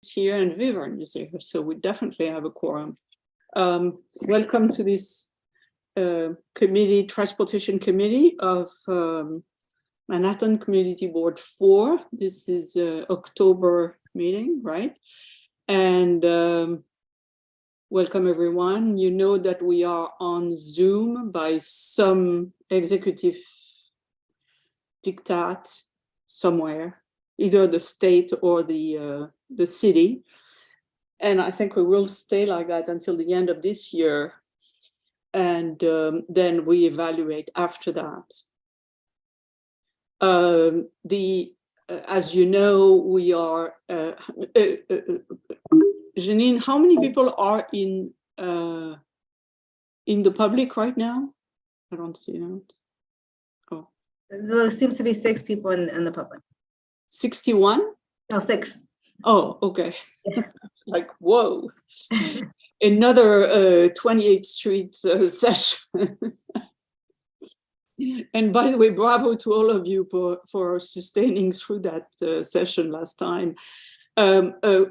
is here and Vivern is here, so we definitely have a quorum. Welcome to this committee, Transportation Committee of Manhattan Community Board 4. This is October meeting, right? And welcome everyone. You know that we are on Zoom by some executive diktat somewhere, either the state or the city. And I think we will stay like that until the end of this year. And then we evaluate after that. As you know, we are, Janine, how many people are in the public right now? I don't see that. Oh. There seems to be 6 people in the public. 61? No, 6. Oh, okay. It's like, whoa. Another 28th Street session. And by the way, bravo to all of you for sustaining through that session last time.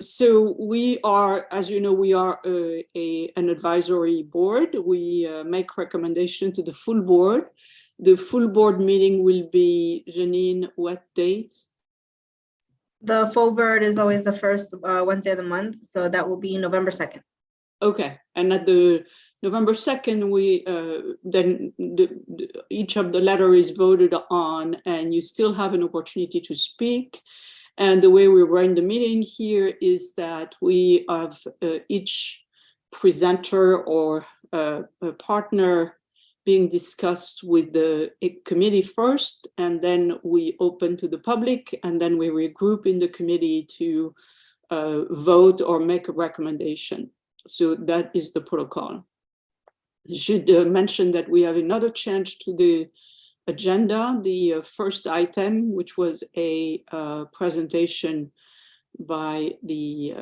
So we are, as you know, we are an advisory board. We make recommendation to the full board. The full board meeting will be, Janine, what date? The full board is always the first Wednesday of the month, so that will be November 2nd. Okay, and at the November 2nd, we then each of the letter is voted on, and you still have an opportunity to speak. And the way we run the meeting here is that we have each presenter or a partner being discussed with the committee first, and then we open to the public, and then we regroup in the committee to vote or make a recommendation. So that is the protocol. I should mention that we have another change to the agenda. The first item, which was a presentation by the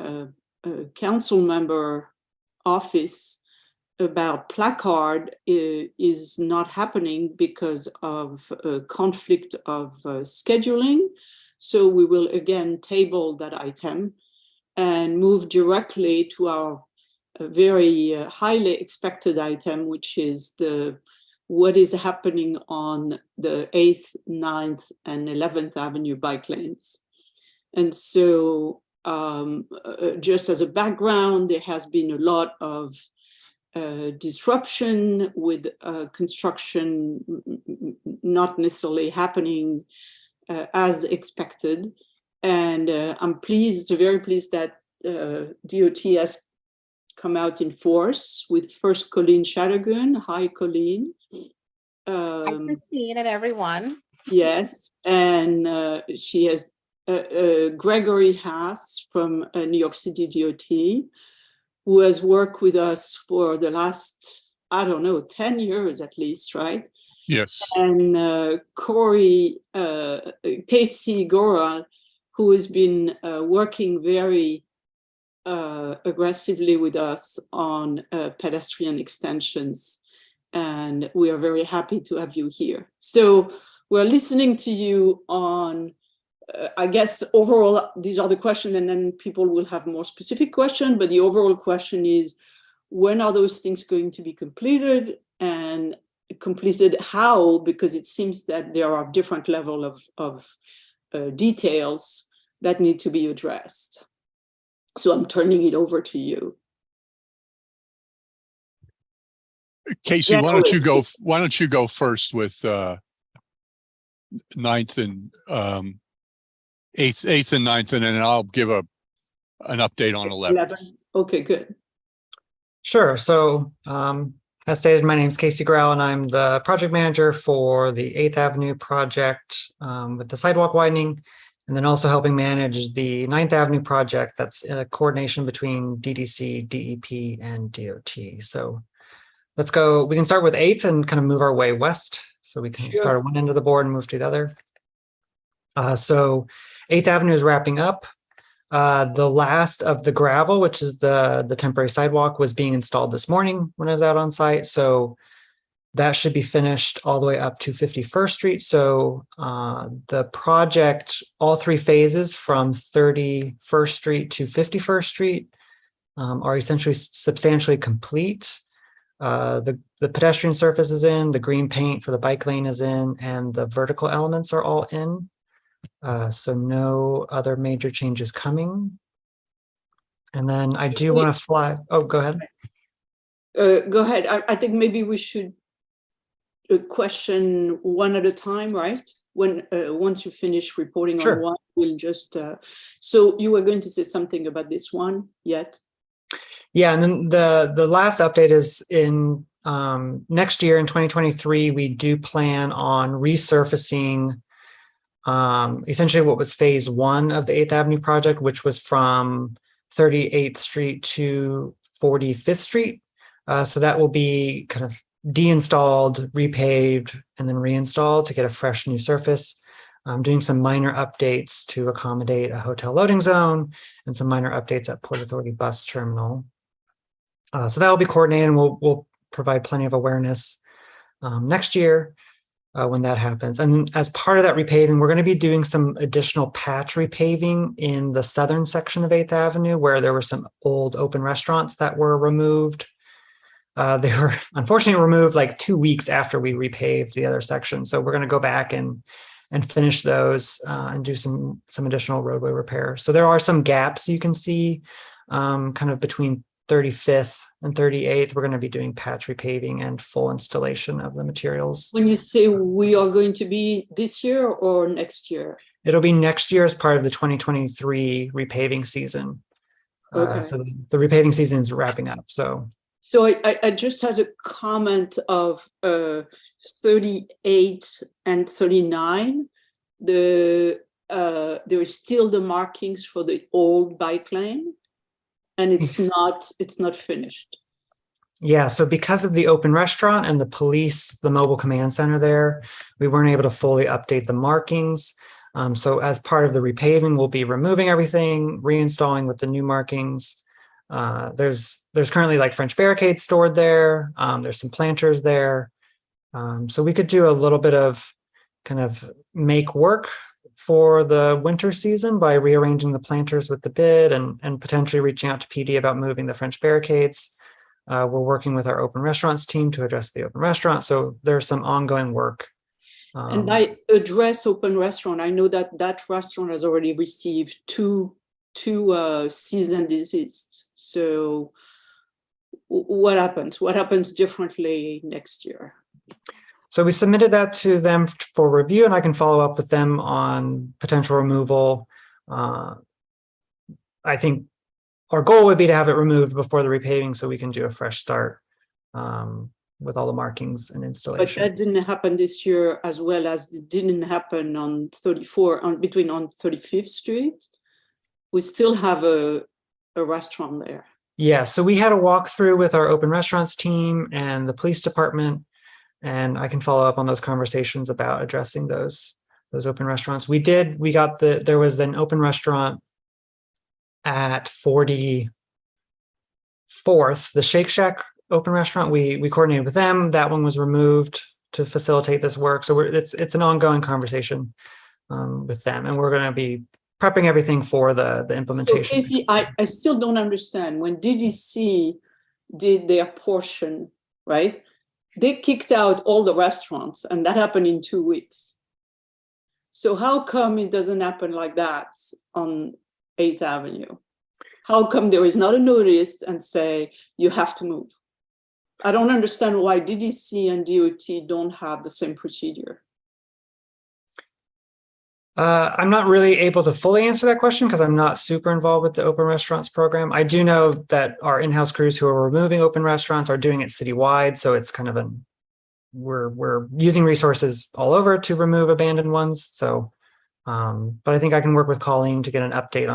council member office about Placard, is not happening because of a conflict of scheduling. So we will again table that item and move directly to our very highly expected item, which is what is happening on the 8th, 9th, and 11th Avenue bike lanes. And so just as a background, there has been a lot of disruption with construction not necessarily happening as expected. And I'm very pleased that DOT has come out in force with first Colleen Chattergoon. Hi, Colleen. Hi, Christine and everyone. Yes, and she has Gregory Haas from New York City DOT, who has worked with us for the last, I don't know, 10 years at least, right? Yes. And Casey Goral, who has been working very aggressively with us on pedestrian extensions. And we are very happy to have you here. So we're listening to you on, I guess, overall, these are the questions, and then people will have more specific questions, but the overall question is, when are those things going to be completed, and completed how? Because it seems that there are different levels of details that need to be addressed. So I'm turning it over to you. Casey, why don't you go first with 9th and 8th and 9th, and then I'll give an update on 11th. Okay, good. Sure. So as stated, my name is Casey Grell, and I'm the project manager for the 8th Avenue project with the sidewalk widening, and then also helping manage the 9th Avenue project. That's a coordination between DDC, DEP, and DOT. So let's go. We can start with 8th and kind of move our way west. So we can start at one end of the board and move to the other. So 8th Avenue is wrapping up. The last of the gravel, which is the temporary sidewalk, was being installed this morning when I was out on site. So that should be finished all the way up to 51st Street. So the project, all three phases from 31st Street to 51st Street are essentially substantially complete. The pedestrian surface is in, the green paint for the bike lane is in, and the vertical elements are all in. So no other major changes coming. And then I do want to flag. Oh, go ahead. Go ahead. I think maybe we should question one at a time, right? When once you finish reporting Sure. on one, we'll just. So you were going to say something about this one yet? Yeah, and then the last update is in next year in 2023, we do plan on resurfacing essentially what was phase 1 of the 8th Avenue project, which was from 38th Street to 45th Street. So that will be kind of deinstalled, repaved, and then reinstalled to get a fresh new surface. I'm doing some minor updates to accommodate a hotel loading zone and some minor updates at Port Authority bus terminal. So that will be coordinated, and we'll provide plenty of awareness next year when that happens. And as part of that repaving, we're going to be doing some additional patch repaving in the southern section of 8th Avenue, where there were some old open restaurants that were removed. They were unfortunately removed like 2 weeks after we repaved the other section. So we're going to go back and finish those and do some additional roadway repair. So there are some gaps you can see kind of between 35th and 38th. We're going to be doing patch repaving and full installation of the materials. When you say we are going to be this year or next year? It'll be next year as part of the 2023 repaving season. Okay. So the repaving season is wrapping up. So I just had a comment of 38 and 39. There is still the markings for the old bike lane, and it's not finished. yeah, so because of the open restaurant and the mobile command center there, we weren't able to fully update the markings. So as part of the repaving, we'll be removing everything, reinstalling with the new markings. There's currently like French barricades stored there. There's some planters there. So we could do a little bit of kind of make work for the winter season by rearranging the planters with the bid and potentially reaching out to PD about moving the French barricades. We're working with our open restaurants team to address the open restaurant. So there's some ongoing work. And I address open restaurant. I know that restaurant has already received two cease and desist. So what happens? What happens differently next year? So we submitted that to them for review, and I can follow up with them on potential removal. I think our goal would be to have it removed before the repaving so we can do a fresh start with all the markings and installation. But that didn't happen this year, as well as it didn't happen on 35th Street. We still have a restaurant there. Yeah, so we had a walkthrough with our open restaurants team and the police department, and I can follow up on those conversations about addressing those open restaurants. There was an open restaurant at 44th, the Shake Shack open restaurant. We coordinated with them. That one was removed to facilitate this work. So it's an ongoing conversation with them, and we're going to be prepping everything for the implementation. So Casey, I still don't understand. When DDC did their portion, right? They kicked out all the restaurants, and that happened in 2 weeks. So how come it doesn't happen like that on 8th Avenue? How come there is not a notice and say you have to move? I don't understand why DDC and DOT don't have the same procedure. I'm not really able to fully answer that question because I'm not super involved with the open restaurants program. I do know that our in-house crews who are removing open restaurants are doing it citywide. So it's kind of we're using resources all over to remove abandoned ones. So, but I think I can work with Colleen to get an update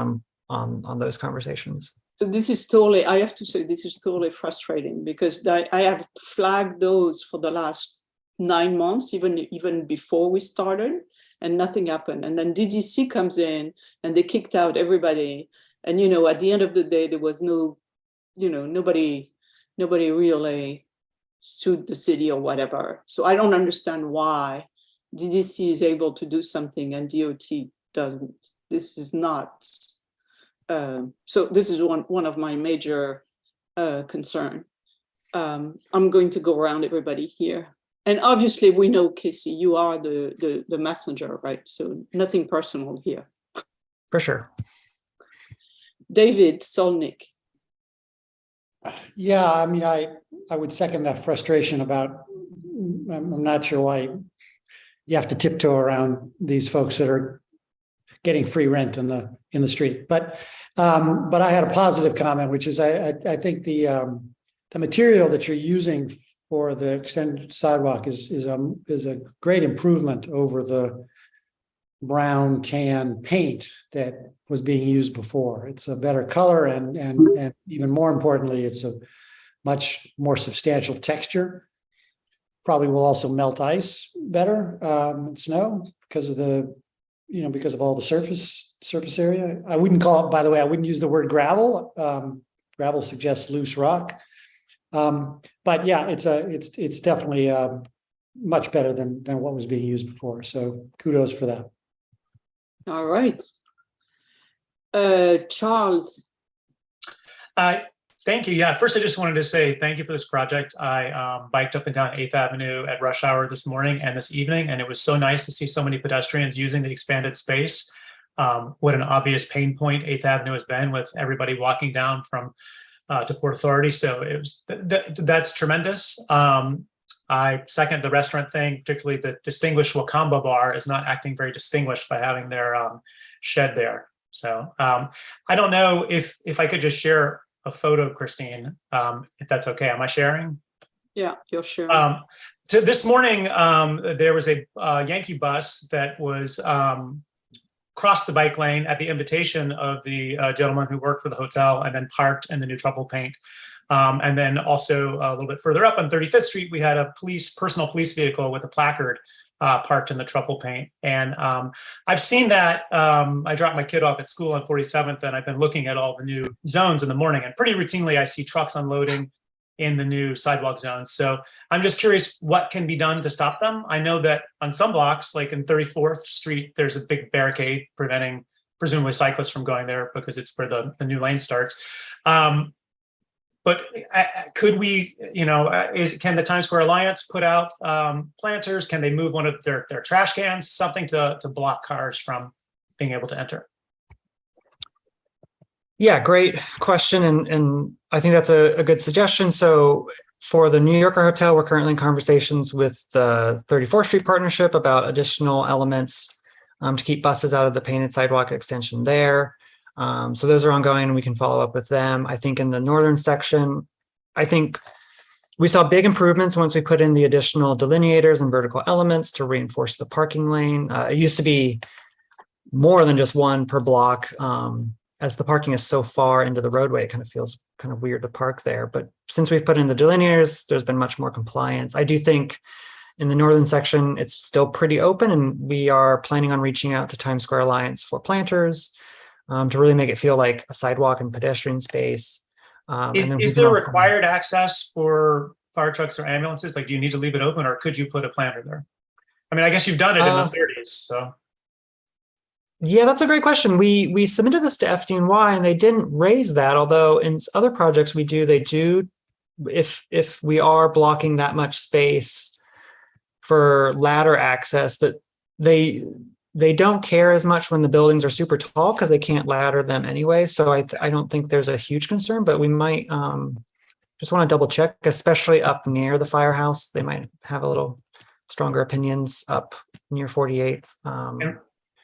on those conversations. This is totally, I have to say, this is totally frustrating because I have flagged those for the last 9 months, even before we started, and nothing happened. And then DDC comes in and they kicked out everybody. And, at the end of the day, there was nobody really sued the city or whatever. So I don't understand why DDC is able to do something and DOT doesn't. This is not. So this is one of my major concern. I'm going to go around everybody here. And obviously we know, Casey, you are the messenger, right? So nothing personal here. For sure. David Solnick. Yeah, I mean, I would second that frustration about, I'm not sure why you have to tiptoe around these folks that are getting free rent in the street. But I had a positive comment, which is I think the material that you're using for the extended sidewalk is a great improvement over the brown tan paint that was being used before. It's a better color and even more importantly, it's a much more substantial texture. Probably will also melt ice better and snow because of because of all the surface area. I wouldn't call it, by the way, I wouldn't use the word gravel. Gravel suggests loose rock. But yeah, it's definitely much better than what was being used before. So kudos for that. All right. Charles. Thank you. Yeah, first I just wanted to say thank you for this project. I biked up and down 8th Avenue at rush hour this morning and this evening, and it was so nice to see so many pedestrians using the expanded space. What an obvious pain point 8th Avenue has been with everybody walking down from to Port Authority. So it was that's tremendous. I second the restaurant thing, particularly the distinguished Wakamba bar is not acting very distinguished by having their shed there. So I don't know if I could just share a photo, Christine, if that's okay. Am I sharing? Yeah, you're sharing. This morning, there was a Yankee bus that was crossed the bike lane at the invitation of the gentleman who worked for the hotel and then parked in the new truffle paint. And then also a little bit further up on 35th Street, we had a personal police vehicle with a placard parked in the truffle paint. And I've seen that. I dropped my kid off at school on 47th, and I've been looking at all the new zones in the morning. And pretty routinely, I see trucks unloading in the new sidewalk zones. So I'm just curious what can be done to stop them. I know that on some blocks, like in 34th Street, there's a big barricade preventing presumably cyclists from going there because it's where the new lane starts. But could we, can the Times Square Alliance put out planters? Can they move one of their trash cans, something to block cars from being able to enter? Yeah, great question. And I think that's a good suggestion. So for the New Yorker Hotel, we're currently in conversations with the 34th Street Partnership about additional elements to keep buses out of the painted sidewalk extension there. So those are ongoing and we can follow up with them. I think in the northern section, I think we saw big improvements once we put in the additional delineators and vertical elements to reinforce the parking lane. It used to be more than just one per block. As the parking is so far into the roadway, it kind of feels kind of weird to park there. But since we've put in the delineators, there's been much more compliance. I do think in the northern section, it's still pretty open, and we are planning on reaching out to Times Square Alliance for planters to really make it feel like a sidewalk and pedestrian space. Is there required access for fire trucks or ambulances? Like, do you need to leave it open, or could you put a planter there? I mean, I guess you've done it in the 30s, so. Yeah, that's a great question. We submitted this to FDNY and they didn't raise that, although in other projects they do, if we are blocking that much space for ladder access, but they don't care as much when the buildings are super tall because they can't ladder them anyway. So I don't think there's a huge concern, but we might just want to double check, especially up near the firehouse. They might have a little stronger opinions up near 48th.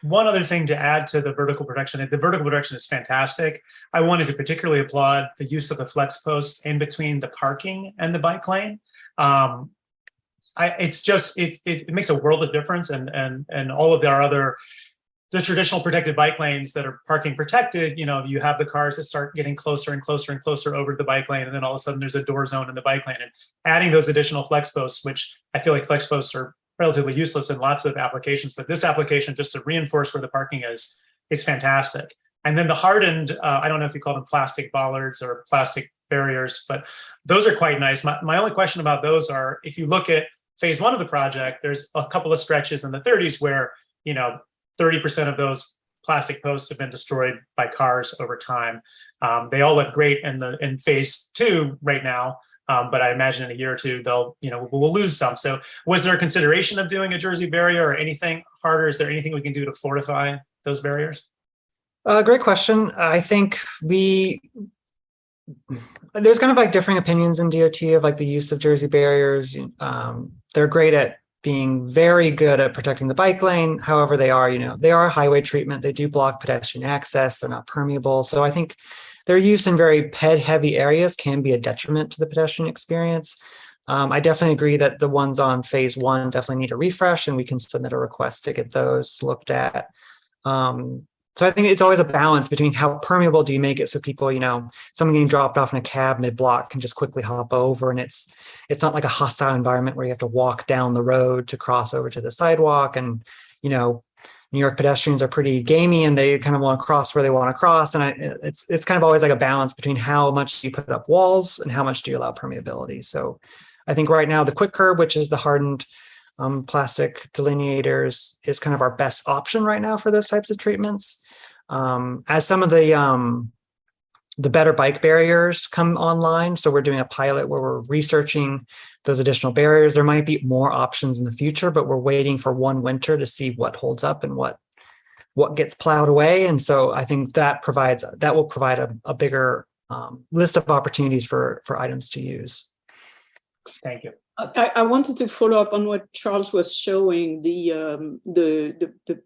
One other thing to add to the vertical protection is fantastic. I wanted to particularly applaud the use of the flex posts in between the parking and the bike lane. It makes a world of difference, and all of the traditional protected bike lanes that are parking protected, you have the cars that start getting closer and closer and closer over to the bike lane, and then all of a sudden there's a door zone in the bike lane. And adding those additional flex posts, which I feel like flex posts are relatively useless in lots of applications, but this application, just to reinforce where the parking is fantastic. And then the hardened, I don't know if you call them plastic bollards or plastic barriers, but those are quite nice. My only question about those are, if you look at phase 1 of the project, there's a couple of stretches in the 30s where, 30% of those plastic posts have been destroyed by cars over time. They all look great in phase 2 right now, but I imagine in a year or two we'll lose some. So, was there a consideration of doing a Jersey barrier or anything harder? Is there anything we can do to fortify those barriers? Great question. I think there's kind of like differing opinions in DOT of like the use of Jersey barriers. They're great at being very good at protecting the bike lane. However, they are highway treatment. They do block pedestrian access. They're not permeable. So I think their use in very ped heavy areas can be a detriment to the pedestrian experience. I definitely agree that the ones on phase 1 definitely need a refresh, and we can submit a request to get those looked at. So I think it's always a balance between how permeable do you make it so people, someone getting dropped off in a cab mid-block can just quickly hop over, and it's not like a hostile environment where you have to walk down the road to cross over to the sidewalk. And, New York pedestrians are pretty gamey and they kind of want to cross where they want to cross. And it's kind of always like a balance between how much do you put up walls and how much do you allow permeability. So I think right now the quick curb, which is the hardened plastic delineators, is kind of our best option right now for those types of treatments. As some of the better bike barriers come online, so we're doing a pilot where we're researching those additional barriers. There might be more options in the future, but we're waiting for one winter to see what holds up and what gets plowed away. And so I think that will provide a bigger list of opportunities for items to use. Thank you. I wanted to follow up on what Charles was showing, the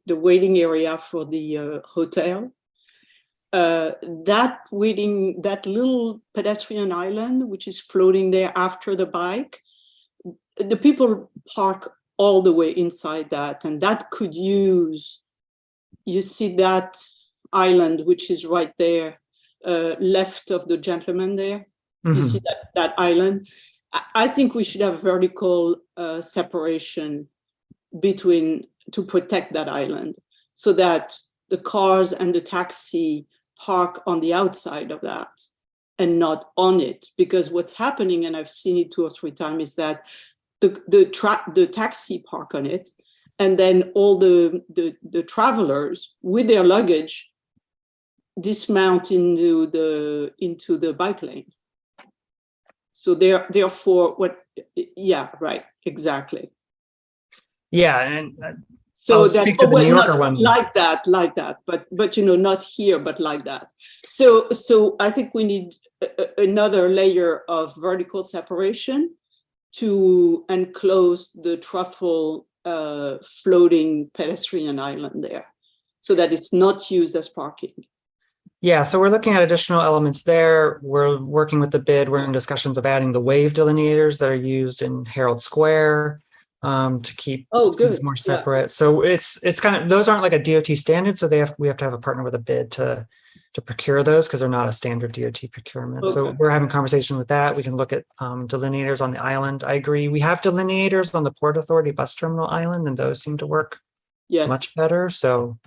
waiting area for the hotel. That little pedestrian island, which is floating there after the bike, the people park all the way inside that, and that could use, you see that island, which is right there, left of the gentleman there. Mm-hmm. You see that island. I think we should have vertical separation to protect that island, so that the cars and the taxi park on the outside of that and not on it. Because what's happening, and I've seen it 2 or 3 times, is that the taxi park on it, and then all the travelers with their luggage dismount into the bike lane. So therefore, right, exactly. Yeah, and so that speak to the New Yorker one like that, but not here, but like that. So I think we need another layer of vertical separation to enclose the truffle floating pedestrian island there, so that it's not used as parking. Yeah, so we're looking at additional elements there. We're working with the bid. We're in discussions of adding the wave delineators that are used in Herald Square to keep things more separate. Yeah. So it's kind of, those aren't like a DOT standard, so we have to have a partner with a bid to procure those, because they're not a standard DOT procurement. Okay. So we're having conversation with that. We can look at delineators on the island. I agree. We have delineators on the Port Authority bus terminal island, and those seem to work much better. So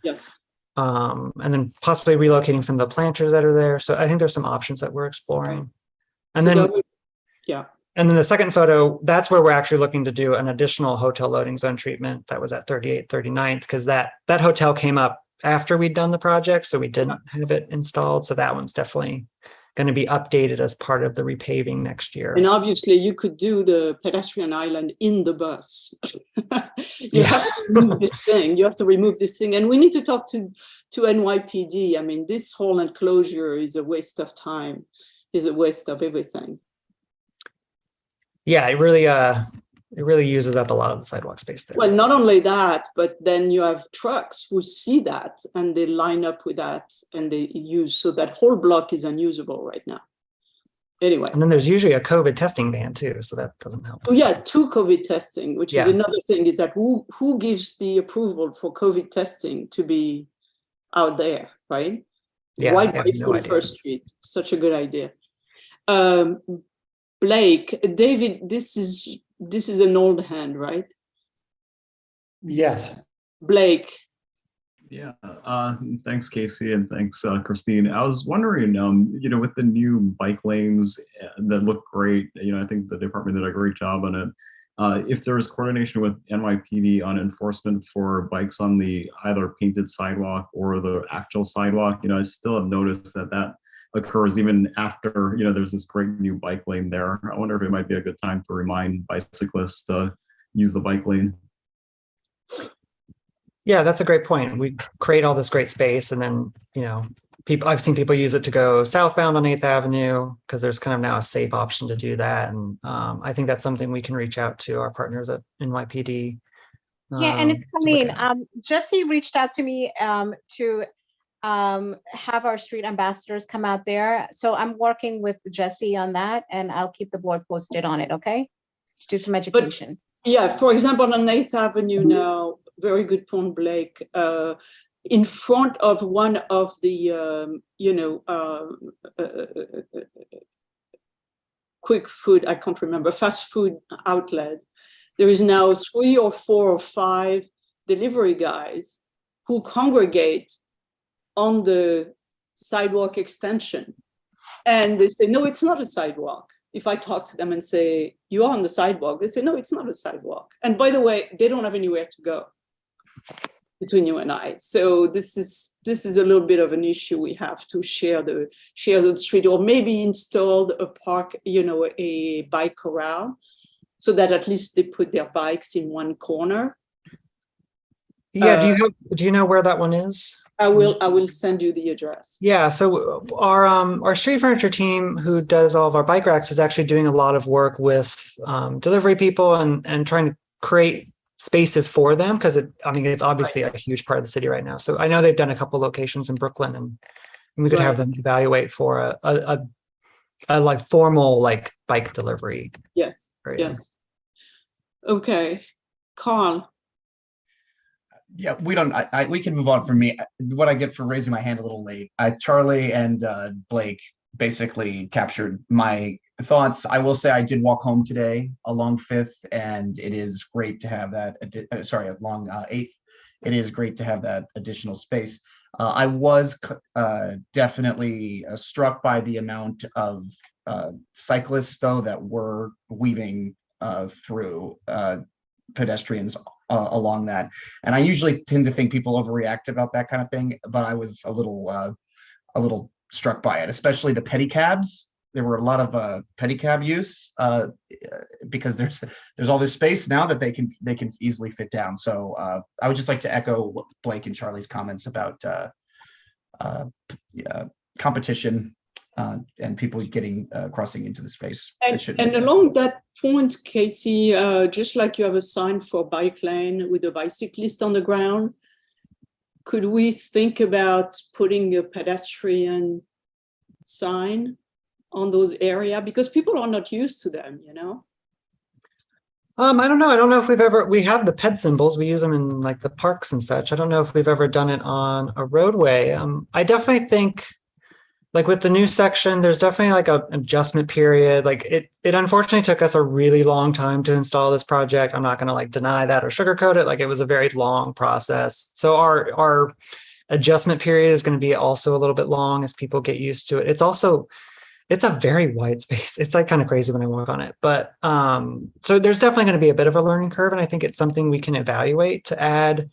and then possibly relocating some of the planters that are there. So I think there's some options that we're exploring. And then and then the second photo, that's where we're actually looking to do an additional hotel loading zone treatment. That was at 38th, 39th, because that hotel came up after we'd done the project, so we didn't have it installed. So that one's definitely going to be updated as part of the repaving next year. And obviously you could do the pedestrian island in the bus. You have to remove this thing. You have to remove this thing. And we need to talk to NYPD. I mean, this whole enclosure is a waste of time, is a waste of everything. Yeah, it really uses up a lot of the sidewalk space there. Well, not only that, but then you have trucks who see that and they line up with that and they use, so that whole block is unusable right now. Anyway. And then there's usually a COVID testing ban too, so that doesn't help. Oh yeah, 2 COVID testing, which is another thing, is that who gives the approval for COVID testing to be out there, right? Yeah, why no First Street? Such a good idea. Blake, David, this is an old hand, right? Yes. Blake, Yeah, thanks, Casey, and thanks, Christine. I was wondering, with the new bike lanes that look great, I think the department did a great job on it. If there was coordination with NYPD on enforcement for bikes on the either painted sidewalk or the actual sidewalk, I still have noticed that occurs even after, there's this great new bike lane there. I wonder if it might be a good time to remind bicyclists to use the bike lane. Yeah, that's a great point. We create all this great space, and then, I've seen people use it to go southbound on 8th Avenue because there's kind of now a safe option to do that. And I think that's something we can reach out to our partners at NYPD. Yeah, and it's Colleen. Jesse reached out to me to have our street ambassadors come out there. So I'm working with Jesse on that, and I'll keep the board posted on it, okay? To do some education. Yeah, for example, on 8th Avenue now, very good point, Blake. In front of one of the, quick food, I can't remember, fast food outlet, there is now 3 or 4 or 5 delivery guys who congregate on the sidewalk extension. And they say, no, it's not a sidewalk. If I talk to them and say, you are on the sidewalk, they say, no, it's not a sidewalk. And by the way, they don't have anywhere to go between you and I. So this is a little bit of an issue. We have to share the street, or maybe install a park, a bike corral, so that at least they put their bikes in one corner. Yeah, do you know where that one is? I will send you the address. Yeah, so our street furniture team, who does all of our bike racks, is actually doing a lot of work with delivery people and trying to create spaces for them, because it's obviously a huge part of the city right now. So I know they've done a couple locations in Brooklyn, and we could have them evaluate for a like formal bike delivery. Yes. Yes. Okay, Carl. Yeah, we can move on from me. What I get for raising my hand a little late. Charlie and Blake basically captured my thoughts. I will say I did walk home today along 5th, and it is great to have that. Along 8th. It is great to have that additional space. I was definitely struck by the amount of cyclists, though, that were weaving through pedestrians along that. And I usually tend to think people overreact about that kind of thing, but I was a little struck by it, especially the pedicabs. There were a lot of pedicab use because there's all this space now that they can easily fit down. So I would just like to echo Blake and Charlie's comments about competition and people getting crossing into the space. And along that point, Casey, just like you have a sign for bike lane with a bicyclist on the ground, could we think about putting a pedestrian sign on those areas, because people are not used to them, I don't know. I don't know if we have the ped symbols. We use them in the parks and such. I don't know if we've ever done it on a roadway. I definitely think with the new section, there's definitely an adjustment period. It unfortunately took us a really long time to install this project. I'm not going to deny that or sugarcoat it. It was a very long process. So our adjustment period is going to be also a little bit long as people get used to it. It's a very wide space. It's kind of crazy when I walk on it. But so there's definitely going to be a bit of a learning curve. And I think it's something we can evaluate to add.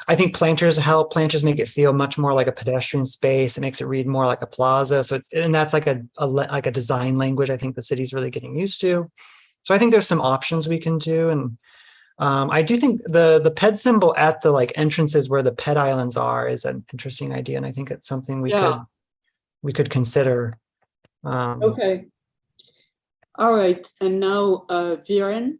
I think planters help. Planters make it feel much more like a pedestrian space. It makes it read more like a plaza. So that's like a design language I think the city's really getting used to. So I think there's some options we can do. And I do think the ped symbol at the entrances where the ped islands are is an interesting idea. And I think it's something we could consider. Okay. All right. And now Viren.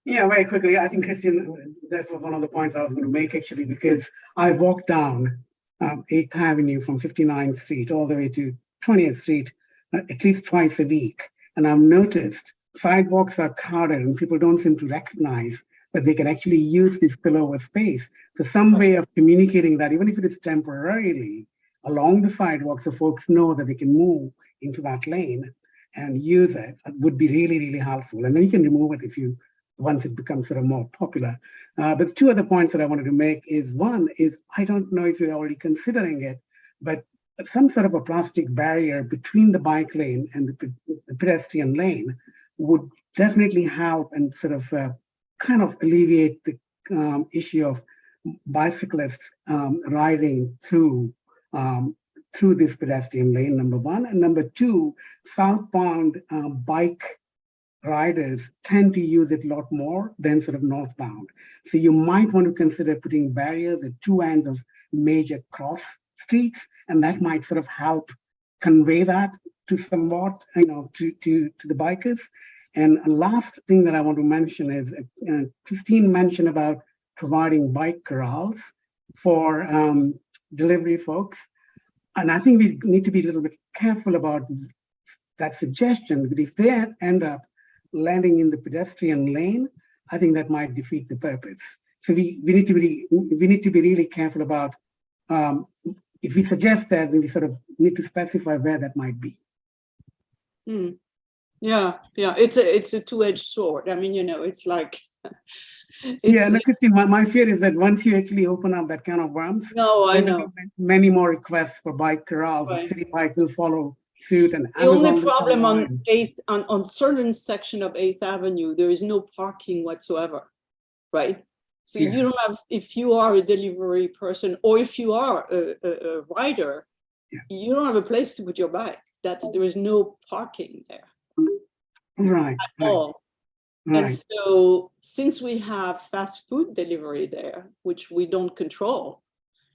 Yeah, very quickly. I think, Christine, that was one of the points I was going to make, actually, because I walked down 8th Avenue from 59th Street all the way to 20th Street at least twice a week. And I've noticed sidewalks are crowded and people don't seem to recognize that they can actually use this spillover space. So some way of communicating that, even if it is temporarily, along the sidewalk, so folks know that they can move into that lane and use it, would be really, really helpful. And then you can remove it if you once it becomes sort of more popular. But two other points that I wanted to make is, one is, I don't know if you're already considering it, but some sort of a plastic barrier between the bike lane and the pedestrian lane would definitely help and sort of kind of alleviate the issue of bicyclists riding through this pedestrian lane, number one. And number two, southbound bike riders tend to use it a lot more than sort of northbound. So you might want to consider putting barriers at two ends of major cross streets, and that might sort of help convey that to somewhat, to the bikers. And a last thing that I want to mention is Christine mentioned about providing bike corrals for delivery folks. And I think we need to be a little bit careful about that suggestion, but if they end up landing in the pedestrian lane, I think that might defeat the purpose. So we need to be really careful about if we suggest that, then we sort of need to specify where that might be. Yeah, it's a two-edged sword. I mean, it's like Christine, my fear is that once you actually open up that can of worms, I know many more requests for bike corrals. Right. City Bike will follow suit, and the only problem on certain section of 8th Avenue, there is no parking whatsoever, right? So you don't have, if you are a delivery person or if you are a rider, you don't have a place to put your bike. There is no parking there. Right. At all. Right. And so since we have fast food delivery there, which we don't control,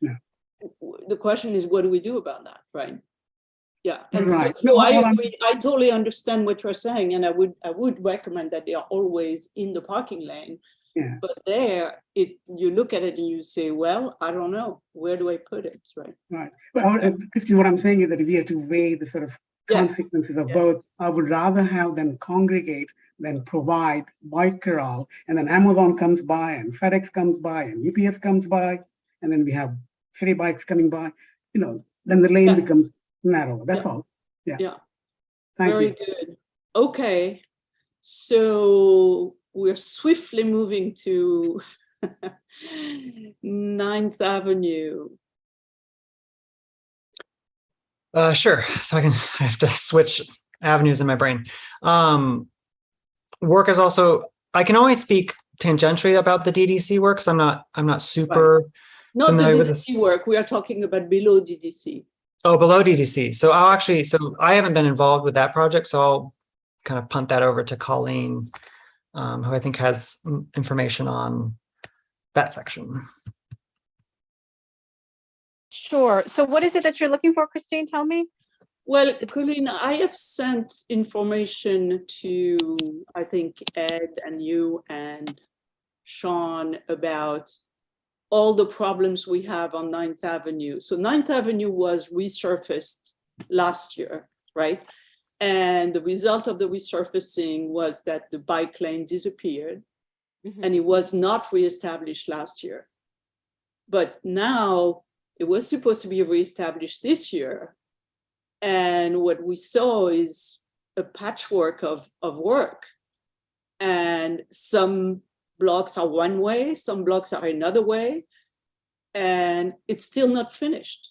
the question is, what do we do about that, right? Yeah. And so I totally understand what you're saying, and I would recommend that they are always in the parking lane. Yeah. But there, you look at it and you say, well, I don't know, where do I put it, right? Right. Well, Christine, what I'm saying is that if we have to weigh the sort of consequences of both, I would rather have them congregate than provide bike corral, and then Amazon comes by and FedEx comes by and UPS comes by, and then we have city bikes coming by, then the lane becomes narrow. That's all. Yeah. Very good. Okay. So we're swiftly moving to 9th Avenue. Sure. So I have to switch avenues in my brain. Work is also, I can only speak tangentially about the DDC work because I'm not super familiar with this. Not the DDC work. We are talking about below DDC. Oh, below DDC. So I haven't been involved with that project, so I'll kind of punt that over to Colleen, who I think has information on that section. Sure. So what is it that you're looking for, Christine? Tell me. Well, Colleen, I have sent information to, I think, Ed and you and Sean about all the problems we have on 9th Avenue. So 9th Avenue was resurfaced last year, right? And the result of the resurfacing was that the bike lane disappeared, and it was not reestablished last year. But now it was supposed to be reestablished this year. And what we saw is a patchwork of work. And some blocks are one way, some blocks are another way, and it's still not finished.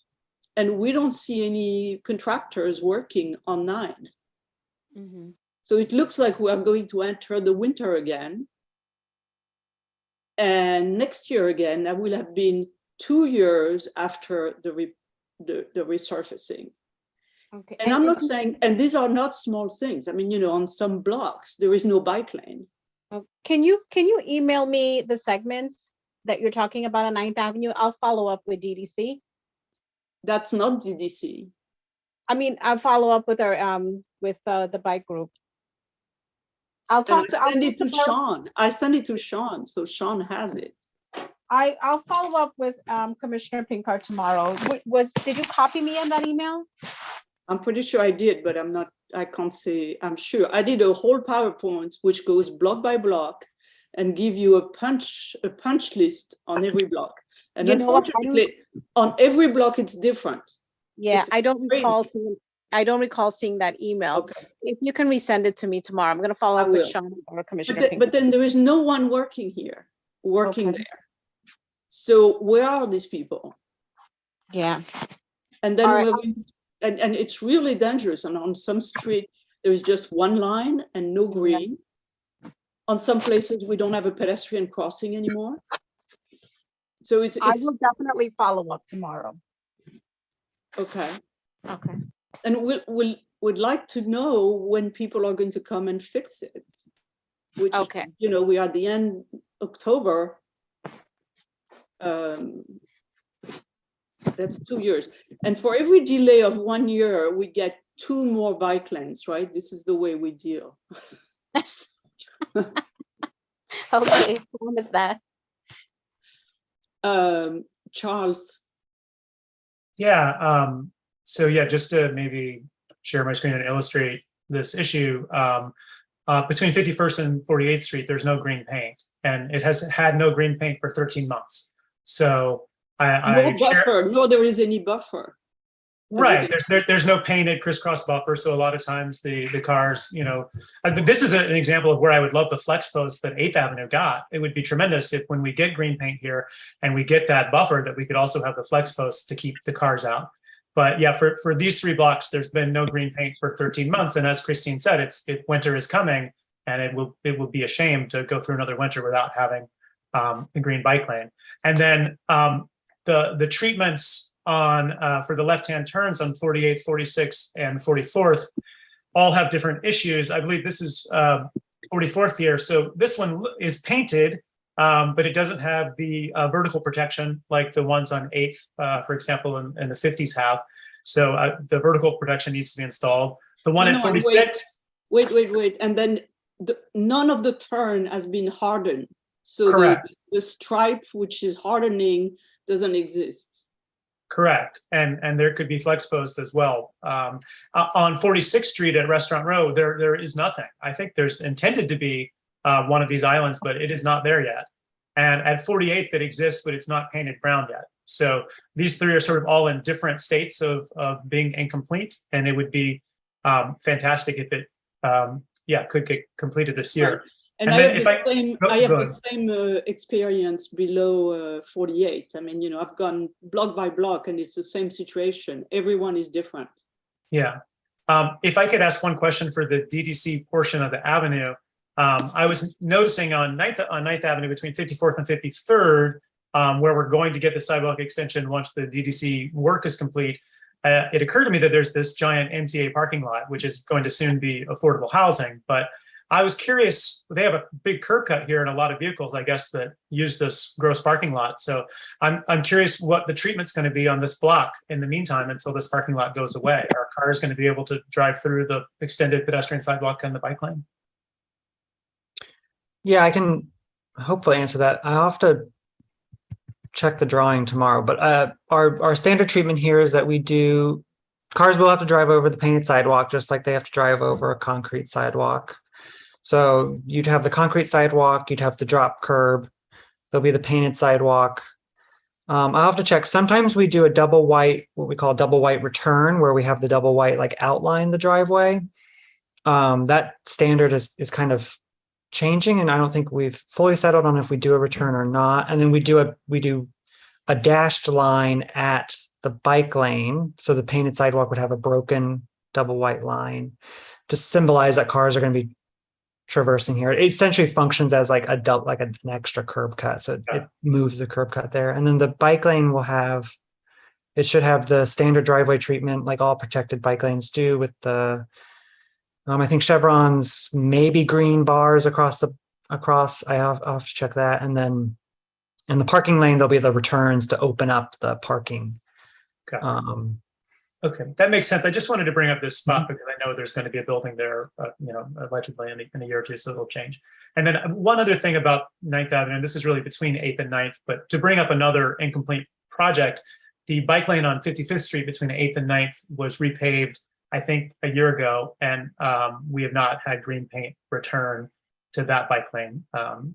And we don't see any contractors working on 9. So it looks like we are going to enter the winter again. And next year again, that will have been 2 years after the resurfacing. Okay. And I'm not saying, and these are not small things. I mean, on some blocks, there is no bike lane. Can you email me the segments that you're talking about on 9th Avenue? I'll follow up with DDC. That's not DDC. I mean, I'll follow up with our with the bike group. I'll send it to Sean. I send it to Sean, so Sean has it. I'll follow up with Commissioner Pinkard tomorrow. Did you copy me on that email? I'm pretty sure I did, but I can't say I'm sure. I did a whole PowerPoint which goes block by block and give you a punch list on every block. And unfortunately, on every block it's different. Yeah, I don't recall I don't recall seeing that email. Okay. If you can resend it to me tomorrow, I'm going to follow I up with will. Sean or Commissioner. But then there is no one working here, working Okay. there. So where are these people? Yeah. And then All right. we're going and it's really dangerous. And on some street, there is just one line and no green. On some places, we don't have a pedestrian crossing anymore. So it's I will definitely follow up tomorrow. okay. Okay. And we'd like to know when people are going to come and fix it. Which, Okay. you know, we are at the end October. That's 2 years. And for every delay of 1 year, we get 2 more bike lanes, right? This is the way we deal. Okay. When is that? Charles. Yeah. So yeah, just to maybe share my screen and illustrate this issue, between 51st and 48th Street, there's no green paint, and it has had no green paint for 13 months. So No buffer. No, there is any buffer. Right. There's no painted crisscross buffer. So a lot of times the cars, you know, this is an example of where I would love the flex post that 8th Avenue got. It would be tremendous if when we get green paint here and we get that buffer, that we could also have the flex posts to keep the cars out. But yeah, for these 3 blocks, there's been no green paint for 13 months. And as Christine said, winter is coming, and it will be a shame to go through another winter without having the green bike lane. And then the treatments on for the left-hand turns on 48th, 46th, and 44th all have different issues. I believe this is 44th here. So this one is painted, but it doesn't have the vertical protection like the ones on 8th, for example, and the 50s have. So the vertical protection needs to be installed. The one at 46. Wait. And then none of the turn has been hardened. So the stripe, which is hardening, doesn't exist. Correct. And there could be flex post as well. On 46th Street at Restaurant Row, there is nothing. I think there's intended to be one of these islands, but it is not there yet. And at 48th, it exists, but it's not painted brown yet. So these 3 are sort of all in different states of being incomplete. And it would be fantastic if it, could get completed this year. Right. And I have the same experience below 48. I mean, you know, I've gone block by block, and it's the same situation. Everyone is different. Yeah. If I could ask one question for the DDC portion of the avenue, I was noticing on 9th Avenue between 54th and 53rd, where we're going to get the sidewalk extension once the DDC work is complete. It occurred to me that there's this giant MTA parking lot, which is going to soon be affordable housing, but I was curious, they have a big curb cut here and a lot of vehicles, I guess, that use this gross parking lot. So I'm curious what the treatment's going to be on this block in the meantime until this parking lot goes away. Are cars going to be able to drive through the extended pedestrian sidewalk and the bike lane? Yeah, I can hopefully answer that. I'll have to check the drawing tomorrow, but our standard treatment here is that cars will have to drive over the painted sidewalk, just like they have to drive over a concrete sidewalk. So you'd have the concrete sidewalk, you'd have the drop curb, there'll be the painted sidewalk. I'll have to check. Sometimes we do a double white, what we call double white return, where we have the double white like outline the driveway. That standard is kind of changing, and I don't think we've fully settled on if we do a return or not. And then we do a dashed line at the bike lane, so the painted sidewalk would have a broken double white line to symbolize that cars are going to be traversing here. It essentially functions as like an extra curb cut, so it moves the curb cut there. And then the bike lane should have the standard driveway treatment like all protected bike lanes do, with the I think chevrons, maybe green bars across. I'll have to check that. And then in the parking lane, there'll be the returns to open up the parking. Okay. Okay, that makes sense. I just wanted to bring up this spot because I know there's going to be a building there, allegedly in a year or two, so it'll change. And then one other thing about 9th Avenue, and this is really between 8th and 9th, but to bring up another incomplete project, the bike lane on 55th Street between 8th and 9th was repaved, I think, a year ago, and we have not had green paint return to that bike lane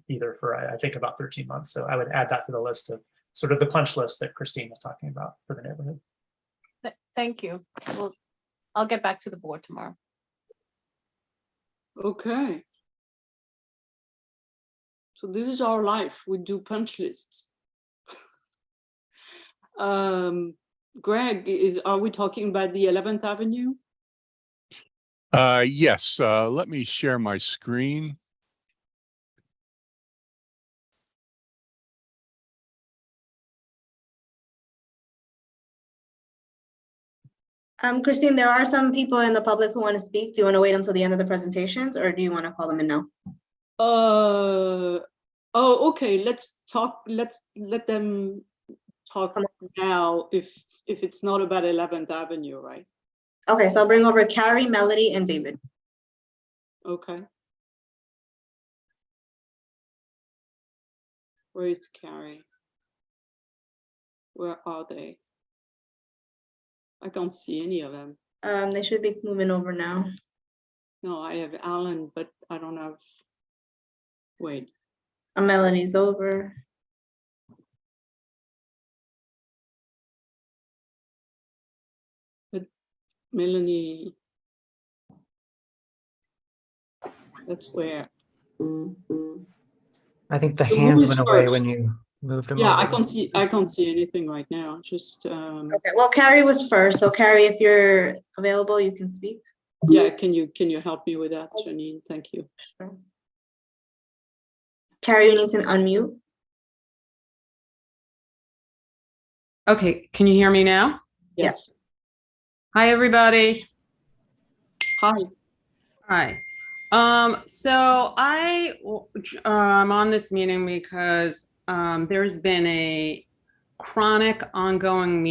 either for, I think, about 13 months. So I would add that to the list of sort of the punch list that Christine was talking about for the neighborhood. Thank you. I'll get back to the board tomorrow. Okay. So this is our life. We do punch lists. Greg, are we talking about the 11th Avenue? Yes, let me share my screen. Christine, there are some people in the public who want to speak. Do you want to wait until the end of the presentations, or do you want to call them in now? Oh, okay. Let's talk. Let's let them talk now. If it's not about 11th Avenue, right? Okay, so I'll bring over Carrie, Melody, and David. Okay. Where is Carrie? Where are they? I can't see any of them. They should be moving over now. No, I have Alan, but I don't have. Wait. Melody's over. But Melanie. That's where. I think the So hands who's went away first? when you moved them Yeah, over. I can't see anything right now. Just Okay, well, Carrie was first. So Carrie, if you're available, you can speak. yeah, can you help me with that, Janine? Thank you. Sure. Carrie, you need to unmute. Okay, can you hear me now? Yes. Hi, everybody. Hi. Hi. So I'm on this meeting because there's been a chronic ongoing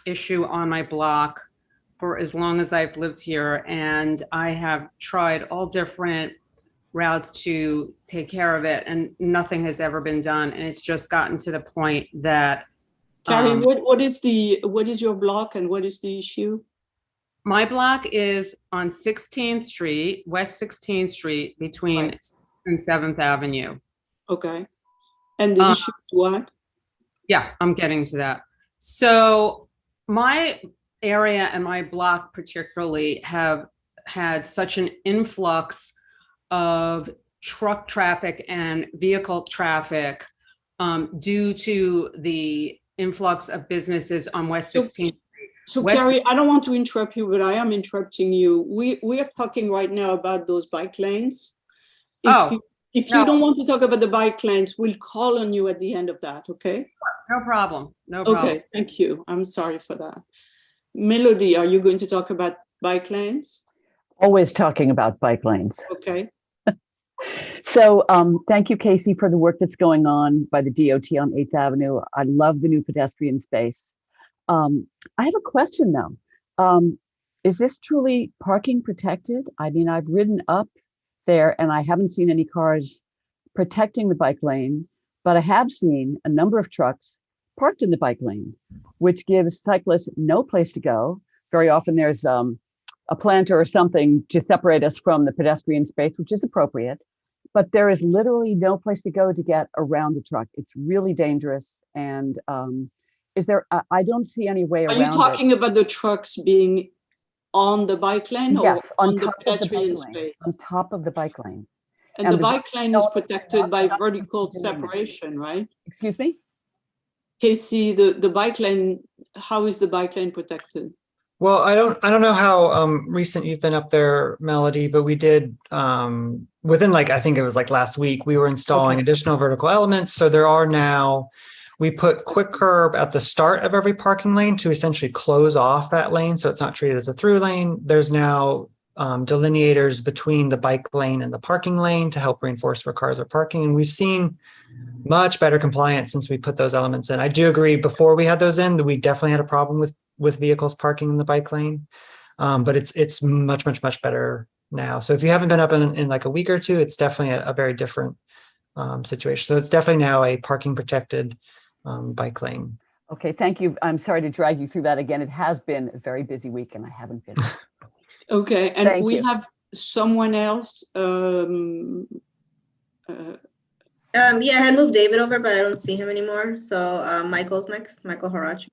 issue on my block for as long as I've lived here, and I have tried all different routes to take care of it, and nothing has ever been done. And it's just gotten to the point that Carrie, what is your block and what is the issue? my block is on 16th Street, West 16th Street, between 6th and 7th Avenue. Okay. And the issue is what? Yeah, I'm getting to that. So my area and my block particularly have had such an influx of truck traffic and vehicle traffic due to the influx of businesses on West 16th. So Carrie, I don't want to interrupt you, but I am interrupting you. We are talking right now about those bike lanes. If you don't want to talk about the bike lanes, we'll call on you at the end of that, okay? No problem. No problem. Okay, thank you. I'm sorry for that. Melody, are you going to talk about bike lanes? Always talking about bike lanes. Okay. So thank you, Casey, for the work that's going on by the DOT on 8th Avenue. I love the new pedestrian space. I have a question though. Is this truly parking protected? I mean, I've ridden up there and I haven't seen any cars protecting the bike lane, but I have seen a number of trucks parked in the bike lane, which gives cyclists no place to go. Very often there's a planter or something to separate us from the pedestrian space, which is appropriate, but there is literally no place to go to get around the truck. It's really dangerous. And I don't see any way around it. Are you talking about the trucks being on the bike lane or yes, on the pedestrian space? space? On top of the bike lane. And the bike lane is protected by vertical separation, right? Excuse me? Casey, the bike lane, how is the bike lane protected? Well, I don't know how recent you've been up there, Melody, but we did within I think it was last week, we were installing additional vertical elements. So there are now, we put quick curb at the start of every parking lane to essentially close off that lane. So it's not treated as a through lane. There's now delineators between the bike lane and the parking lane to help reinforce where cars are parking. And we've seen much better compliance since we put those elements in. I do agree, before we had those in, that we definitely had a problem with vehicles parking in the bike lane. But it's much better now. So if you haven't been up in a week or two, it's definitely a very different situation. So it's definitely now a parking protected bike lane. Okay, thank you. I'm sorry to drag you through that again. It has been a very busy week and I haven't been. Okay, and Thank we you. have someone else. Yeah, I had moved David over, but I don't see him anymore. So Michael's next, Michael Harachi.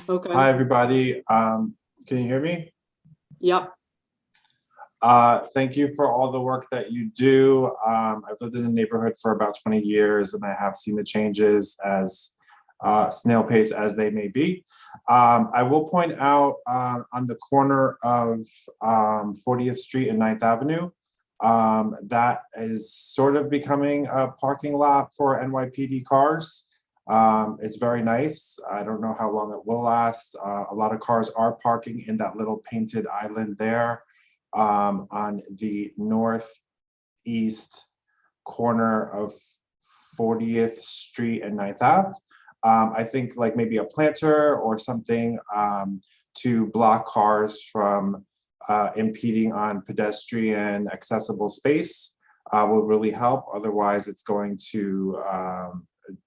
Okay. Hi, everybody. Can you hear me? Yep. Thank you for all the work that you do. I've lived in the neighborhood for about 20 years, and I have seen the changes as snail pace as they may be. I will point out on the corner of 40th Street and 9th Avenue, that is sort of becoming a parking lot for NYPD cars. It's very nice. I don't know how long it will last. A lot of cars are parking in that little painted island there on the northeast corner of 40th Street and 9th Ave. I think like maybe a planter or something to block cars from impeding on pedestrian accessible space will really help. Otherwise, it's going to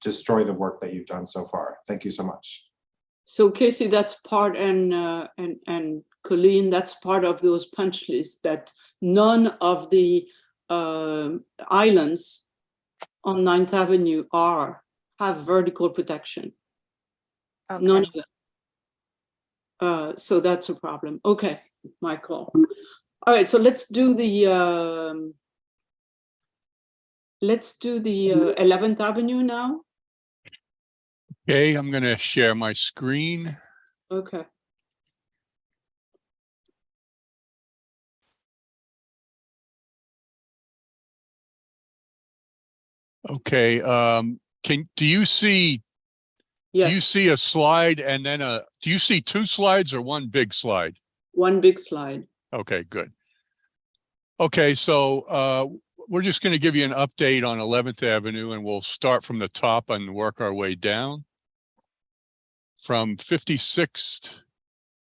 destroy the work that you've done so far. Thank you so much. So Casey, that's part, and Colleen, that's part of those punch lists that none of the islands on 9th Avenue have vertical protection. Okay. None of them. So that's a problem. Okay, Michael. All right, so let's do the 11th Avenue now. Okay, I'm going to share my screen. Okay. Okay, do you see Yes. do you see a slide and then do you see two slides or one big slide? One big slide. Okay, good. Okay, so we're just going to give you an update on 11th Avenue, and we'll start from the top and work our way down. From 56th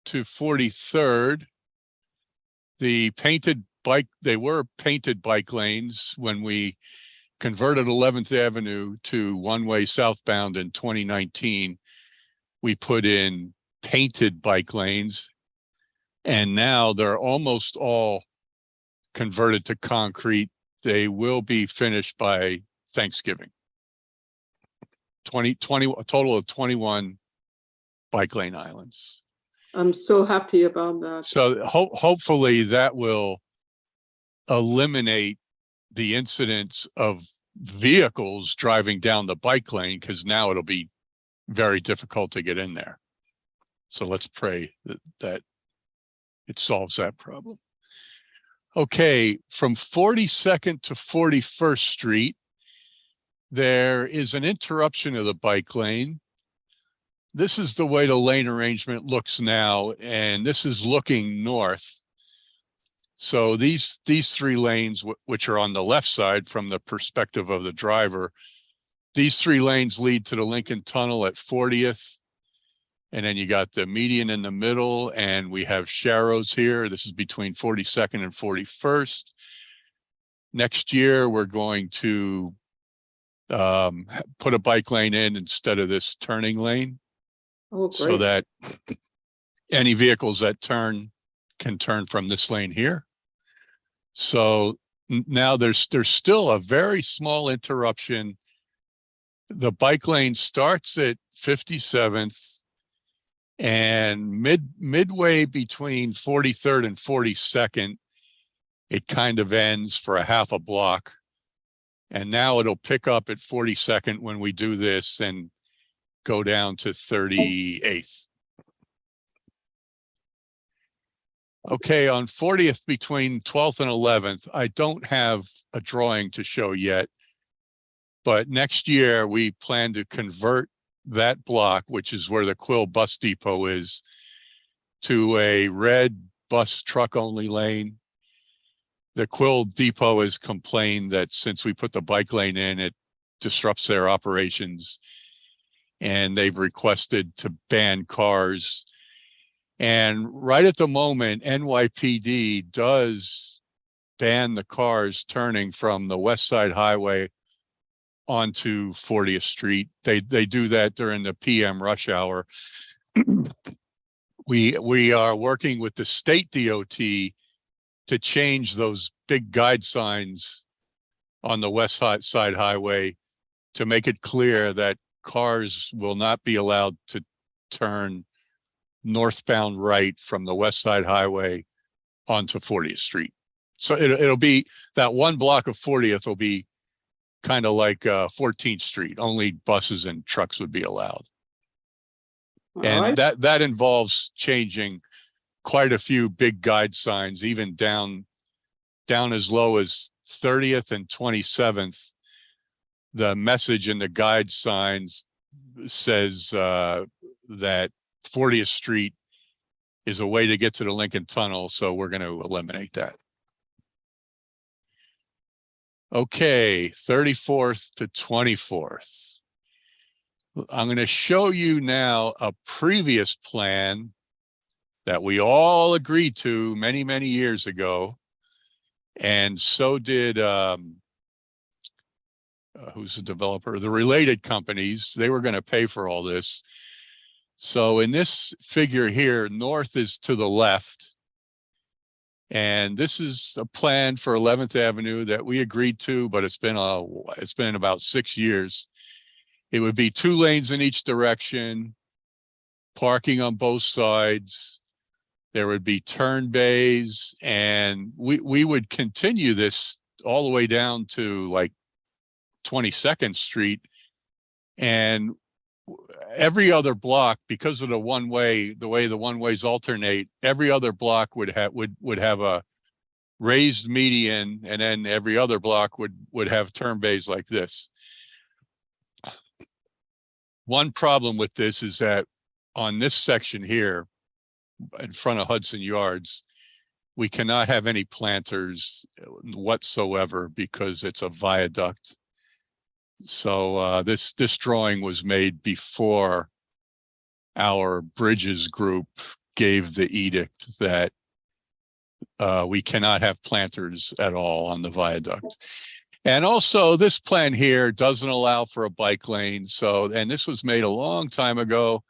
to 43rd, they were painted bike lanes when we converted 11th Avenue to one-way southbound in 2019. We put in painted bike lanes, and now they're almost all converted to concrete. They will be finished by Thanksgiving. A total of 21 bike lane islands. I'm so happy about that. So hopefully that will eliminate the incidents of vehicles driving down the bike lane, because now it'll be very difficult to get in there. So let's pray that it solves that problem. Okay, from 42nd to 41st Street, there is an interruption of the bike lane. This is the way the lane arrangement looks now, and this is looking north. So these three lanes, which are on the left side from the perspective of the driver, these three lanes lead to the Lincoln Tunnel at 40th. And then you got the median in the middle, and we have Sharrows here. This is between 42nd and 41st. Next year, we're going to put a bike lane in instead of this turning lane. Oh, great. So that any vehicles that turn can turn from this lane here. So now there's still a very small interruption. The bike lane starts at 57th, and midway between 43rd and 42nd, it kind of ends for a half a block. And now it'll pick up at 42nd when we do this and go down to 38th. Okay, on 40th between 12th and 11th, I don't have a drawing to show yet, but next year we plan to convert that block, which is where the Quill bus depot is, to a red bus truck only lane. The Quill depot has complained that since we put the bike lane in, it disrupts their operations, and they've requested to ban cars. And right at the moment, NYPD does ban the cars turning from the West Side Highway onto 40th Street. They do that during the PM rush hour. We are working with the state DOT to change those big guide signs on the West Side Highway to make it clear that cars will not be allowed to turn northbound right from the West Side Highway onto 40th Street. So it'll be that one block of 40th will be kind of like 14th Street. Only buses and trucks would be allowed. And that involves changing quite a few big guide signs, even down as low as 30th and 27th. The message in the guide signs says that 40th Street is a way to get to the Lincoln Tunnel, so we're going to eliminate that. Okay, 34th to 24th. I'm going to show you now a previous plan that we all agreed to many, many years ago. And so did, who's the developer? The related companies. They were going to pay for all this. So in this figure here, north is to the left. And this is a plan for 11th Avenue that we agreed to, but it's been about 6 years. It would be 2 lanes in each direction, parking on both sides. There would be turn bays, and we would continue this all the way down to like 22nd Street. And every other block, because of the way the one-ways alternate, every other block would have a raised median, and then every other block would have turn bays like this. One problem with this is that on this section here, in front of Hudson Yards, we cannot have any planters whatsoever because it's a viaduct. So this drawing was made before our bridges group gave the edict that we cannot have planters at all on the viaduct. And also this plan here doesn't allow for a bike lane. And this was made a long time ago.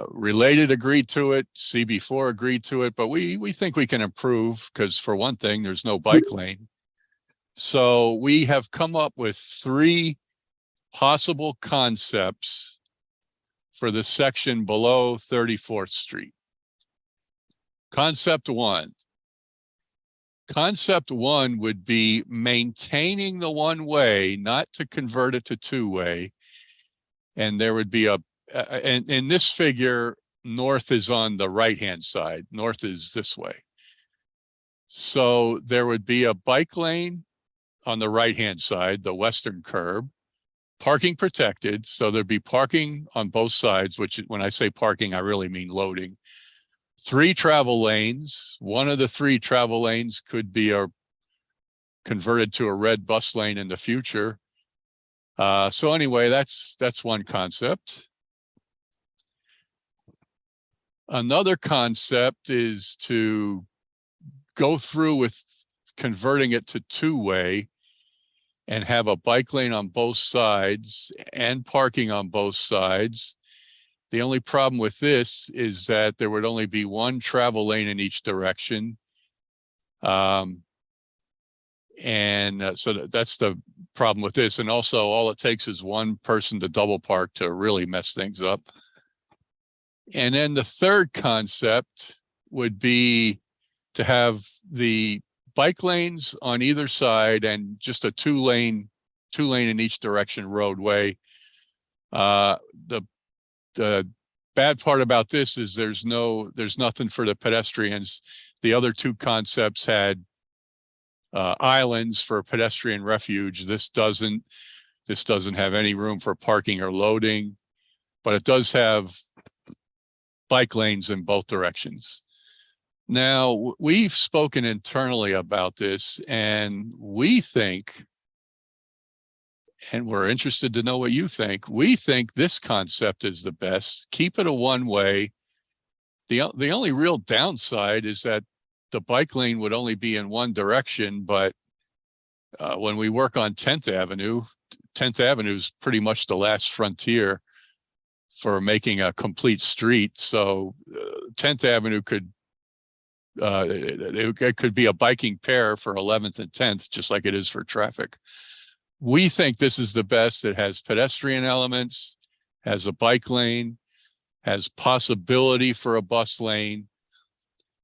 Related agreed to it, CB4 agreed to it, but we think we can improve because, for one thing, there's no bike lane. So we have come up with 3 possible concepts for the section below 34th Street. Concept 1. Concept 1 would be maintaining the one-way, not to convert it to 2-way. And there would be and in this figure, north is on the right-hand side. North is this way. So there would be a bike lane on the right-hand side, the western curb, parking protected. So there'd be parking on both sides, which when I say parking, I really mean loading. 3 travel lanes. One of the 3 travel lanes could be converted to a red bus lane in the future. So anyway, that's one concept. Another concept is to go through with converting it to 2-way and have a bike lane on both sides and parking on both sides. The only problem with this is that there would only be 1 travel lane in each direction. So that's the problem with this. And also all it takes is 1 person to double park to really mess things up. And then the third concept would be to have the bike lanes on either side and just a 2-lane in each direction roadway. The bad part about this is there's nothing for the pedestrians. The other 2 concepts had islands for pedestrian refuge. This doesn't have any room for parking or loading, but it does have bike lanes in both directions. Now, we've spoken internally about this, and we think, and we're interested to know what you think, we think this concept is the best. Keep it a 1-way. The only real downside is that the bike lane would only be in one direction, but when we work on 10th Avenue is pretty much the last frontier for making a complete street. So 10th Avenue it could be a biking pair for 11th and 10th, just like it is for traffic. We think this is the best. It has pedestrian elements, has a bike lane. has possibility for a bus lane.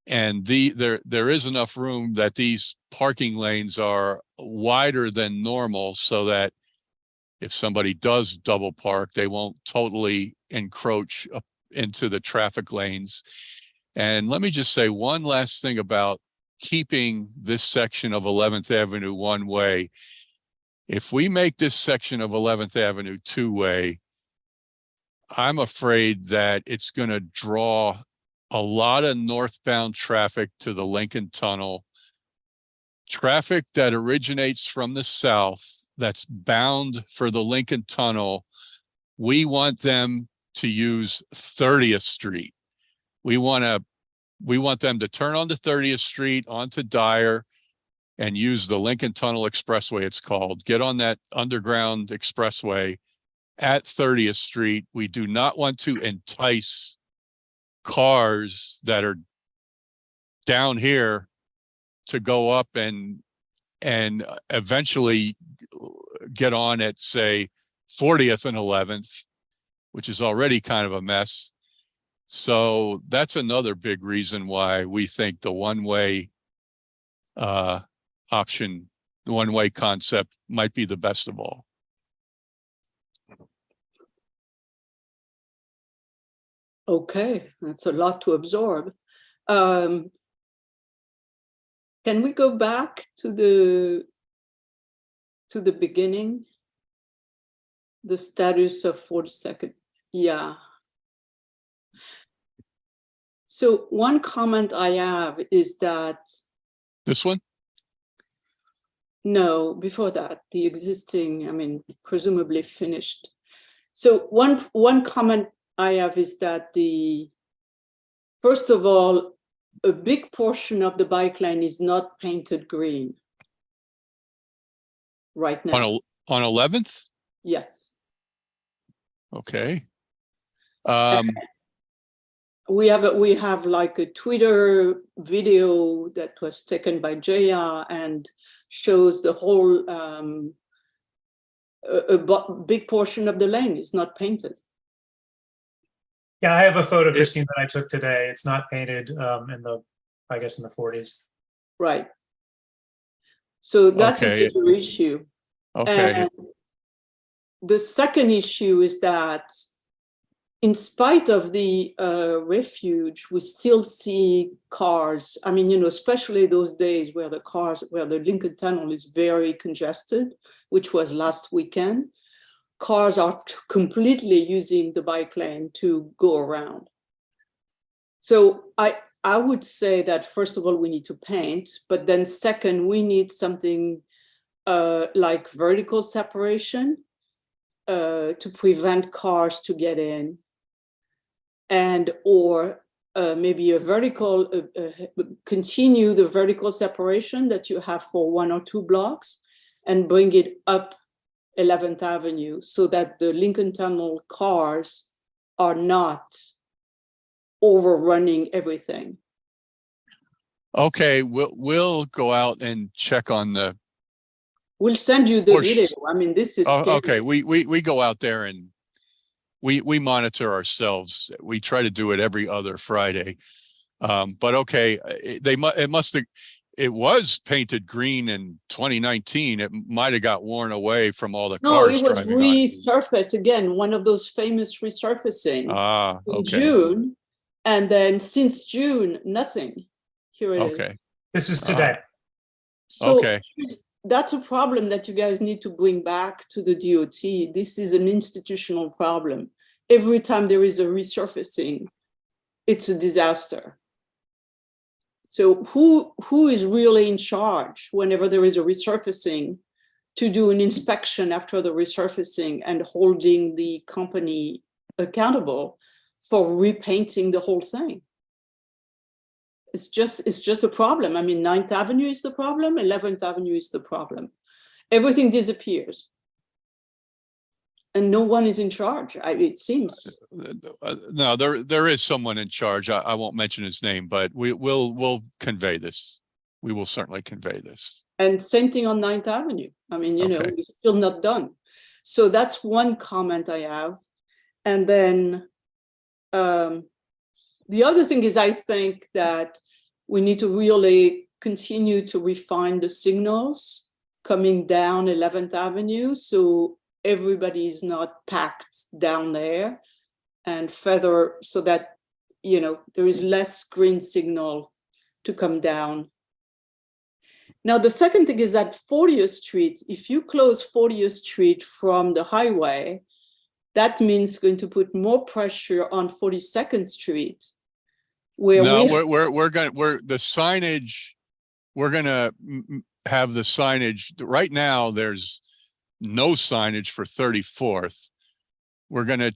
And there is enough room that these parking lanes are wider than normal so that if somebody does double park, they won't totally encroach up into the traffic lanes. And let me just say one last thing about keeping this section of 11th Avenue one way. If we make this section of 11th Avenue two-way, I'm afraid that it's going to draw a lot of northbound traffic to the Lincoln Tunnel. Traffic that originates from the south, that's bound for the Lincoln Tunnel. We want them to use 30th Street. We want them to turn onto 30th Street, onto Dyer, and use the Lincoln Tunnel Expressway, it's called. Get on that underground expressway at 30th Street. We do not want to entice cars that are down here to go up and eventually get on at, say, 40th and 11th, which is already kind of a mess. So that's another big reason why we think the one-way option, the one-way concept might be the best of all. Okay, that's a lot to absorb. Can we go back to the beginning? The status of 42nd. Yeah. So one comment I have is that. This one? No, before that, the existing, I mean, presumably finished. So one comment I have is that first of all, a big portion of the bike lane is not painted green right now. On 11th? Yes. Okay. We have like a Twitter video that was taken by Jaya and shows the whole big portion of the lane is not painted. Yeah, I have a photo, Christine, that I took today. It's not painted in the 40s. Right. So that's Okay. a bigger issue. Okay. And the second issue is that in spite of the refuge, we still see cars. I mean, especially those days where the Lincoln Tunnel is very congested, which was last weekend. Cars are completely using the bike lane to go around. So I would say that first of all, we need to paint, but then second, we need something like vertical separation to prevent cars to get in, and or maybe a vertical, continue the vertical separation that you have for 1 or 2 blocks and bring it up 11th Avenue so that the Lincoln Tunnel cars are not overrunning everything. Okay, we'll go out and check on the. We'll send you the video. I mean, this is scary. Okay. We go out there and we monitor ourselves. We try to do it every other Friday. But okay, it was painted green in 2019. It might have got worn away from all the cars. No, it was resurfaced again, one of those famous resurfacing in June. And then since June, nothing. Here it is. Okay. This is today. So okay. That's a problem that you guys need to bring back to the DOT. This is an institutional problem. Every time there is a resurfacing, it's a disaster. So who is really in charge whenever there is a resurfacing to do an inspection after the resurfacing and holding the company accountable for repainting the whole thing? It's just a problem. I mean, 9th Avenue is the problem, 11th Avenue is the problem. Everything disappears. And no one is in charge, it seems. No, there is someone in charge. I won't mention his name, but we'll convey this. We will certainly convey this. And same thing on 9th Avenue. I mean, we're still not done. So that's one comment I have. And then The other thing is, I think that we need to really continue to refine the signals coming down 11th Avenue, so everybody is not packed down there, and further, so that, you know, there is less green signal to come down. Now, the second thing is that 40th Street, if you close 40th Street from the highway, that means going to put more pressure on 42nd Street. Where No, we the signage, we're gonna have the signage. Right now, there's no signage for 34th. We're gonna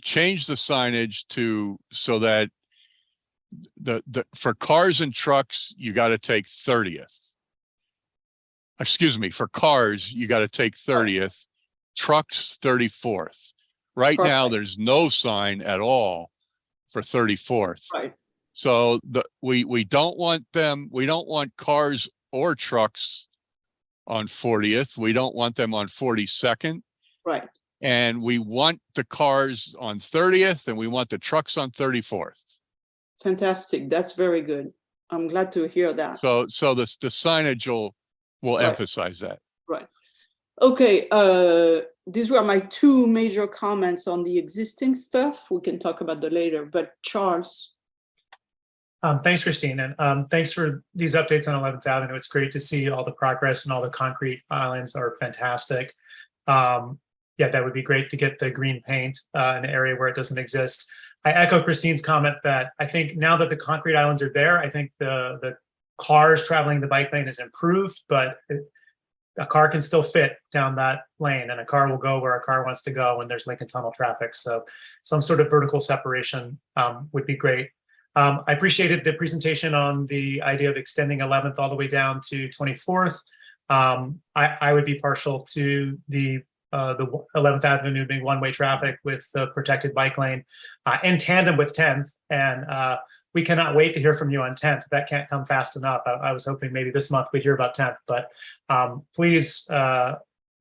change the signage to, so that for cars and trucks, you got to take 30th. Excuse me, for cars, you got to take 30th, trucks 34th. Right now, there's no sign at all for 34th. Right. So we don't want them, we don't want cars or trucks on 40th. We don't want them on 42nd. Right. And we want the cars on 30th and we want the trucks on 34th. Fantastic. That's very good. I'm glad to hear that. So the signage will Right. emphasize that. Right. Okay. These were my two major comments on the existing stuff. We can talk about that later, but Charles. Thanks, Christine, and thanks for these updates on 11th Avenue. It's great to see all the progress, and all the concrete islands are fantastic. Yeah, that would be great to get the green paint in an area where it doesn't exist. I echo Christine's comment that I think now that the concrete islands are there, I think the cars traveling the bike lane has improved, but a car can still fit down that lane, and a car will go where a car wants to go when there's Lincoln Tunnel traffic. So some sort of vertical separation would be great. I appreciated the presentation on the idea of extending 11th all the way down to 24th. I would be partial to the 11th Avenue being one-way traffic with the protected bike lane in tandem with 10th. And we cannot wait to hear from you on 10th. That can't come fast enough. I was hoping maybe this month we'd hear about 10th, but please.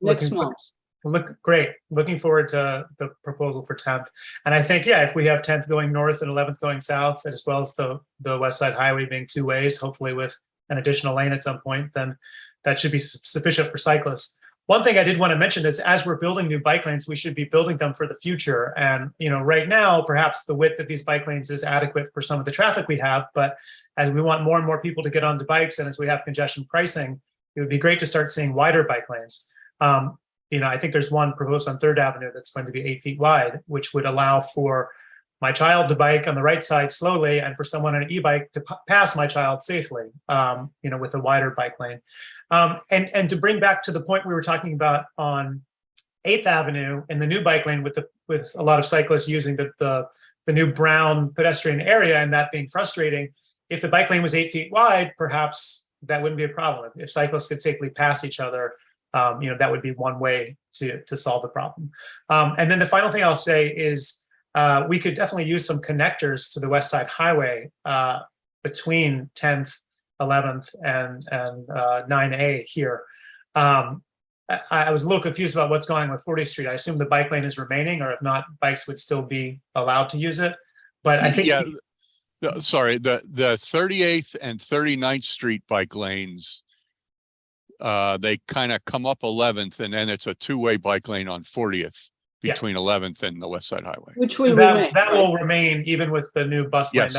Next month. Look great. Looking forward to the proposal for 10th. And I think, yeah, if we have 10th going north and 11th going south, as well as the West Side Highway being two ways, hopefully with an additional lane at some point, then that should be sufficient for cyclists. One thing I did want to mention is, as we're building new bike lanes, we should be building them for the future. And, you know, right now, perhaps the width of these bike lanes is adequate for some of the traffic we have, but as we want more and more people to get onto bikes, and as we have congestion pricing, it would be great to start seeing wider bike lanes. You know, I think there's one proposed on 3rd Avenue that's going to be 8 feet wide, which would allow for my child to bike on the right side slowly, and for someone on an e-bike to pass my child safely, you know, with a wider bike lane. And to bring back to the point we were talking about on 8th Avenue and the new bike lane with a lot of cyclists using the new brown pedestrian area, and that being frustrating, if the bike lane was 8 feet wide, perhaps that wouldn't be a problem. If cyclists could safely pass each other, you know, that would be one way to solve the problem. And then the final thing I'll say is we could definitely use some connectors to the West Side Highway between 10th, 11th, and 9A here. I was a little confused about what's going on with 40th Street. I assume the bike lane is remaining, or if not, bikes would still be allowed to use it. But I think— Yeah, sorry, the 38th and 39th Street bike lanes, they kind of come up 11th, and then it's a two-way bike lane on 40th between 11th and the West Side Highway. Which will remain. That will remain even with the new bus lane.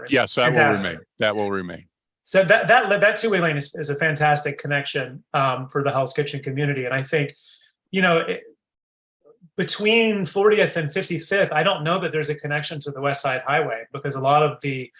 Yes, that will remain. That will remain. So that two-way lane is a fantastic connection for the Hell's Kitchen community. And I think, you know, between 40th and 55th, I don't know that there's a connection to the West Side Highway, because a lot of the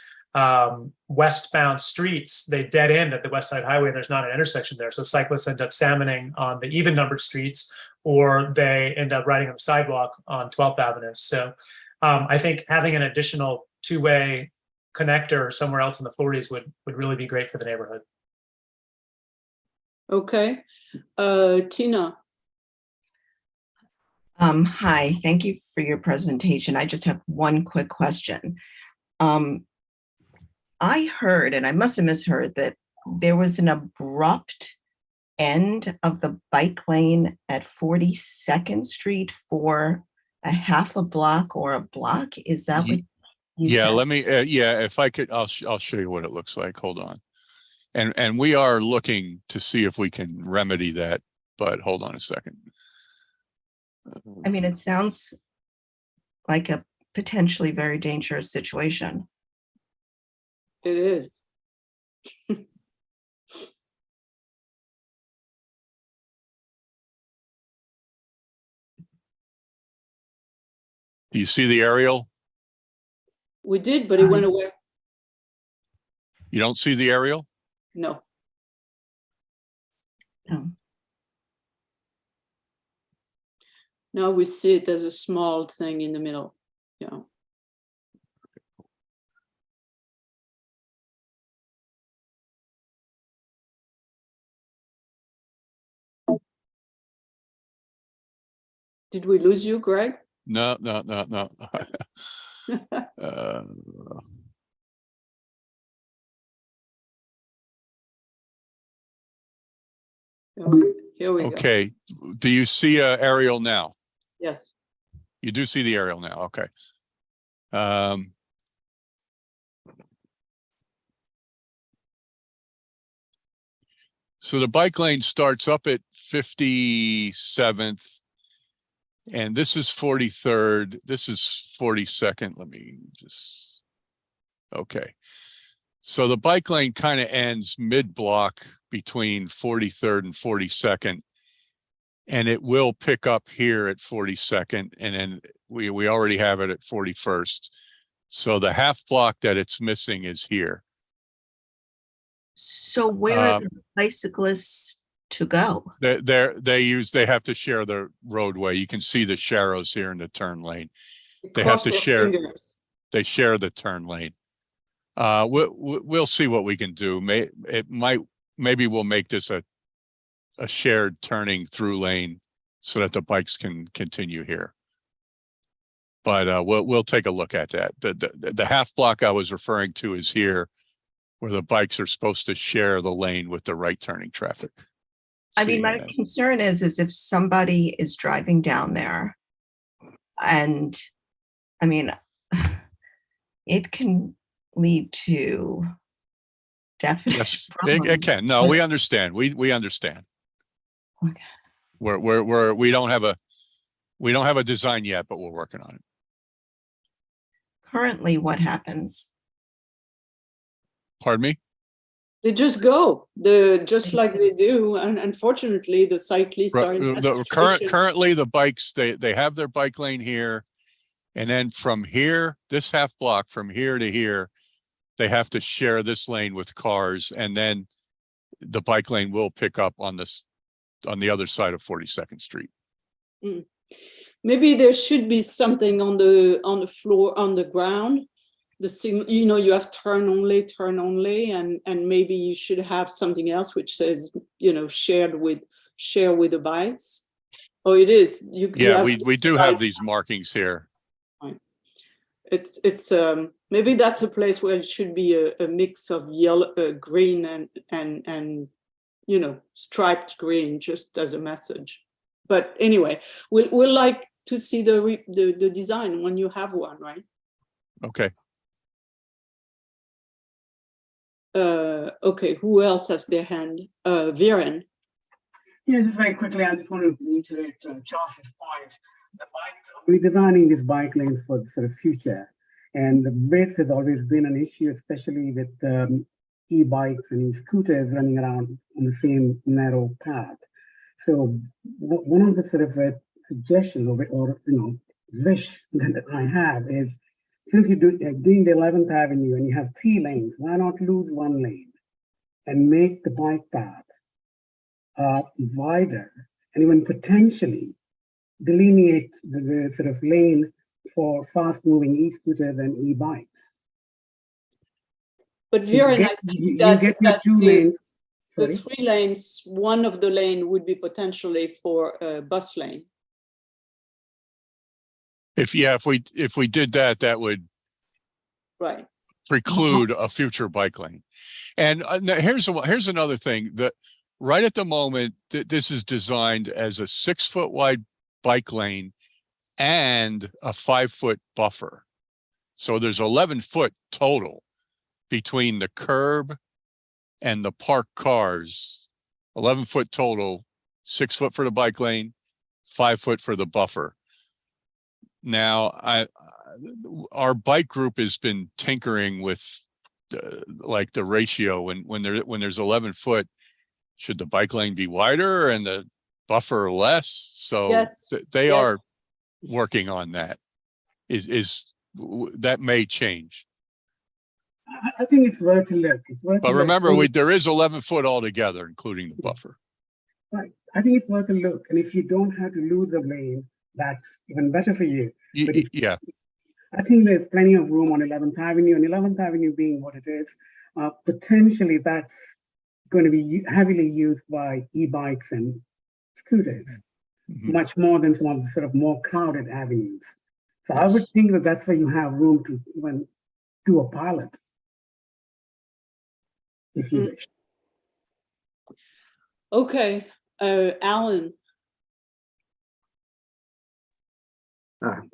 westbound streets, they dead end at the West Side Highway, and there's not an intersection there. So cyclists end up salmoning on the even numbered streets, or they end up riding on the sidewalk on 12th Avenue. So I think having an additional two-way connector somewhere else in the 40s would really be great for the neighborhood. Okay. Tina. Hi, thank you for your presentation. I just have one quick question. I heard, and I must have misheard, that there was an abrupt end of the bike lane at 42nd Street for a half a block or a block? Is that what you Yeah, said? let me, yeah, if I could, I'll show you what it looks like. Hold on. And we are looking to see if we can remedy that, but hold on a second. I mean, it sounds like a potentially very dangerous situation. It is. Do you see the aerial? We did, but it went away. You don't see the aerial? No. No. Now we see it as a small thing in the middle. Yeah. Did we lose you, Greg? No. Here we go. Okay. Do you see a aerial now? Yes. You do see the aerial now. Okay. So the bike lane starts up at 57th, and this is 43rd. This is 42nd. Let me just, okay. So the bike lane kind of ends mid-block between 43rd and 42nd, and it will pick up here at 42nd, and then we already have it at 41st. So the half block that it's missing is here. So where are the bicyclists to go? They have to share the roadway. You can see the sharrows here in the turn lane. They have to share. They share the turn lane. We'll see what we can do. Maybe we'll make this a shared turning through lane so that the bikes can continue here. But we'll take a look at that. The half block I was referring to is here, where the bikes are supposed to share the lane with the right turning traffic. I mean, my concern is if somebody is driving down there, and I mean, it can lead to definite. Yes, it can. No, we understand. We understand. Okay. We don't have a design yet, but we're working on it. Currently, what happens? Pardon me? They just go, just like they do, and unfortunately, the cyclists are in that situation. Currently, the bikes they have their bike lane here, and then from here, this half block from here to here, they have to share this lane with cars, and then the bike lane will pick up on the other side of 42nd Street. Mm. Maybe there should be something on the floor, on the ground. You have turn only, and maybe you should have something else which says, share with the bikes. Oh, it is. We do have these markings here. Right. It's maybe that's a place where it should be a mix of yellow, green, and striped green, just as a message. But anyway, we'll like to see the design when you have one, right? Okay. Okay, who else has their hand? Viren. Yeah, just very quickly, I just want to reiterate Charles's point. We're designing these bike lanes for the sort of future, and the width has always been an issue, especially with e-bikes and e-scooters running around on the same narrow path. So one of the sort of suggestions or wish that I have is, since you're doing the 11th Avenue and you have 3 lanes, why not lose 1 lane and make the bike path wider, and even potentially delineate the sort of lane for fast-moving e-scooters and e-bikes? But Viren, I think that two lanes. The 3 lanes, one of the lane would be potentially for a bus lane. If we did that, that would preclude a future bike lane. And here's another thing that right at the moment, this is designed as a 6-foot wide bike lane and a 5-foot buffer. So there's 11 foot total between the curb and the parked cars. 11 foot total, 6 foot for the bike lane, 5 foot for the buffer. Now, our bike group has been tinkering with like the ratio when there's 11 foot, should the bike lane be wider and the buffer less? So Yes, they yes. are working on that. That may change. I think it's worth a look. It's worth. But a remember, look. there is 11 foot altogether, including the buffer. Right. I think it's worth a look, and if you don't have to lose a lane, that's even better for you. But Yeah. I think there's plenty of room on 11th Avenue, and 11th Avenue being what it is, potentially that's going to be heavily used by e-bikes and scooters, much more than some of the sort of more crowded avenues. So I would think that that's where you have room to even do a pilot, if you wish. Okay, Alan.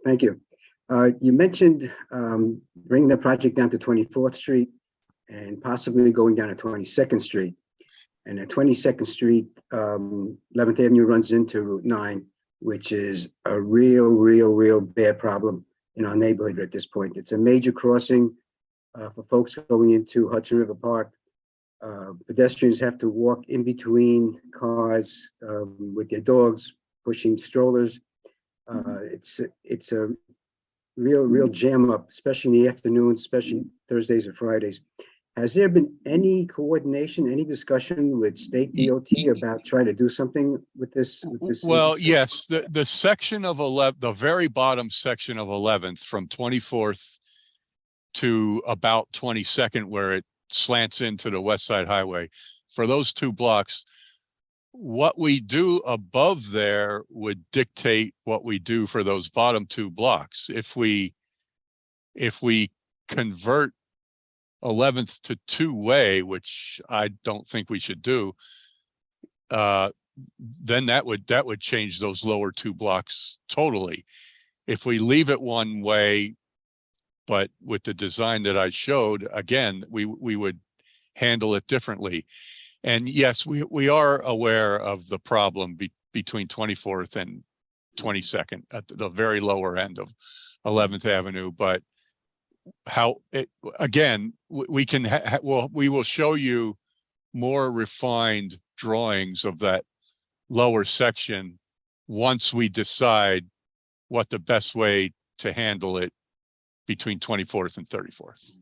Thank you. You mentioned bringing the project down to 24th Street and possibly going down to 22nd Street. And at 22nd Street, 11th Avenue runs into Route 9, which is a real bad problem in our neighborhood at this point. It's a major crossing for folks going into Hudson River Park. Pedestrians have to walk in between cars with their dogs, pushing strollers. It's a real jam up, especially in the afternoons, especially Thursdays and Fridays. Has there been any coordination, any discussion with state DOT about trying to do something with this? Well, yes, the section of 11, the very bottom section of 11th from 24th to about 22nd, where it slants into the West Side Highway, for those 2 blocks, what we do above there would dictate what we do for those bottom 2 blocks. If we convert 11th to 2-way, which I don't think we should do, then that would change those lower 2 blocks totally. If we leave it 1-way, but with the design that I showed, again, we would handle it differently. And yes, we are aware of the problem between 24th and 22nd at the very lower end of 11th Avenue. But again, we can, we will show you more refined drawings of that lower section once we decide what the best way to handle it between 24th and 34th.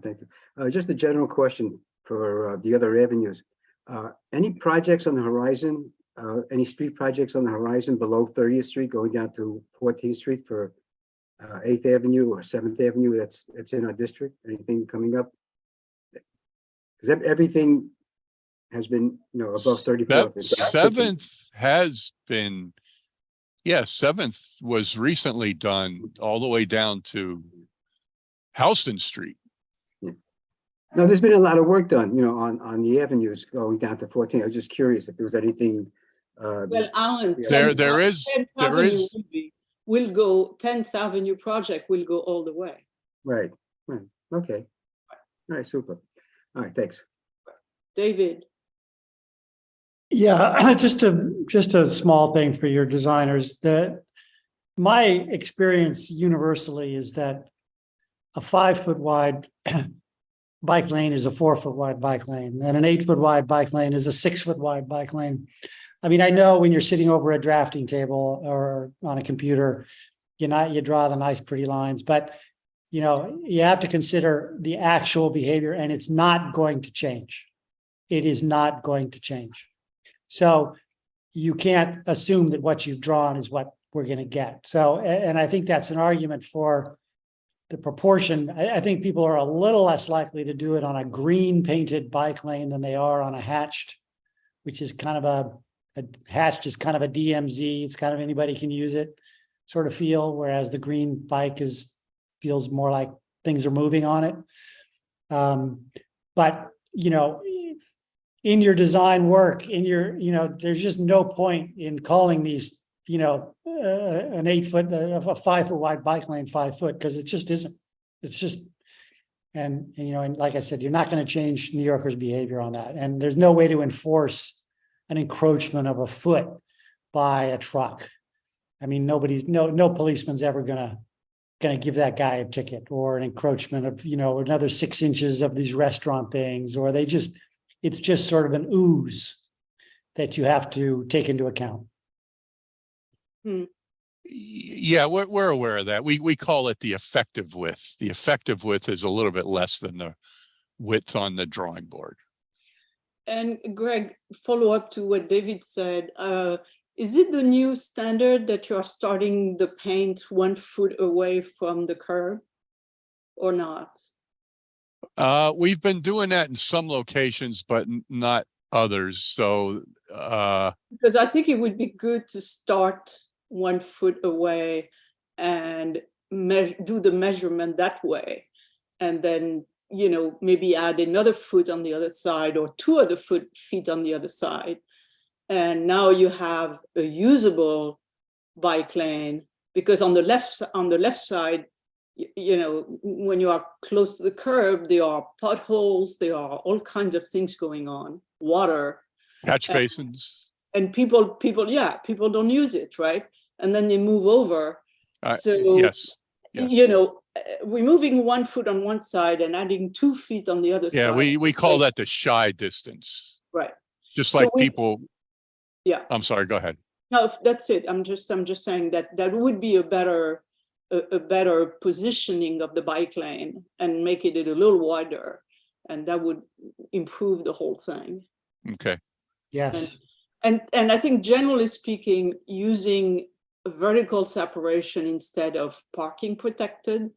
Thank you. Just a general question for the other avenues. Any projects on the horizon, any street projects on the horizon below 30th Street going down to 14th Street for 8th Avenue or 7th Avenue that's in our district? Anything coming up? Because everything has been, above 34th. 7th has been, yes, 7th was recently done all the way down to Houston Street. No, there's been a lot of work done, on the avenues going down to 14. I was just curious if there was anything. Well, Alan, there is. 10th Avenue project will go all the way. Right. Okay. All right. Super. All right. Thanks. David. Yeah, just a small thing for your designers. My experience universally is that a 5-foot wide bike lane is a 4-foot wide bike lane, and an 8-foot wide bike lane is a 6-foot wide bike lane. I mean, I know when you're sitting over a drafting table or on a computer, you draw the nice, pretty lines, but you have to consider the actual behavior, and it's not going to change. It is not going to change. So you can't assume that what you've drawn is what we're going to get. So, and I think that's an argument for the proportion. I think people are a little less likely to do it on a green painted bike lane than they are on a hatched, which is kind of a hatched is kind of a DMZ. It's kind of anybody can use it sort of feel, whereas the green bike feels more like things are moving on it. But, in your design work, there's just no point in calling these an 8 foot, a 5 foot wide bike lane, 5 foot, because it just isn't. It's just, and like I said, you're not going to change New Yorkers' behavior on that. And there's no way to enforce an encroachment of a foot by a truck. I mean, no policeman's ever gonna give that guy a ticket, or an encroachment of, another 6 inches of these restaurant things, or it's just sort of an ooze that you have to take into account. Yeah, we're aware of that. We call it the effective width. The effective width is a little bit less than the width on the drawing board. And Greg, follow up to what David said. Is it the new standard that you're starting the paint 1 foot away from the curb or not? We've been doing that in some locations, but not others. So because I think it would be good to start 1 foot away and do the measurement that way, and then maybe add another foot on the other side, or 2 other feet on the other side. And now you have a usable bike lane, because on the left side, when you are close to the curb, there are potholes, there are all kinds of things going on, water, catch basins, and people don't use it, right? And then they move over. So yes. Removing 1 foot on one side and adding 2 feet on the other side. Yeah, we call that the shy distance. Right. Just like people. Yeah. I'm sorry, go ahead. No, that's it. I'm just saying that would be a better positioning of the bike lane, and make it a little wider, and that would improve the whole thing. Okay. Yes. And I think, generally speaking, using a vertical separation instead of parking protected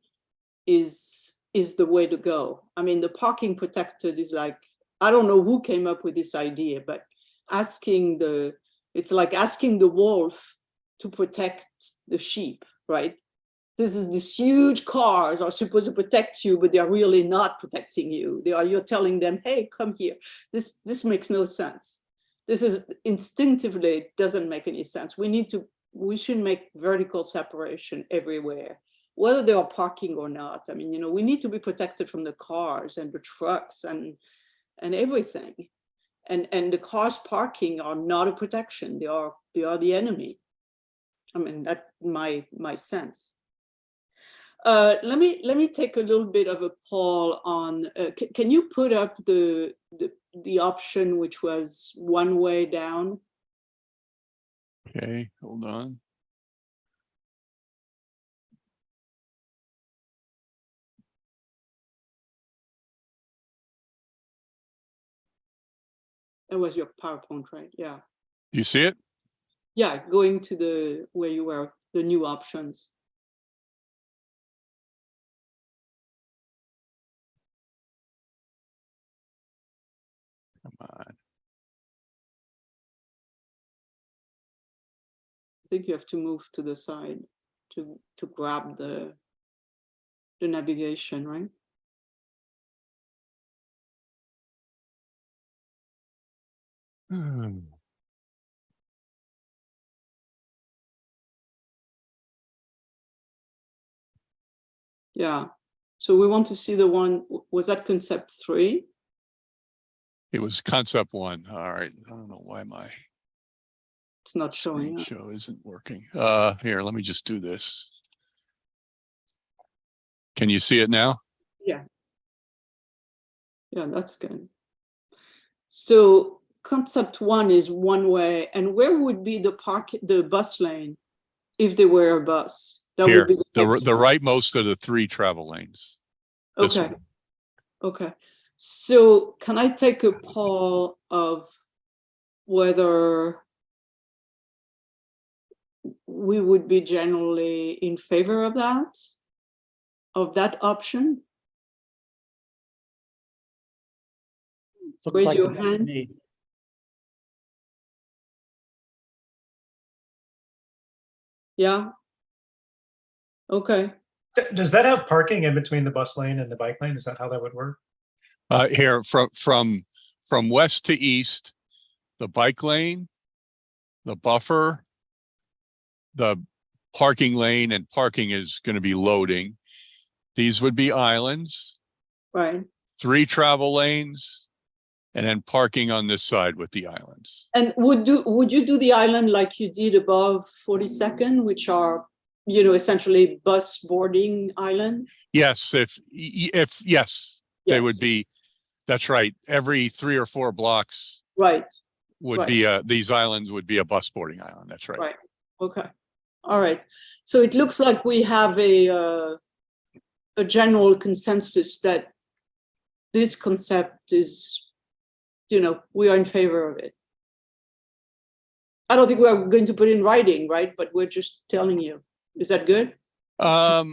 is the way to go. I mean, the parking protected is like, I don't know who came up with this idea, but it's like asking the wolf to protect the sheep, right? These huge cars are supposed to protect you, but they are really not protecting you. You're telling them, hey, come here. This makes no sense. This is instinctively, it doesn't make any sense. We should make vertical separation everywhere, whether they are parking or not. I mean, we need to be protected from the cars and the trucks and everything. And the cars parking are not a protection. They are the enemy. I mean, that's my sense. Let me take a little bit of a poll on. Can you put up the option which was one way down? Okay, hold on. That was your PowerPoint, right? Yeah. You see it? Yeah, going to where you were, the new options. Come on. I think you have to move to the side to grab the navigation, right? Yeah. So we want to see the one, was that concept 3? It was concept 1. All right. I don't know why my it's not showing up. Show isn't working. Here, let me just do this. Can you see it now? Yeah. Yeah, that's good. So concept 1 is one way, and where would be the bus lane if there were a bus? That Here, would be the rightmost of the 3 travel lanes. This okay. one. Okay. So can I take a poll of whether we would be generally in favor of that option? Looks Raise like your the best to hand. me. Yeah. Okay. Does that have parking in between the bus lane and the bike lane? Is that how that would work? Here, from west to east, the bike lane, the buffer, the parking lane and parking is going to be loading. These would be islands, Right. 3 travel lanes, and then parking on this side with the islands. And would you do the island like you did above 42nd, which are, you know, essentially bus boarding island? Yes, yes, they would be. That's right. Every 3 or 4 blocks Right. would be these islands would be a bus boarding island. That's right. Right. Okay. All right. So it looks like we have a general consensus that this concept is, you know, we are in favor of it. I don't think we're going to put in writing, right? But we're just telling you. Is that good? Or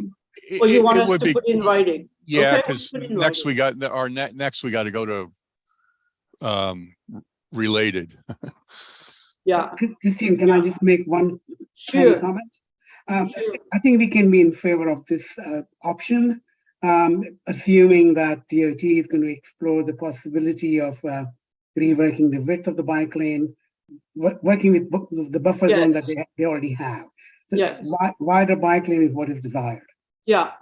you want us to put in writing? Yeah, Okay, because we'll put in next we writing. got our next we got to go to related. Yeah. Christine, can I just make one Sure. comment? I think we can be in favor of this option, assuming that DOT is going to explore the possibility of reworking the width of the bike lane, working with the buffer zone that they already have. So Yes. Wider bike lane is what is desired. Yeah.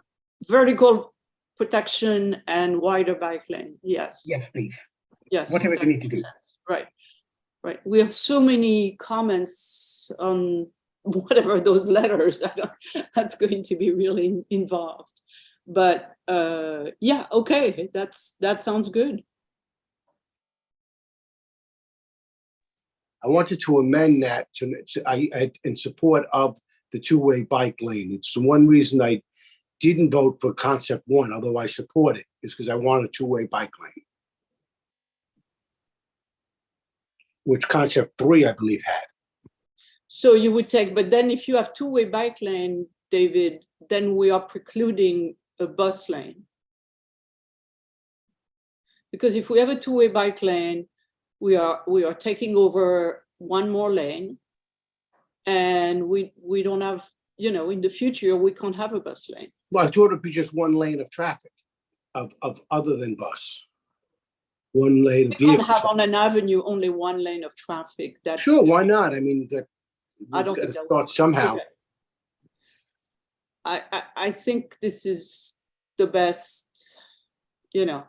Vertical protection and wider bike lane. Yes. Yes, please. Yes. Whatever that they need to makes do. sense. Right. Right. We have so many comments on whatever those letters. That's going to be really involved. But yeah, okay. That sounds good. I wanted to amend that in support of the 2-way bike lane. It's the one reason I didn't vote for concept 1, although I support it, is because I want a 2-way bike lane, which concept 3, I believe, had. So you would take, but then if you have 2-way bike lane, David, then we are precluding a bus lane. Because if we have a 2-way bike lane, we are taking over one more lane, and we don't have, you know, in the future we can't have a bus lane. Well, I thought it'd be just one lane of traffic, of other than bus. One lane We of can't vehicles. have on an avenue only one lane of traffic. That Sure, why not? I mean, I don't got to think that start somehow. Okay. I think this is the best, you know.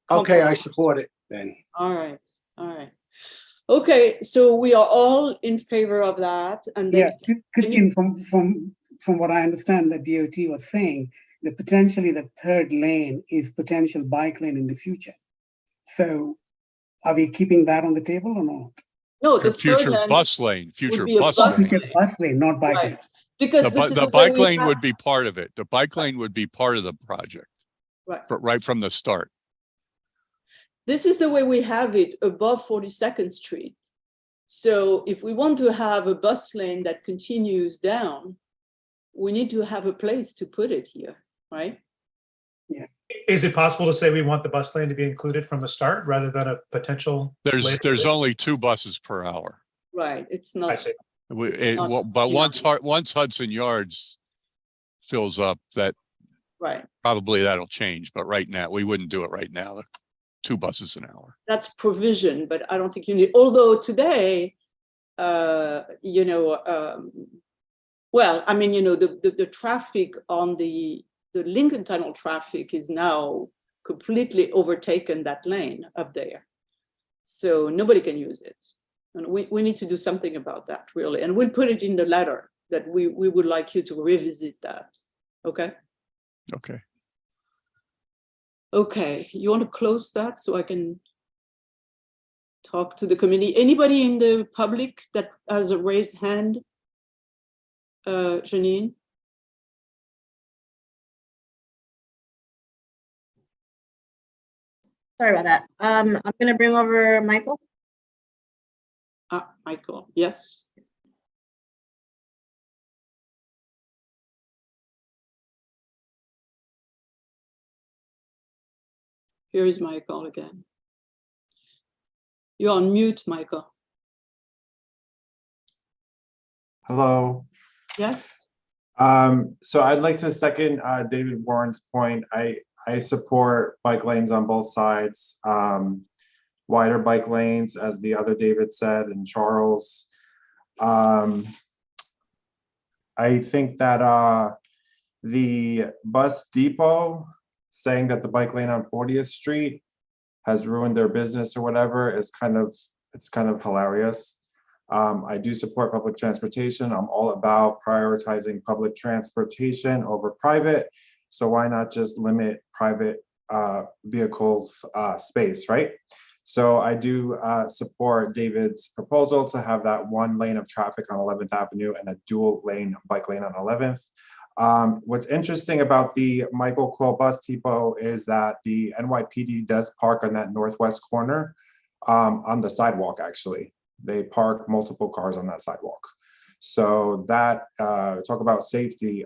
Okay, I compromise. support it then. All right. All right. Okay, so we are all in favor of that. And then Christine, from what I understand that DOT was saying, that potentially the 3rd lane is potential bike lane in the future. So are we keeping that on the table or not? No, the future third bus lane, future would be a bus bus lane. Future bus lane, not bike Right. lane. Because The bike lane would be part of it. The bike lane would be part of the project. Right. Right from the start. This is the way we have it above 42nd Street. So if we want to have a bus lane that continues down, we need to have a place to put it here, right? Yeah. Is it possible to say we want the bus lane to be included from the start rather than a potential? There's only 2 buses per hour. Right. It's not. I see. But once Hudson Yards fills up, that Right. probably that'll change. But right now, we wouldn't do it right now. 2 buses an hour. That's provision, but I don't think you need, although today, you know, well, I mean, you know, the traffic on the Lincoln Tunnel traffic is now completely overtaken that lane up there. So nobody can use it. And we need to do something about that, really. And we'll put it in the letter that we would like you to revisit that. Okay? Okay. Okay, you want to close that so I can talk to the committee? Anybody in the public that has a raised hand? Janine? Sorry about that. I'm gonna bring over Michael. Michael, yes. Here is Michael again. You're on mute, Michael. Hello. Yes. So I'd like to second David Warren's point. I support bike lanes on both sides. Wider bike lanes, as the other David said, and Charles. I think that the bus depot saying that the bike lane on 40th Street has ruined their business or whatever is kind of hilarious. I do support public transportation. I'm all about prioritizing public transportation over private. So why not just limit private vehicles space, right? So I do support David's proposal to have that one lane of traffic on 11th Avenue and a dual lane bike lane on 11th. What's interesting about the Michael Quill bus depot is that the NYPD does park on that northwest corner on the sidewalk, actually. They park multiple cars on that sidewalk. So that, talk about safety,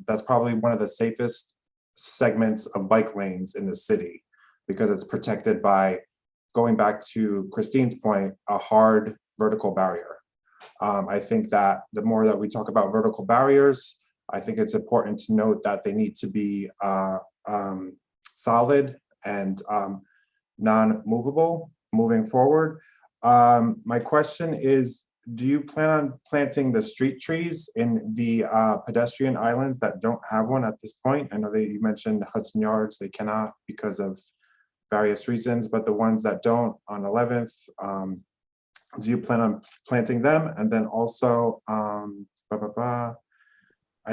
that's probably one of the safest segments of bike lanes in the city because it's protected by, going back to Christine's point, a hard vertical barrier. I think that the more that we talk about vertical barriers, I think it's important to note that they need to be solid and non-movable moving forward. My question is, do you plan on planting the street trees in the pedestrian islands that don't have one at this point? I know that you mentioned Hudson Yards, they cannot because of various reasons, but the ones that don't on 11th, do you plan on planting them? And then also, I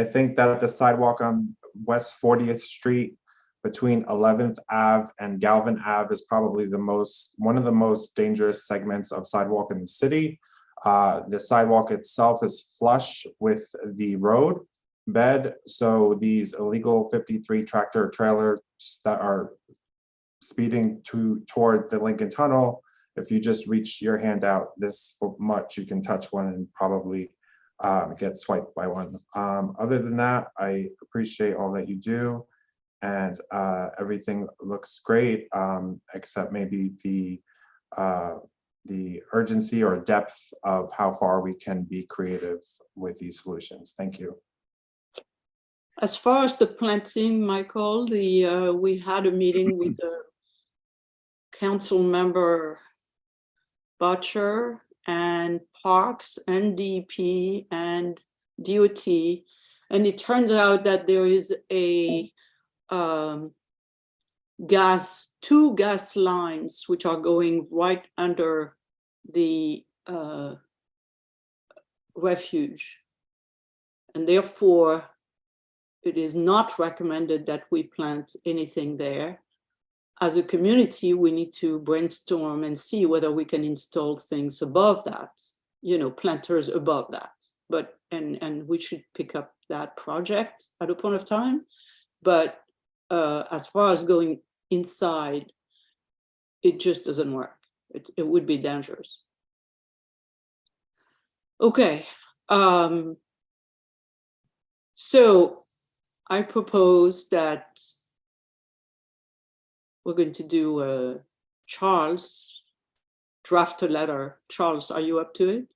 think that the sidewalk on West 40th Street between 11th Ave and Galvin Ave is probably one of the most dangerous segments of sidewalk in the city. The sidewalk itself is flush with the road bed. So these illegal 53 tractor trailers that are speeding toward the Lincoln Tunnel, if you just reach your hand out this much, you can touch one and probably get swiped by one. Other than that, I appreciate all that you do, and everything looks great, except maybe the urgency or depth of how far we can be creative with these solutions. Thank you. As far as the planting, Michael, we had a meeting with the council member Bottcher and Parks and DEP and DOT, and it turns out that there is a two gas lines which are going right under the refuge, and therefore it is not recommended that we plant anything there. As a community, we need to brainstorm and see whether we can install things above that, planters above that. But and we should pick up that project at a point of time. But as far as going inside, it just doesn't work. It would be dangerous. Okay. So I propose that we're going to do Charles draft a letter. Charles, are you up to it?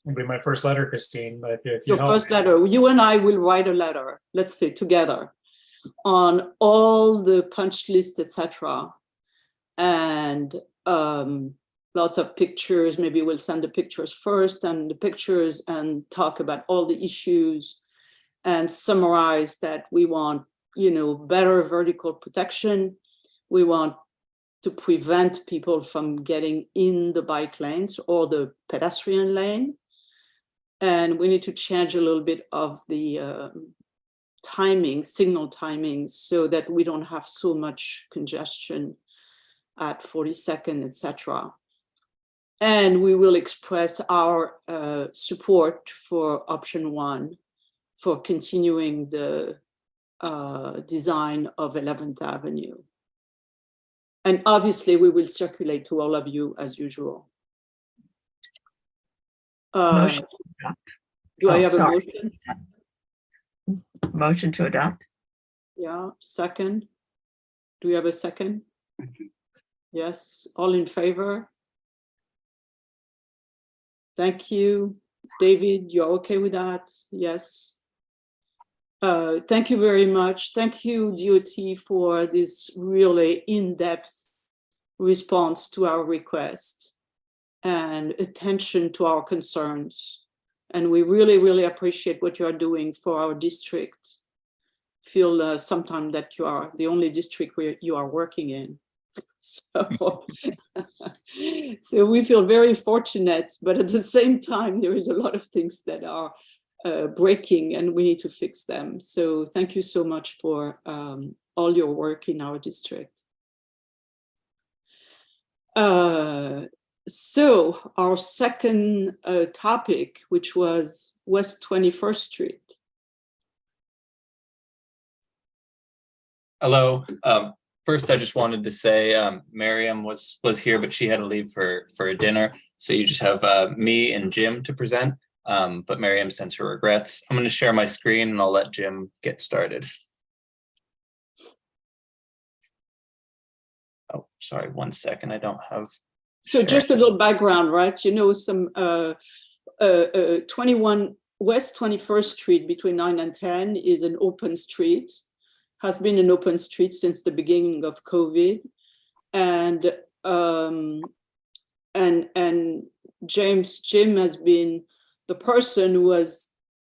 It'll be my first letter, Christine, but if you Your help first me. letter. You and I will write a letter, let's say together, on all the punch list, etc. And lots of pictures. Maybe we'll send the pictures first and the pictures and talk about all the issues and summarize that we want, better vertical protection. We want to prevent people from getting in the bike lanes or the pedestrian lane. And we need to change a little bit of the signal timing, so that we don't have so much congestion at 42nd, etc. And we will express our support for option 1 for continuing the design of 11th Avenue. And obviously, we will circulate to all of you as usual. Motion. Do I Oh, have a sorry. motion? Motion to adopt. Yeah, second. Do we have a second? Yes, all in favor? Thank you. David, you're okay with that? Yes. Thank you very much. Thank you, DOT, for this really in-depth response to our request and attention to our concerns And we really, really appreciate what you are doing for our district. Feel sometimes that you are the only district where you are working in. So, so we feel very fortunate, but at the same time, there is a lot of things that are breaking and we need to fix them. So thank you so much for all your work in our district. So our second topic, which was West 21st Street. Hello. First, I just wanted to say Miriam was here, but she had to leave for a dinner. So you just have me and Jim to present. But Miriam sends her regrets. I'm going to share my screen and I'll let Jim get started. Oh, sorry, 1 second. I don't have. So just a little background, right? You know, some 21 West 21st Street between 9 and 10 is an open street, has been an open street since the beginning of COVID. And Jim has been the person who has,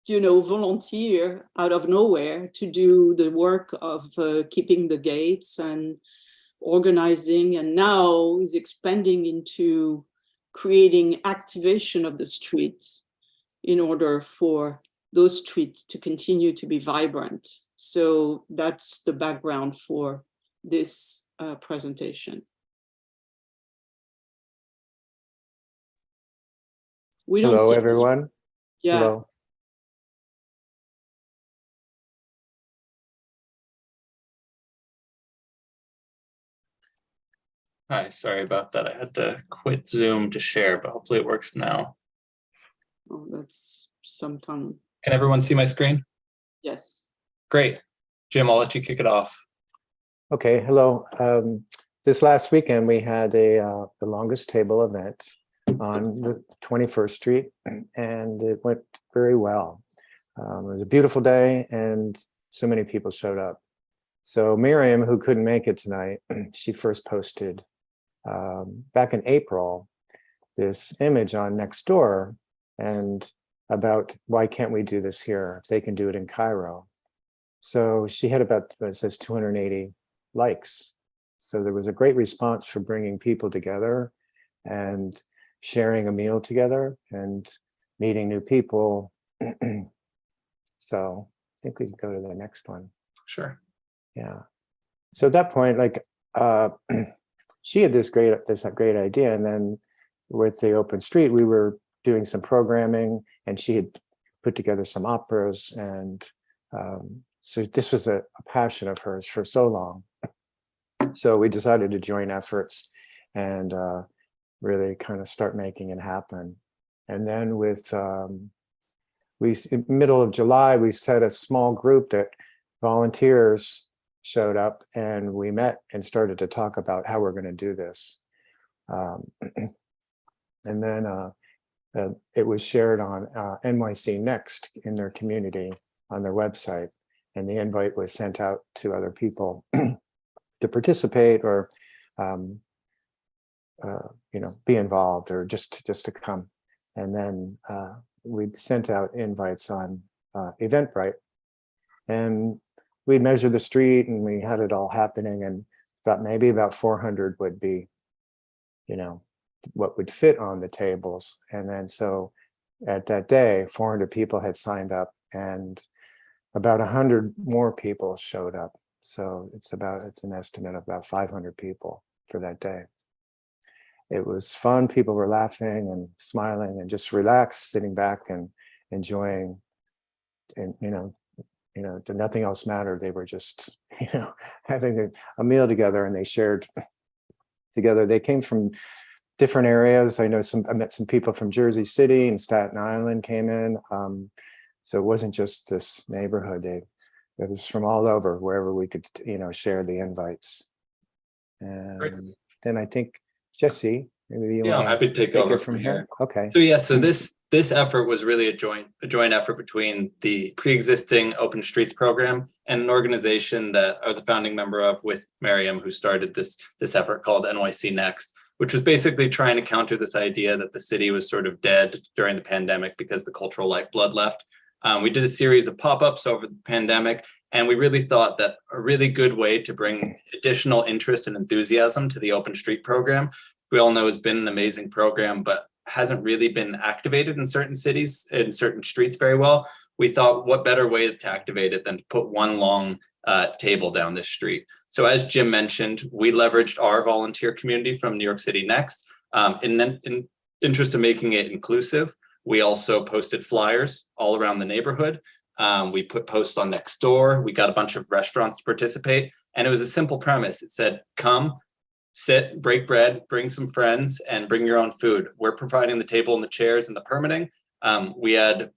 you know, volunteer out of nowhere to do the work of keeping the gates and organizing, and now is expanding into creating activation of the street in order for those streets to continue to be vibrant. So that's the background for this presentation. We don't Hello, see everyone. Yeah. Hello. Hi, sorry about that. I had to quit Zoom to share, but hopefully it works now. Oh, that's sometime. Can everyone see my screen? Yes. Great. Jim, I'll let you kick it off. Okay, hello. This last weekend, we had the longest table event on the 21st Street, and it went very well. It was a beautiful day, and so many people showed up. So Miriam, who couldn't make it tonight, she first posted back in April this image on Nextdoor and about why can't we do this here if they can do it in Cairo. So she had about, it says 280 likes. So there was a great response for bringing people together and sharing a meal together and meeting new people. So I think we can go to the next one. Sure. Yeah. So at that point, like she had this great idea, and then with the open street, we were doing some programming, and she had put together some operas, and so this was a passion of hers for so long. So we decided to join efforts and really kind of start making it happen. And then with in middle of July, we set a small group that volunteers showed up, and we met and started to talk about how we're going to do this. And then it was shared on NYC Next in their community on their website, and the invite was sent out to other people to participate or you know, be involved or just to come. And then we sent out invites on Eventbrite, and we measured the street and we had it all happening, and thought maybe about 400 would be, you know, what would fit on the tables. And then so at that day, 400 people had signed up, and about 100 more people showed up. So it's an estimate of about 500 people for that day. It was fun. People were laughing and smiling and just relaxed, sitting back and enjoying, and nothing else mattered. They were just, you know, having a meal together, and they shared together. They came from different areas. I met some people from Jersey City and Staten Island came in. So it wasn't just this neighborhood. It was from all over, wherever we could, you know, share the invites. And then I think Jesse, maybe you I'm happy to take over from here. Okay. So yeah, so this effort was really a joint effort between the pre-existing Open Streets program and an organization that I was a founding member of with Miriam, who started this effort called NYC Next. which was basically trying to counter this idea that the city was sort of dead during the pandemic because the cultural lifeblood left. We did a series of pop-ups over the pandemic, and we really thought that a really good way to bring additional interest and enthusiasm to the Open Street program, we all know has been an amazing program, but hasn't really been activated in certain cities, in certain streets very well. We thought, what better way to activate it than to put one long table down this street. So as Jim mentioned, we leveraged our volunteer community from New York City Next. In interest of making it inclusive, we also posted flyers all around the neighborhood. We put posts on Nextdoor. We got a bunch of restaurants to participate. And it was a simple premise. It said, come, sit, break bread, bring some friends, and bring your own food. We're providing the table and the chairs and the permitting. We had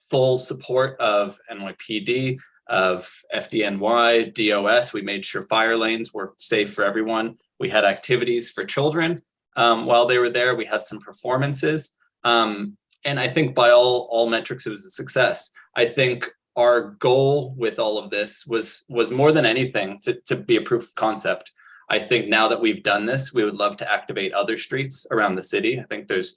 full support of NYPD, of FDNY, DOS. We made sure fire lanes were safe for everyone. We had activities for children while they were there. We had some performances. And I think by all metrics, it was a success. I think our goal with all of this was more than anything to be a proof of concept. I think now that we've done this, we would love to activate other streets around the city. I think there's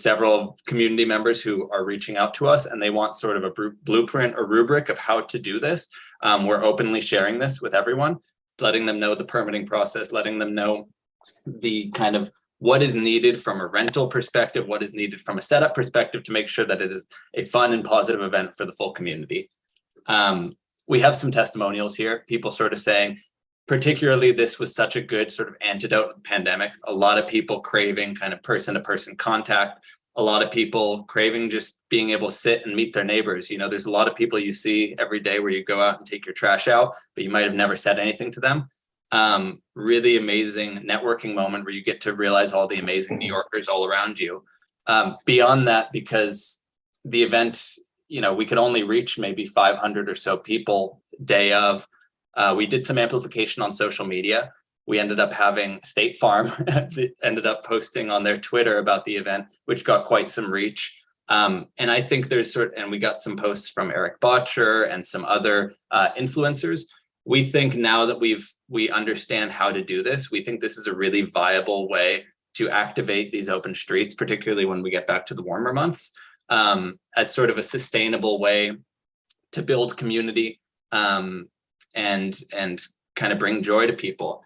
several community members who are reaching out to us, and they want sort of a blueprint or rubric of how to do this. We're openly sharing this with everyone, letting them know the permitting process, letting them know the kind of what is needed from a rental perspective, what is needed from a setup perspective to make sure that it is a fun and positive event for the full community. We have some testimonials here, people sort of saying, particularly this was such a good sort of antidote to the pandemic. A lot of people craving kind of person-to-person contact, a lot of people craving just being able to sit and meet their neighbors. You know, there's a lot of people you see every day where you go out and take your trash out, but you might have never said anything to them. Really amazing networking moment where you get to realize all the amazing New Yorkers all around you. Beyond that, because the event, you know, we could only reach maybe 500 or so people day of. We did some amplification on social media. We ended up having State Farm ended up posting on their Twitter about the event, which got quite some reach. And I think and we got some posts from Erik Bottcher and some other influencers. We think now that we understand how to do this, we think this is a really viable way to activate these open streets, particularly when we get back to the warmer months, as sort of a sustainable way to build community and kind of bring joy to people.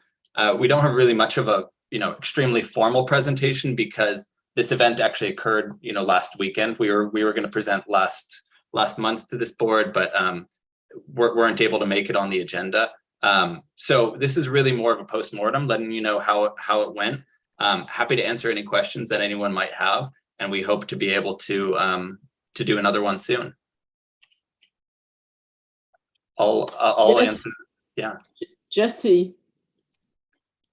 We don't have really much of a, extremely formal presentation because this event actually occurred, last weekend. We were going to present last month to this board, but weren't able to make it on the agenda. So this is really more of a postmortem, letting you know how it went. Happy to answer any questions that anyone might have, and we hope to be able to do another one soon. I'll Yes. answer. Yeah. Jesse.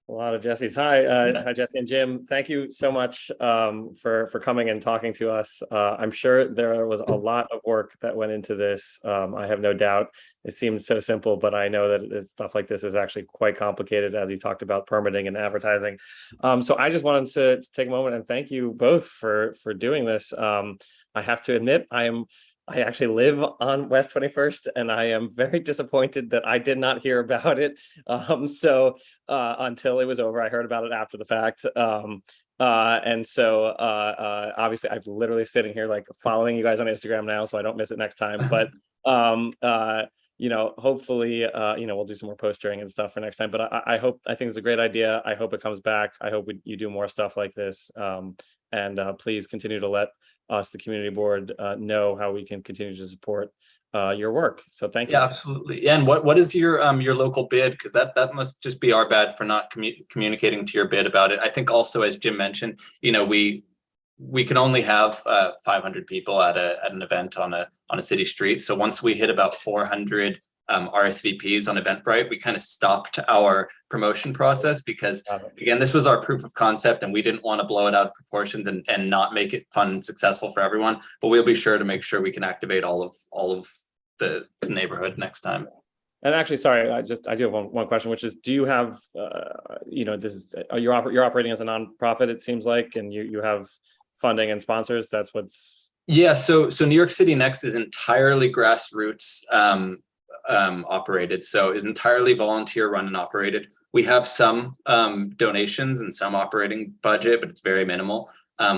A lot of Jesse's. Hi, Jesse and Jim. Thank you so much for coming and talking to us. I'm sure there was a lot of work that went into this. I have no doubt. It seems so simple, but I know that stuff like this is actually quite complicated, as you talked about permitting and advertising. So I just wanted to take a moment and thank you both for doing this. I have to admit, I actually live on West 21st, and I am very disappointed that I did not hear about it. So until it was over, I heard about it after the fact. And so obviously I'm literally sitting here like following you guys on Instagram now, so I don't miss it next time. But hopefully, we'll do some more postering and stuff for next time. But I think it's a great idea. I hope it comes back. I hope you do more stuff like this. And please continue to let us, the community board, know how we can continue to support your work. So thank you. Yeah, absolutely. And what is your local bid? Because that must just be our bad for not communicating to your bid about it. I think also, as Jim mentioned, we can only have 500 people at an event on a city street. So once we hit about 400 RSVPs on Eventbrite, we kind of stopped our promotion process because, again, this was our proof of concept and we didn't want to blow it out of proportions and not make it fun and successful for everyone. But we'll be sure to make sure we can activate all of the neighborhood next time. And actually, sorry, I do have one question, which is, do you have, you're operating as a nonprofit, it seems like, and you have funding and sponsors? That's what's... Yeah, so New York City Next is entirely grassroots operated, so is entirely volunteer run and operated. We have some donations and some operating budget, but it's very minimal.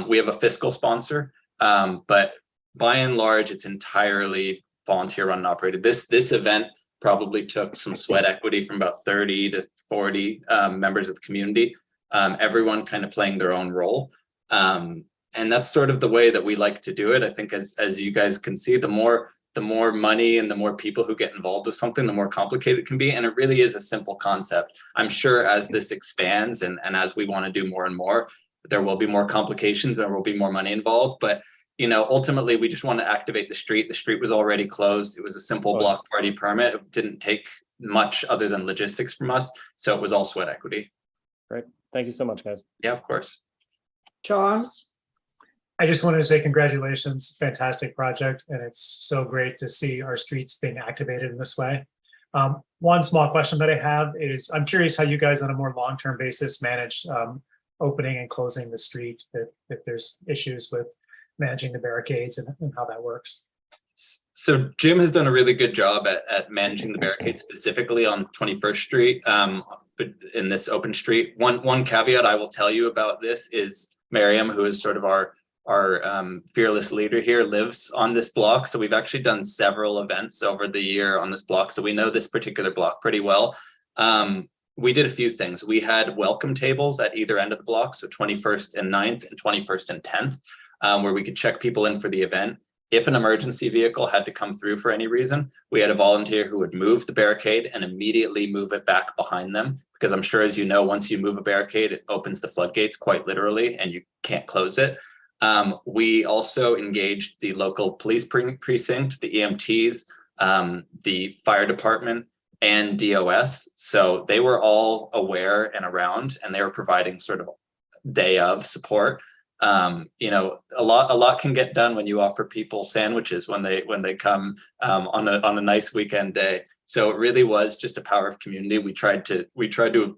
We have a fiscal sponsor, but by and large, it's entirely volunteer run and operated. This event probably took some sweat equity from about 30 to 40 members of the community, everyone kind of playing their own role. And that's sort of the way that we like to do it. I think as you guys can see, the more money and the more people who get involved with something, the more complicated it can be. And it really is a simple concept. I'm sure as this expands and as we want to do more and more, there will be more complications, there will be more money involved. But you know, ultimately, we just want to activate the street. The street was already closed. It was a simple block party permit. It didn't take much other than logistics from us. So it was all sweat equity. Great. Thank you so much, guys. Yeah, of course. Charles? I just wanted to say congratulations, fantastic project. And it's so great to see our streets being activated in this way. One small question that I have is, I'm curious how you guys on a more long-term basis manage opening and closing the street, if there's issues with managing the barricades and how that works. So Jim has done a really good job at managing the barricades specifically on 21st Street, but in this open street. One caveat I will tell you about this is Miriam, who is sort of our fearless leader here, lives on this block. So we've actually done several events over the year on this block. So we know this particular block pretty well. We did a few things. We had welcome tables at either end of the block. So 21st and 9th and 21st and 10th. Where we could check people in for the event. If an emergency vehicle had to come through for any reason, we had a volunteer who would move the barricade and immediately move it back behind them. Because I'm sure, as you know, once you move a barricade, it opens the floodgates quite literally and you can't close it. We also engaged the local police precinct, the EMTs, the fire department, and DOS. So they were all aware and around, and they were providing sort of day of support. You know, a lot can get done when you offer people sandwiches when they come on a nice weekend day. So it really was just a power of community. We tried to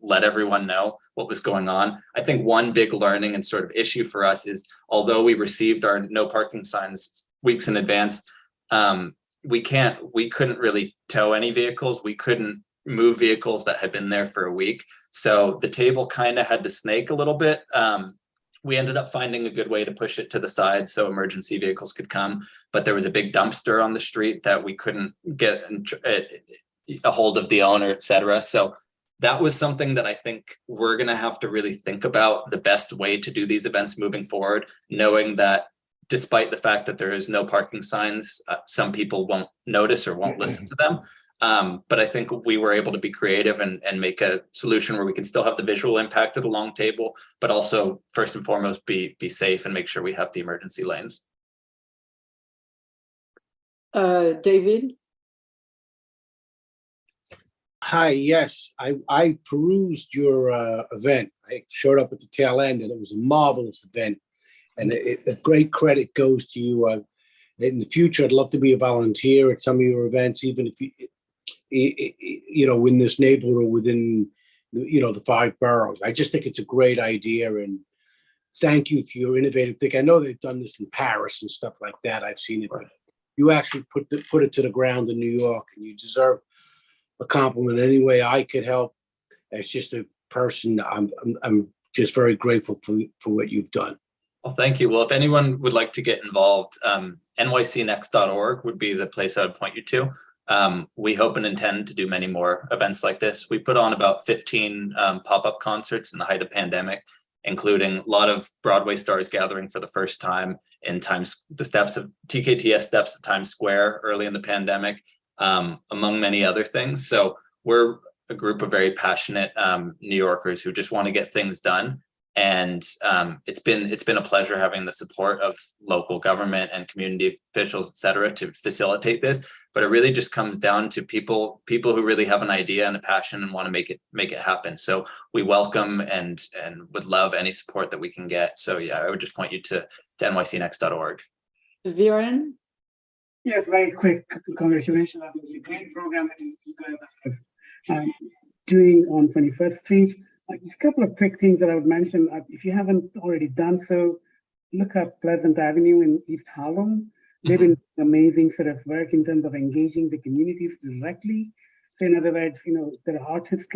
let everyone know what was going on. I think one big learning and sort of issue for us is, although we received our no parking signs weeks in advance, we couldn't really tow any vehicles. We couldn't move vehicles that had been there for a week. So the table kind of had to snake a little bit. We ended up finding a good way to push it to the side so emergency vehicles could come, but there was a big dumpster on the street that we couldn't get a hold of the owner, et cetera. So that was something that I think we're going to have to really think about the best way to do these events moving forward, knowing that despite the fact that there is no parking signs, some people won't notice or won't listen to them. But I think we were able to be creative and make a solution where we can still have the visual impact of the long table, but also first and foremost be safe and make sure we have the emergency lanes. David? Hi, yes, I perused your event. I showed up at the tail end and it was a marvelous event. And a great credit goes to you. In the future, I'd love to be a volunteer at some of your events, even if you know, in this neighborhood or within, you know, the 5 boroughs. I just think it's a great idea, and thank you for your innovative thing. I know they've done this in Paris and stuff like that. I've seen it, but you actually put it to the ground in New York, and you deserve a compliment. Any way I could help, as just a person, I'm just very grateful for what you've done. Well, thank you. Well, if anyone would like to get involved, nycnext.org would be the place I would point you to. We hope and intend to do many more events like this. We put on about 15 pop-up concerts in the height of pandemic, including a lot of Broadway stars gathering for the first time in the steps of TKTS steps of Times Square early in the pandemic, among many other things. So we're a group of very passionate New Yorkers who just want to get things done. And it's been a pleasure having the support of local government and community officials, et cetera, to facilitate this. But it really just comes down to people who really have an idea and a passion and want to make it happen. So we welcome and would love any support that we can get. So yeah, I would just point you to nycnext.org. Viren? Yes, very quick. Congratulations. I think it's a great program that you guys are doing on 21st Street. A couple of quick things that I would mention. If you haven't already done so, look up Pleasant Avenue in East Harlem. They've been amazing sort of work in terms of engaging the communities directly. So in other words, there are artists,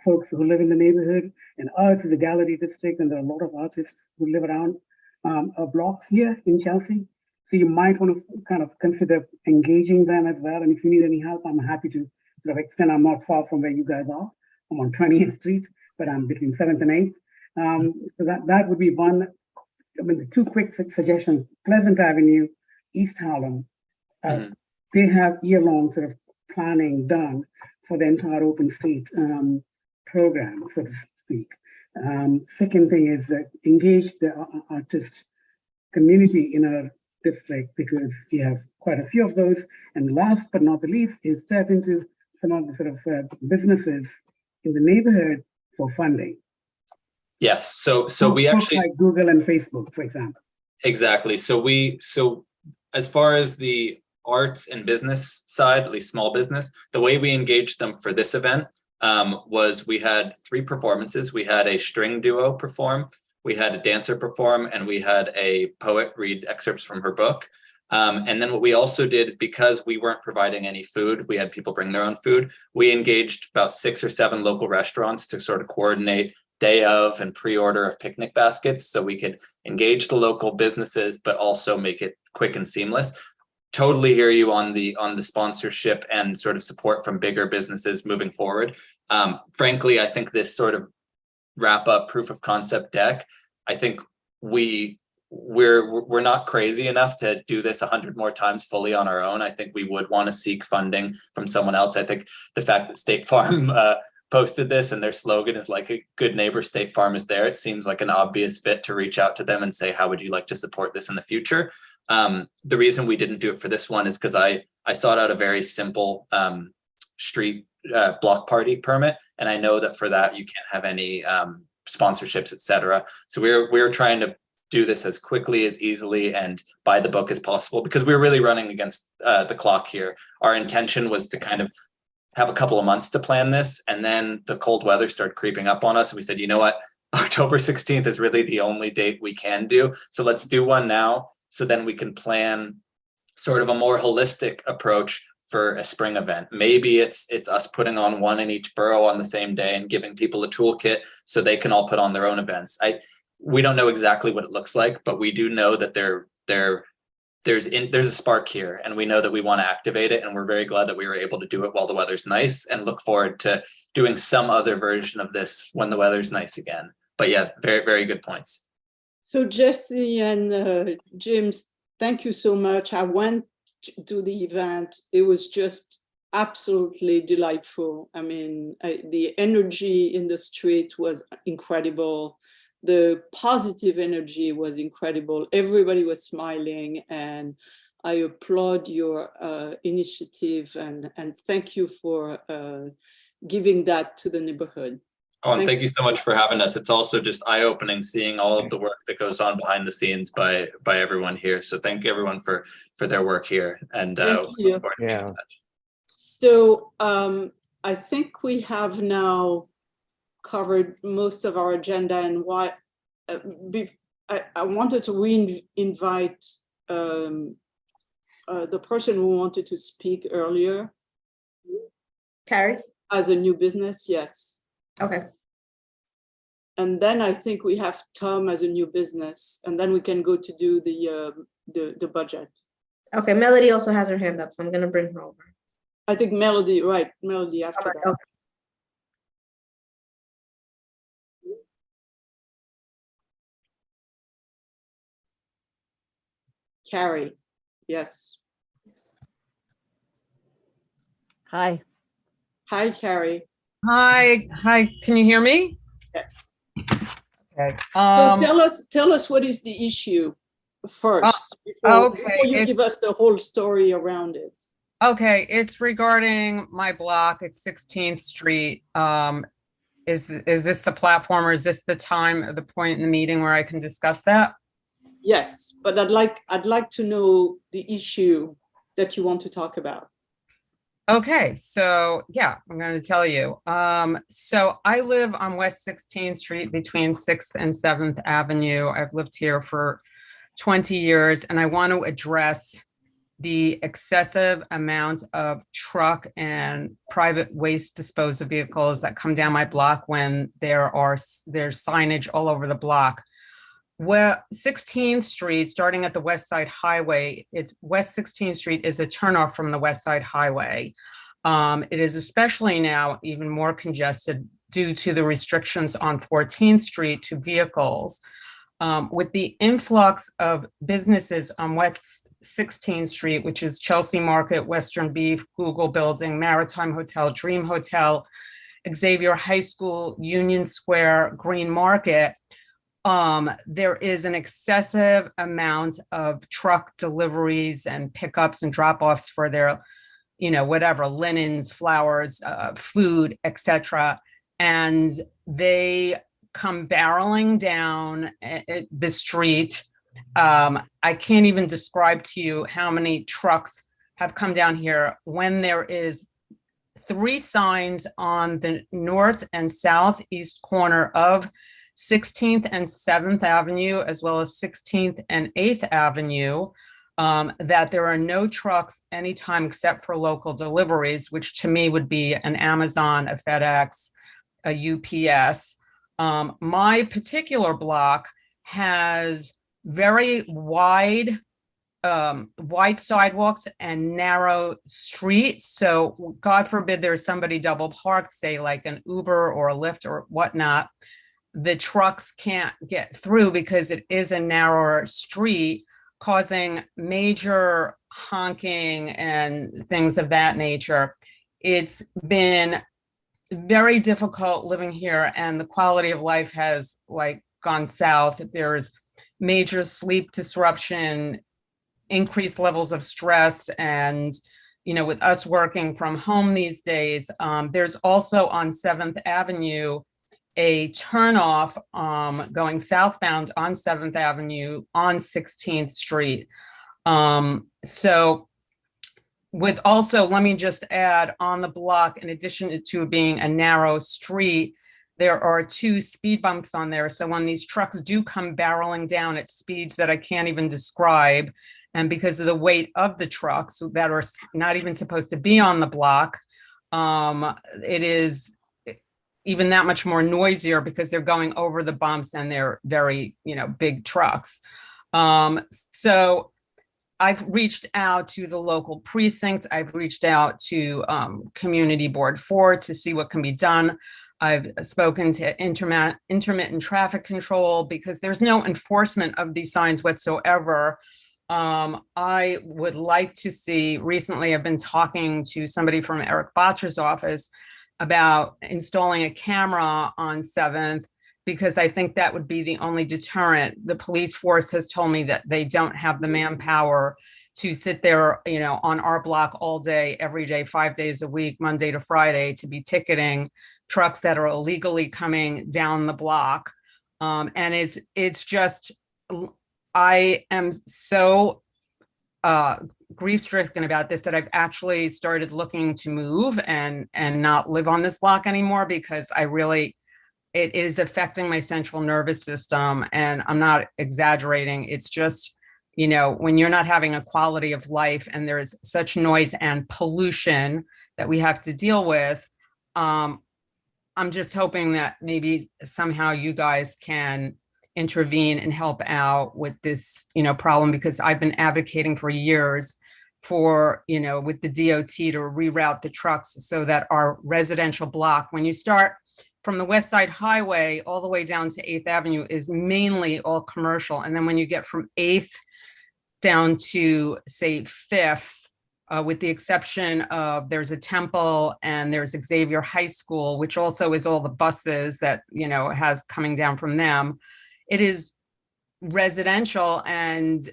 folks who live in the neighborhood, and ours is the gallery district, and there are a lot of artists who live around blocks here in Chelsea. So you might want to kind of consider engaging them as well. And if you need any help, I'm happy to sort of extend. I'm not far from where you guys are. I'm on 20th Street, but I'm between 7th and 8th. So that would be one. I mean, the two quick suggestions: Pleasant Avenue, East Harlem. They have year-long sort of planning done for the entire open street program, so to speak. Second thing is that engage the artist community in our district, because we have quite a few of those. And last but not the least is step into some of the sort of businesses in the neighborhood for funding. Yes. So we actually, like Google and Facebook, for example. Exactly. So as far as the arts and business side, at least small business, the way we engaged them for this event was we had 3 performances. We had a string duo perform, we had a dancer perform, and we had a poet read excerpts from her book. And then what we also did, because we weren't providing any food, we had people bring their own food. We engaged about 6 or 7 local restaurants to sort of coordinate day of and pre-order of picnic baskets, so we could engage the local businesses, but also make it quick and seamless. Totally hear you on the sponsorship and sort of support from bigger businesses moving forward. Frankly, I think this sort of wrap up proof of concept deck, I think we're not crazy enough to do this 100 more times fully on our own. I think we would want to seek funding from someone else. I think the fact that State Farm posted this and their slogan is like a good neighbor, State Farm is there, it seems like an obvious fit to reach out to them and say, how would you like to support this in the future? The reason we didn't do it for this one is because I sought out a very simple street block party permit, and I know that for that you can't have any sponsorships, etc. So we're trying to do this as quickly, as easily, and by the book as possible, because we're really running against the clock here. Our intention was to kind of have a couple of months to plan this, and then the cold weather started creeping up on us, and we said, you know what, October 16th is really the only date we can do, so let's do one now, so then we can plan sort of a more holistic approach for a spring event. Maybe it's us putting on one in each borough on the same day and giving people a toolkit so they can all put on their own events. We don't know exactly what it looks like, but we do know that there's a spark here, and we know that we want to activate it, and we're very glad that we were able to do it while the weather's nice, and look forward to doing some other version of this when the weather's nice again. But yeah, very, very good points. So Jesse and Jim, thank you so much. I went to the event. It was just absolutely delightful. I mean, the energy in the street was incredible. The positive energy was incredible. Everybody was smiling, and I applaud your initiative, and thank you for giving that to the neighborhood. Oh, and thank you so much for having us. It's also just eye-opening seeing all of the work that goes on behind the scenes by everyone here. So thank you everyone for their work here. And thank you. Yeah. So I think we have now covered most of our agenda, and why I wanted to invite the person who wanted to speak earlier. Carrie? As a new business, yes. Okay. And then I think we have Tom as a new business, and then we can go to do the budget. Okay, Melody also has her hand up, so I'm gonna bring her over. I think Melody, right, Melody after that. Okay. Carrie, yes. Hi. Hi, Carrie. Hi, can you hear me? Yes. Okay. So tell us what is the issue first, before you give us the whole story around it. Okay, it's regarding my block at 16th Street. Is this the platform, or is this the time, the point in the meeting where I can discuss that? Yes, but I'd like to know the issue that you want to talk about. Okay, so yeah, I'm going to tell you. So I live on West 16th Street between 6th and 7th Avenue. I've lived here for 20 years, and I want to address the excessive amount of truck and private waste disposal vehicles that come down my block when there's signage all over the block. Where 16th Street, starting at the West Side Highway, it's West 16th Street is a turnoff from the West Side Highway. It is especially now even more congested due to the restrictions on 14th Street to vehicles. With the influx of businesses on West 16th Street, which is Chelsea Market, Western Beef, Google Building, Maritime Hotel, Dream Hotel, Xavier High School, Union Square, Green Market, there is an excessive amount of truck deliveries and pickups and drop-offs for their, whatever, linens, flowers, food, etc. And they come barreling down the street. I can't even describe to you how many trucks have come down here when there is 3 signs on the north and southeast corner of 16th and 7th Avenue, as well as 16th and 8th Avenue, that there are no trucks anytime except for local deliveries, which to me would be an Amazon, a FedEx, a UPS. My particular block has very wide sidewalks and narrow streets. So God forbid there's somebody double parked, say like an Uber or a Lyft or whatnot, the trucks can't get through because it is a narrower street, causing major honking and things of that nature. It's been very difficult living here, and the quality of life has gone south. There's major sleep disruption, increased levels of stress, and with us working from home these days, there's also on 7th Avenue a turnoff going southbound on 7th Avenue on 16th Street. So with also, let me just add, on the block, in addition to being a narrow street, there are 2 speed bumps on there. So when these trucks do come barreling down at speeds that I can't even describe, and because of the weight of the trucks that are not even supposed to be on the block, it is even that much more noisier because they're going over the bumps and they're very, big trucks. So I've reached out to the local precinct. I've reached out to Community Board 4 to see what can be done. I've spoken to intermittent traffic control because there's no enforcement of these signs whatsoever. I would like to see, recently I've been talking to somebody from Erik Bottcher's office about installing a camera on 7th, because I think that would be the only deterrent. The police force has told me that they don't have the manpower to sit there, on our block all day, every day, 5 days a week, Monday to Friday, to be ticketing trucks that are illegally coming down the block. And it's just, I am so grief-stricken about this that I've actually started looking to move and not live on this block anymore, because it is affecting my central nervous system. And I'm not exaggerating. It's just, when you're not having a quality of life and there's such noise and pollution that we have to deal with, I'm just hoping that maybe somehow you guys can intervene and help out with this, problem, because I've been advocating for years for, with the DOT to reroute the trucks so that our residential block, when you start from the West Side Highway all the way down to 8th Avenue, is mainly all commercial. And then when you get from 8th down to, say, 5th, with the exception of there's a temple and there's Xavier High School, which also is all the buses that, has coming down from them. It is residential,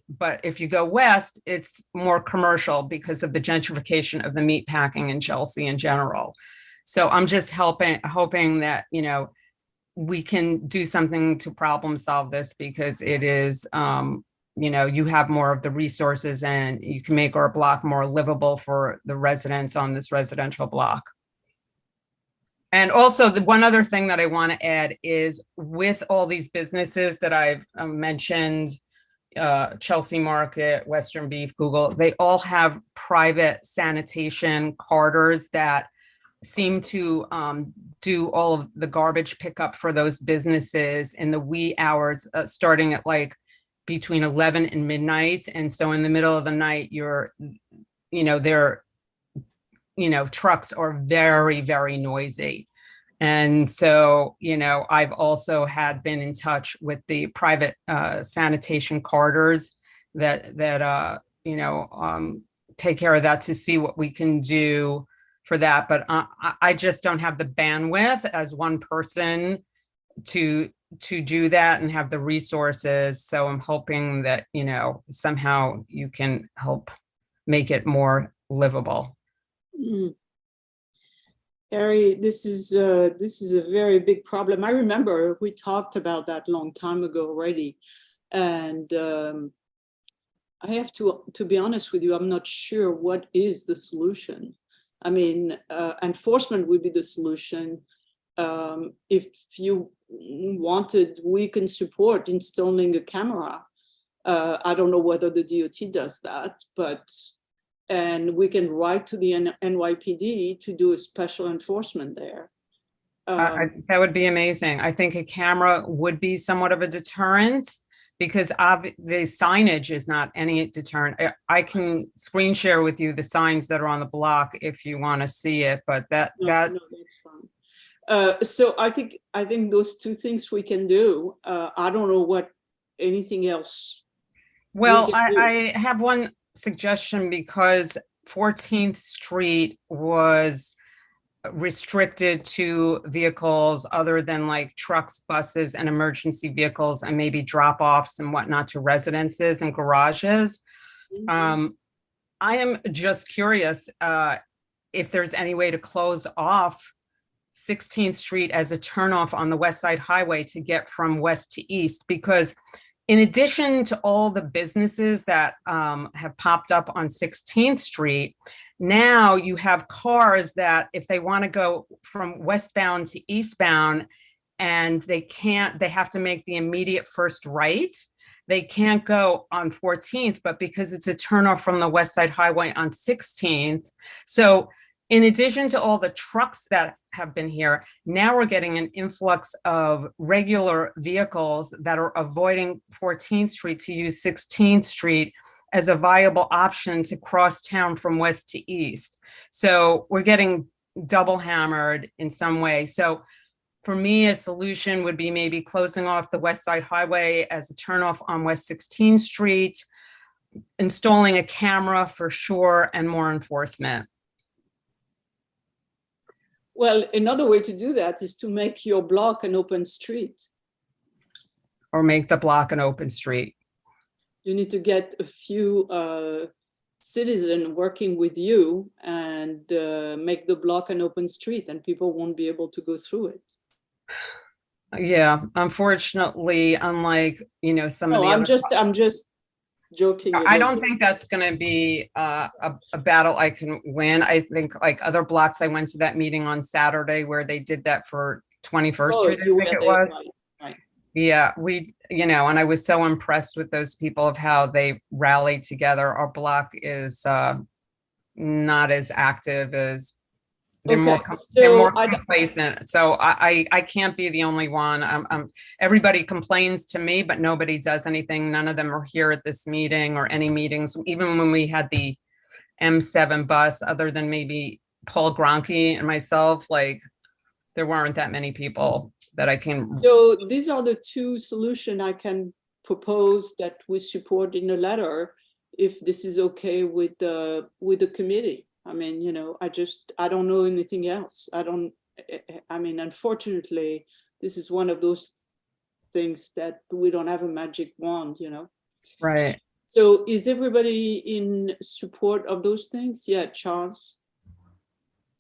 but if you go west, it's more commercial because of the gentrification of the meat packing in Chelsea in general. So I'm just hoping that, we can do something to problem solve this, because it is, you have more of the resources and you can make our block more livable for the residents on this residential block. And also, the one other thing that I want to add is, with all these businesses that I've mentioned, Chelsea Market, Western Beef, Google, they all have private sanitation carters that seem to do all of the garbage pickup for those businesses in the wee hours, starting at like between 11 and midnight. And so in the middle of the night, trucks are very, very noisy. And so, I've also been in touch with the private sanitation carters that take care of that to see what we can do for that. But I just don't have the bandwidth as one person to do that and have the resources. So I'm hoping that, somehow you can help make it more livable. Mm. Harry, this is a very big problem. I remember we talked about that a long time ago already. And I have to be honest with you, I'm not sure what is the solution. I mean, enforcement would be the solution. If you wanted, we can support installing a camera. I don't know whether the DOT does that, and we can write to the NYPD to do a special enforcement there. That would be amazing. I think a camera would be somewhat of a deterrent, because the signage is not any deterrent. I can screen share with you the signs that are on the block if you want to see it, but no, that's fine. So I think those two things we can do. I don't know what anything else. Well, I have one suggestion, because 14th Street was restricted to vehicles other than like trucks, buses, and emergency vehicles, and maybe drop-offs and whatnot to residences and garages. Mm-hmm. I am just curious if there's any way to close off 16th Street as a turnoff on the West Side Highway to get from west to east, because in addition to all the businesses that have popped up on 16th Street, now you have cars that if they want to go from westbound to eastbound and they have to make the immediate first right. They can't go on 14th, but because it's a turnoff from the West Side Highway on 16th. So in addition to all the trucks that have been here, now we're getting an influx of regular vehicles that are avoiding 14th Street to use 16th Street as a viable option to cross town from west to east. So we're getting double hammered in some way. So for me, a solution would be maybe closing off the West Side Highway as a turnoff on West 16th Street, installing a camera for sure, and more enforcement. Well, another way to do that is to make your block an open street. Or make the block an open street. You need to get a few citizens working with you and make the block an open street, and people won't be able to go through it. Yeah, unfortunately, unlike some of the other. I'm just joking. I don't think that's going to be a battle I can win. I think like other blocks, I went to that meeting on Saturday where they did that for 21st Street, I think it was. Right. Yeah, and I was so impressed with those people of how they rallied together. Our block is not as active as they're more complacent. So I can't be the only one. Everybody complains to me, but nobody does anything. None of them are here at this meeting or any meetings. Even when we had the M7 bus, other than maybe Paul Gronke and myself, like there weren't that many people that I can. So these are the two solutions I can propose that we support in a letter, if this is okay with the committee. I mean, I don't know anything else. Unfortunately, this is one of those things that we don't have a magic wand, Right. So is everybody in support of those things? Yeah, Charles.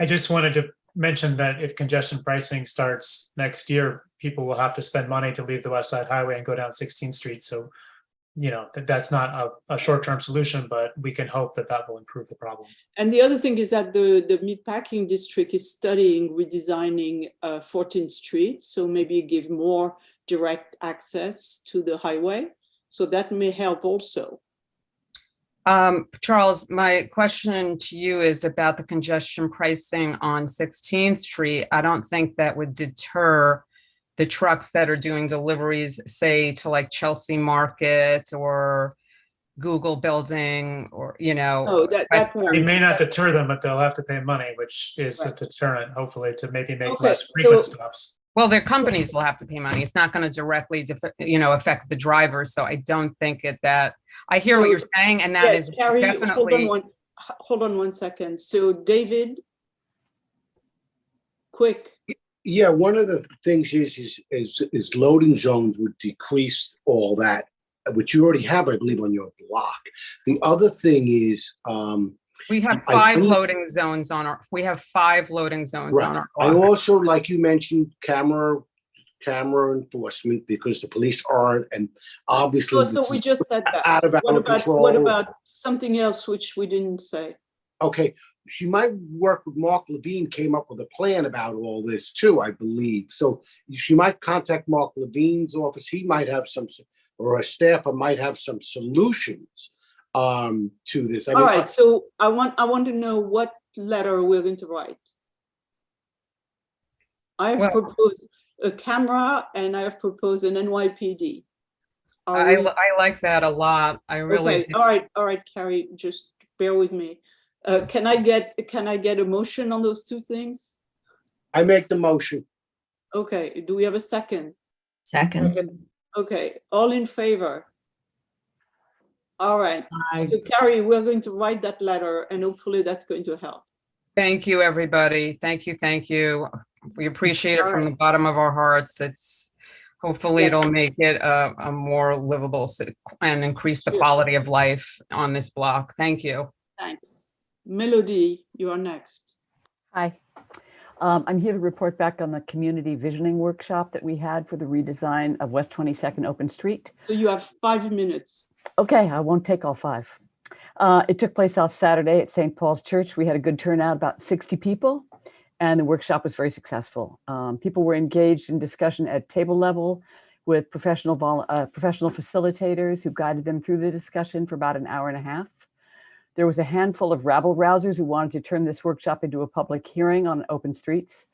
I just wanted to mention that if congestion pricing starts next year, people will have to spend money to leave the West Side Highway and go down 16th Street. So that's not a short-term solution, but we can hope that will improve the problem. And the other thing is that the Meatpacking District is studying redesigning 14th Street, so maybe give more direct access to the highway. So that may help also. Charles, my question to you is about the congestion pricing on 16th Street. I don't think that would deter the trucks that are doing deliveries, say to like Chelsea Market or Google Building, or, you know. Oh, that's It may not deter them, but they'll have to pay money, which is a deterrent, hopefully, to maybe make Okay, less frequent so- stops. Well, their companies will have to pay money. It's not going to directly, affect the drivers. So I don't think that, I hear what So, you're saying, and that yes, is Carrie, definitely. hold on one second. So David, quick. Yeah, one of the things is loading zones would decrease all that, which you already have, I believe, on your block. The other thing is, We have I five think- loading zones on our, we have 5 loading zones on right. our I block. also, like you mentioned, camera enforcement, because the police aren't, and obviously Oh, so this we is just said that. out of What our about, control. what about something else which we didn't say? Okay, she might work with Mark Levine, came up with a plan about all this too, I believe. So she might contact Mark Levine's office. He might have some, or a staffer might have some solutions to this. All right, so I want to know what letter we're going to write. I have proposed a camera and I have proposed an NYPD. I like that a lot. I really. Okay, all right, Carrie, just bear with me. Can I get a motion on those two things? I make the motion. Okay, do we have a second? Second. Okay, all in favor? All right, so Carrie, we're going to write that letter and hopefully that's going to help. Thank you, everybody. Thank you. Thank you. We appreciate it All from right. the bottom of our hearts. Hopefully it'll Yes. make it a more livable and increase the Sure. quality of life on this block. Thank you. Thanks. Melody, you are next. Hi. I'm here to report back on the community visioning workshop that we had for the redesign of West 22nd Open Street. So you have 5 minutes. Okay, I won't take all 5. It took place last Saturday at St. Paul's Church. We had a good turnout, about 60 people, and the workshop was very successful. People were engaged in discussion at table level with professional facilitators who guided them through the discussion for about an hour and a half. There was a handful of rabble-rousers who wanted to turn this workshop into a public hearing on open streets,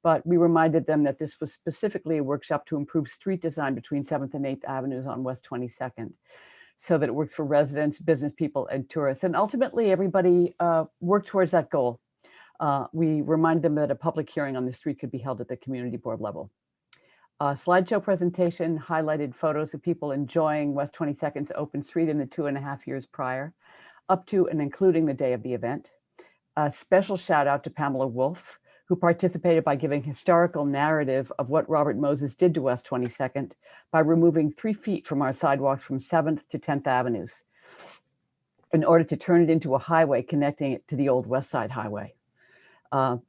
but we reminded them that this was specifically a workshop to improve street design between 7th and 8th Avenues on West 22nd, so that it works for residents, business people, and tourists. And ultimately, everybody worked towards that goal. We remind them that a public hearing on the street could be held at the community board level. Slideshow presentation highlighted photos of people enjoying West 22nd's open street in the 2.5 years prior, up to and including the day of the event. A special shout out to Pamela Wolf, who participated by giving historical narrative of what Robert Moses did to West 22nd by removing 3 feet from our sidewalks from 7th to 10th Avenues in order to turn it into a highway connecting it to the old West Side Highway.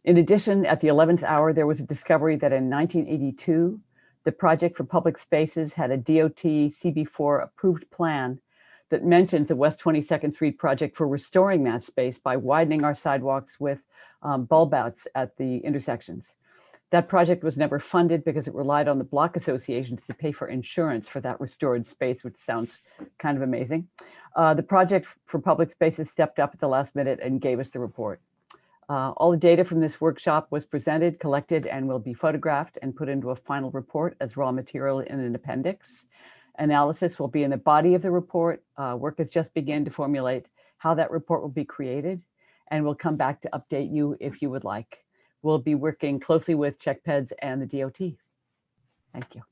In addition, at the 11th hour, there was a discovery that in 1982, the Project for Public Spaces had a DOT CB4 approved plan that mentions the West 22nd Street project for restoring that space by widening our sidewalks with bulb outs at the intersections. That project was never funded because it relied on the block associations to pay for insurance for that restored space, which sounds kind of amazing. The Project for Public Spaces stepped up at the last minute and gave us the report. All the data from this workshop was presented, collected, and will be photographed and put into a final report as raw material in an appendix. Analysis will be in the body of the report. Work has just begun to formulate how that report will be created, and we'll come back to update you if you would like. We'll be working closely with CheckPEDS and the DOT. Thank you.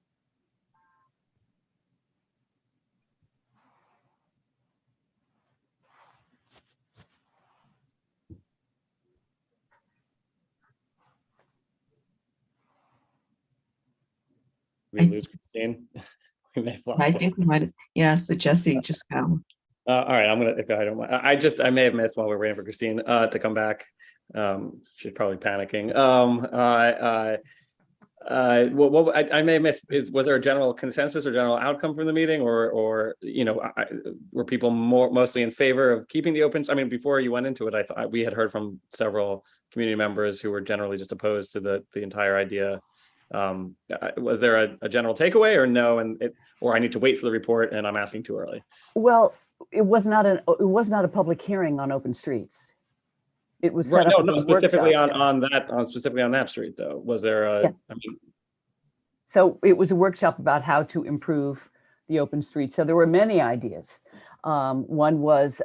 We lose Christine. We may have lost I think we might have, yeah, so Jesse, just go. all right, I'm gonna, if I don't mind, I may have missed while we were waiting for Christine to come back. She's probably panicking. What I may have missed is, was there a general consensus or general outcome from the meeting, or were people mostly in favor of keeping the open? I mean, before you went into it, I thought we had heard from several community members who were generally just opposed to the entire idea Was there a general takeaway or no? Or I need to wait for the report and I'm asking too early? Well, it was not a public hearing on open streets. It was set Right, up no, as a specifically workshop. specifically on that street though. Was there a? Yes. I mean, So it was a workshop about how to improve the open street. So there were many ideas. One was,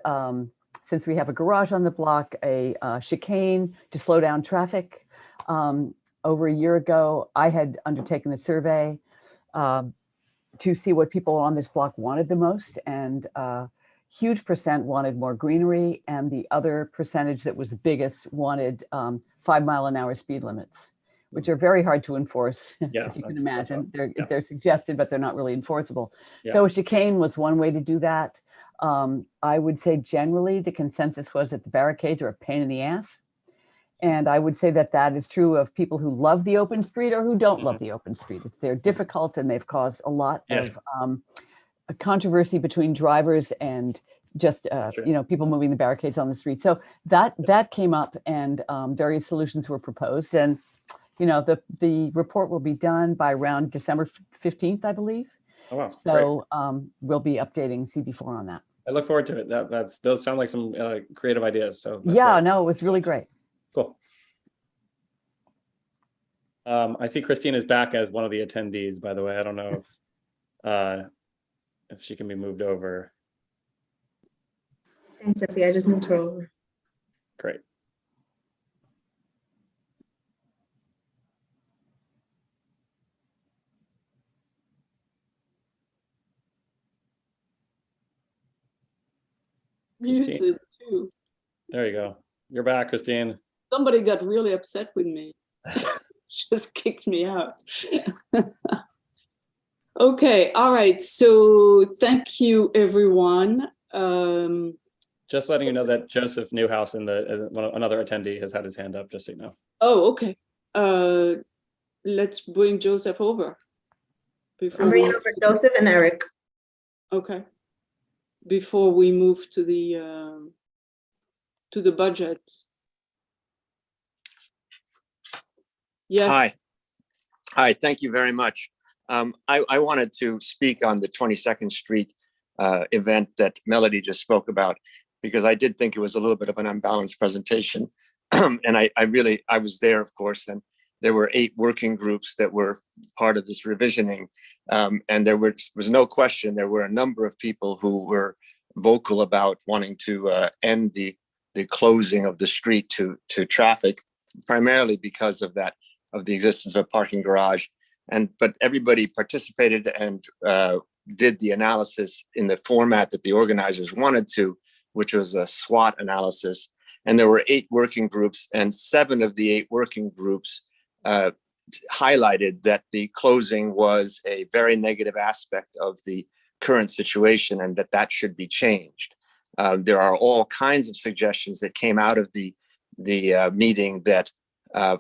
since we have a garage on the block, a chicane to slow down traffic. Over a year ago, I had undertaken a survey to see what people on this block wanted the most, and huge percent wanted more greenery, and the other percentage that was the biggest wanted 5 mile an hour speed limits, which are very hard to enforce, Yeah, as you can that's imagine. yeah. They're suggested, but they're not really enforceable. Yeah. So a chicane was one way to do that. I would say generally the consensus was that the barricades are a pain in the ass. And I would say that that is true of people who love the open street or who don't love the open street. They're difficult and they've caused a lot of a controversy between drivers and just people moving the barricades on the street. So that came up, and various solutions were proposed. And the report will be done by around December 15th, I believe. Oh, wow. So we'll be updating CB4 on that. I look forward to it. Those sound like some creative ideas. So yeah, no, it was really great. Cool. I see Christine is back as one of the attendees, by the way. I don't know if she can be moved over. Thanks, Jesse. I just moved her over. Great. Muted too. There you go. You're back, Christine. Somebody got really upset with me. Just kicked me out. Okay, all right. So thank you, everyone. Just letting you know that Joseph Newhouse and another attendee has had his hand up, just so you know. Oh, okay. Let's bring Joseph over. I'm bringing over Joseph and Eric. Okay. Before we move to the budget. Yes. Hi, thank you very much. I wanted to speak on the 22nd Street event that Melody just spoke about, because I did think it was a little bit of an unbalanced presentation. And I was there, of course, and there were 8 working groups that were part of this revisioning. And there was no question, there were a number of people who were vocal about wanting to end the closing of the street to traffic, primarily because of the existence of a parking garage. But everybody participated and did the analysis in the format that the organizers wanted to, which was a SWOT analysis. And there were 8 working groups, and 7 of the 8 working groups highlighted that the closing was a very negative aspect of the current situation and that should be changed. There are all kinds of suggestions that came out of the meeting that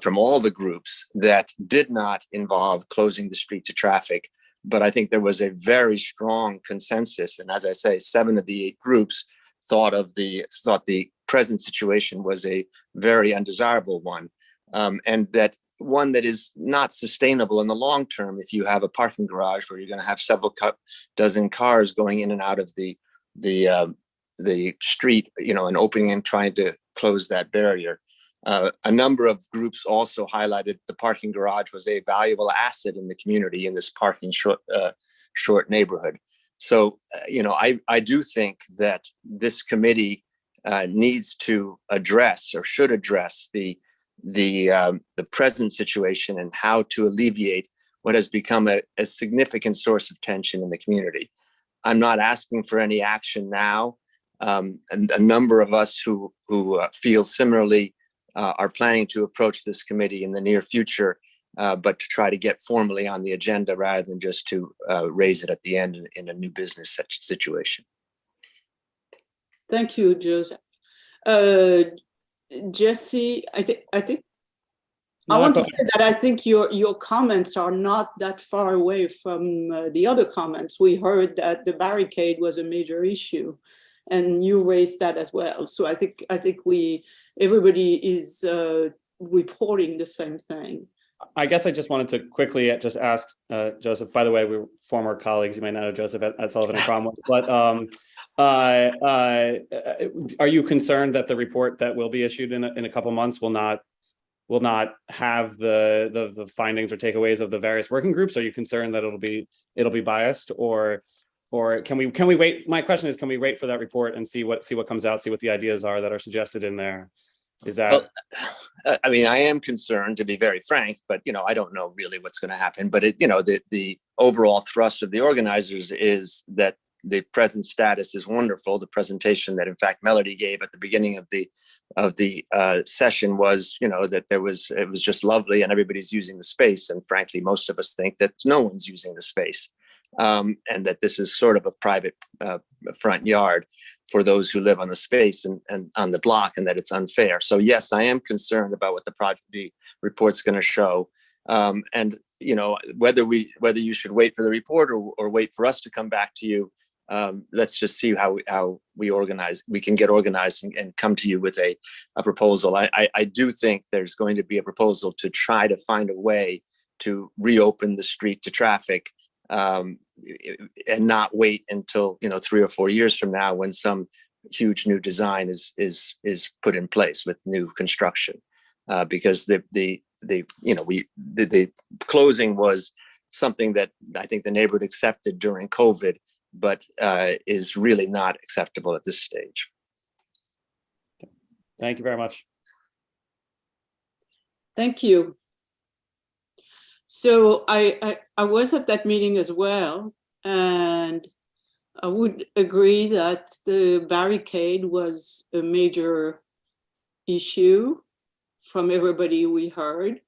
from all the groups that did not involve closing the street to traffic. But I think there was a very strong consensus. And as I say, 7 of the 8 groups thought the present situation was a very undesirable one. And that one that is not sustainable in the long term if you have a parking garage where you're going to have several dozen cars going in and out of the street, and opening and trying to close that barrier. A number of groups also highlighted the parking garage was a valuable asset in the community in this parking short neighborhood. So, I do think that this committee needs to address or should address the present situation and how to alleviate what has become a significant source of tension in the community. I'm not asking for any action now. And a number of us who feel similarly are planning to approach this committee in the near future, but to try to get formally on the agenda rather than just to raise it at the end in a new business situation. Thank you, Joseph. Jesse, I want to say that I think your comments are not that far away from the other comments. We heard that the barricade was a major issue, and you raised that as well. So I think everybody is reporting the same thing. I guess I just wanted to quickly just ask Joseph, by the way, we were former colleagues. You might not know Joseph at Sullivan and Cromwell, but are you concerned that the report that will be issued in a couple months will not have the findings or takeaways of the various working groups? Are you concerned that it'll be biased, or can we wait? My question is, can we wait for that report and see what comes out, see what the ideas are that are suggested in there? Is that? Well, I mean, I am concerned, to be very frank, but I don't know really what's going to happen. But the overall thrust of the organizers is that the present status is wonderful. The presentation that, in fact, Melody gave at the beginning of the session was, that it was just lovely and everybody's using the space. And frankly, most of us think that no one's using the space, and that this is sort of a private front yard for those who live on the space and on the block, and that it's unfair. So yes, I am concerned about what the report's going to show. And whether you should wait for the report or wait for us to come back to you, let's just see how we can get organized and come to you with a proposal. I do think there's going to be a proposal to try to find a way to reopen the street to traffic, and not wait until 3 or 4 years from now when some huge new design is put in place with new construction, because the closing was something that I think the neighborhood accepted during COVID, but is really not acceptable at this stage. Thank you very much. Thank you. So I was at that meeting as well, and I would agree that the barricade was a major issue from everybody we heard,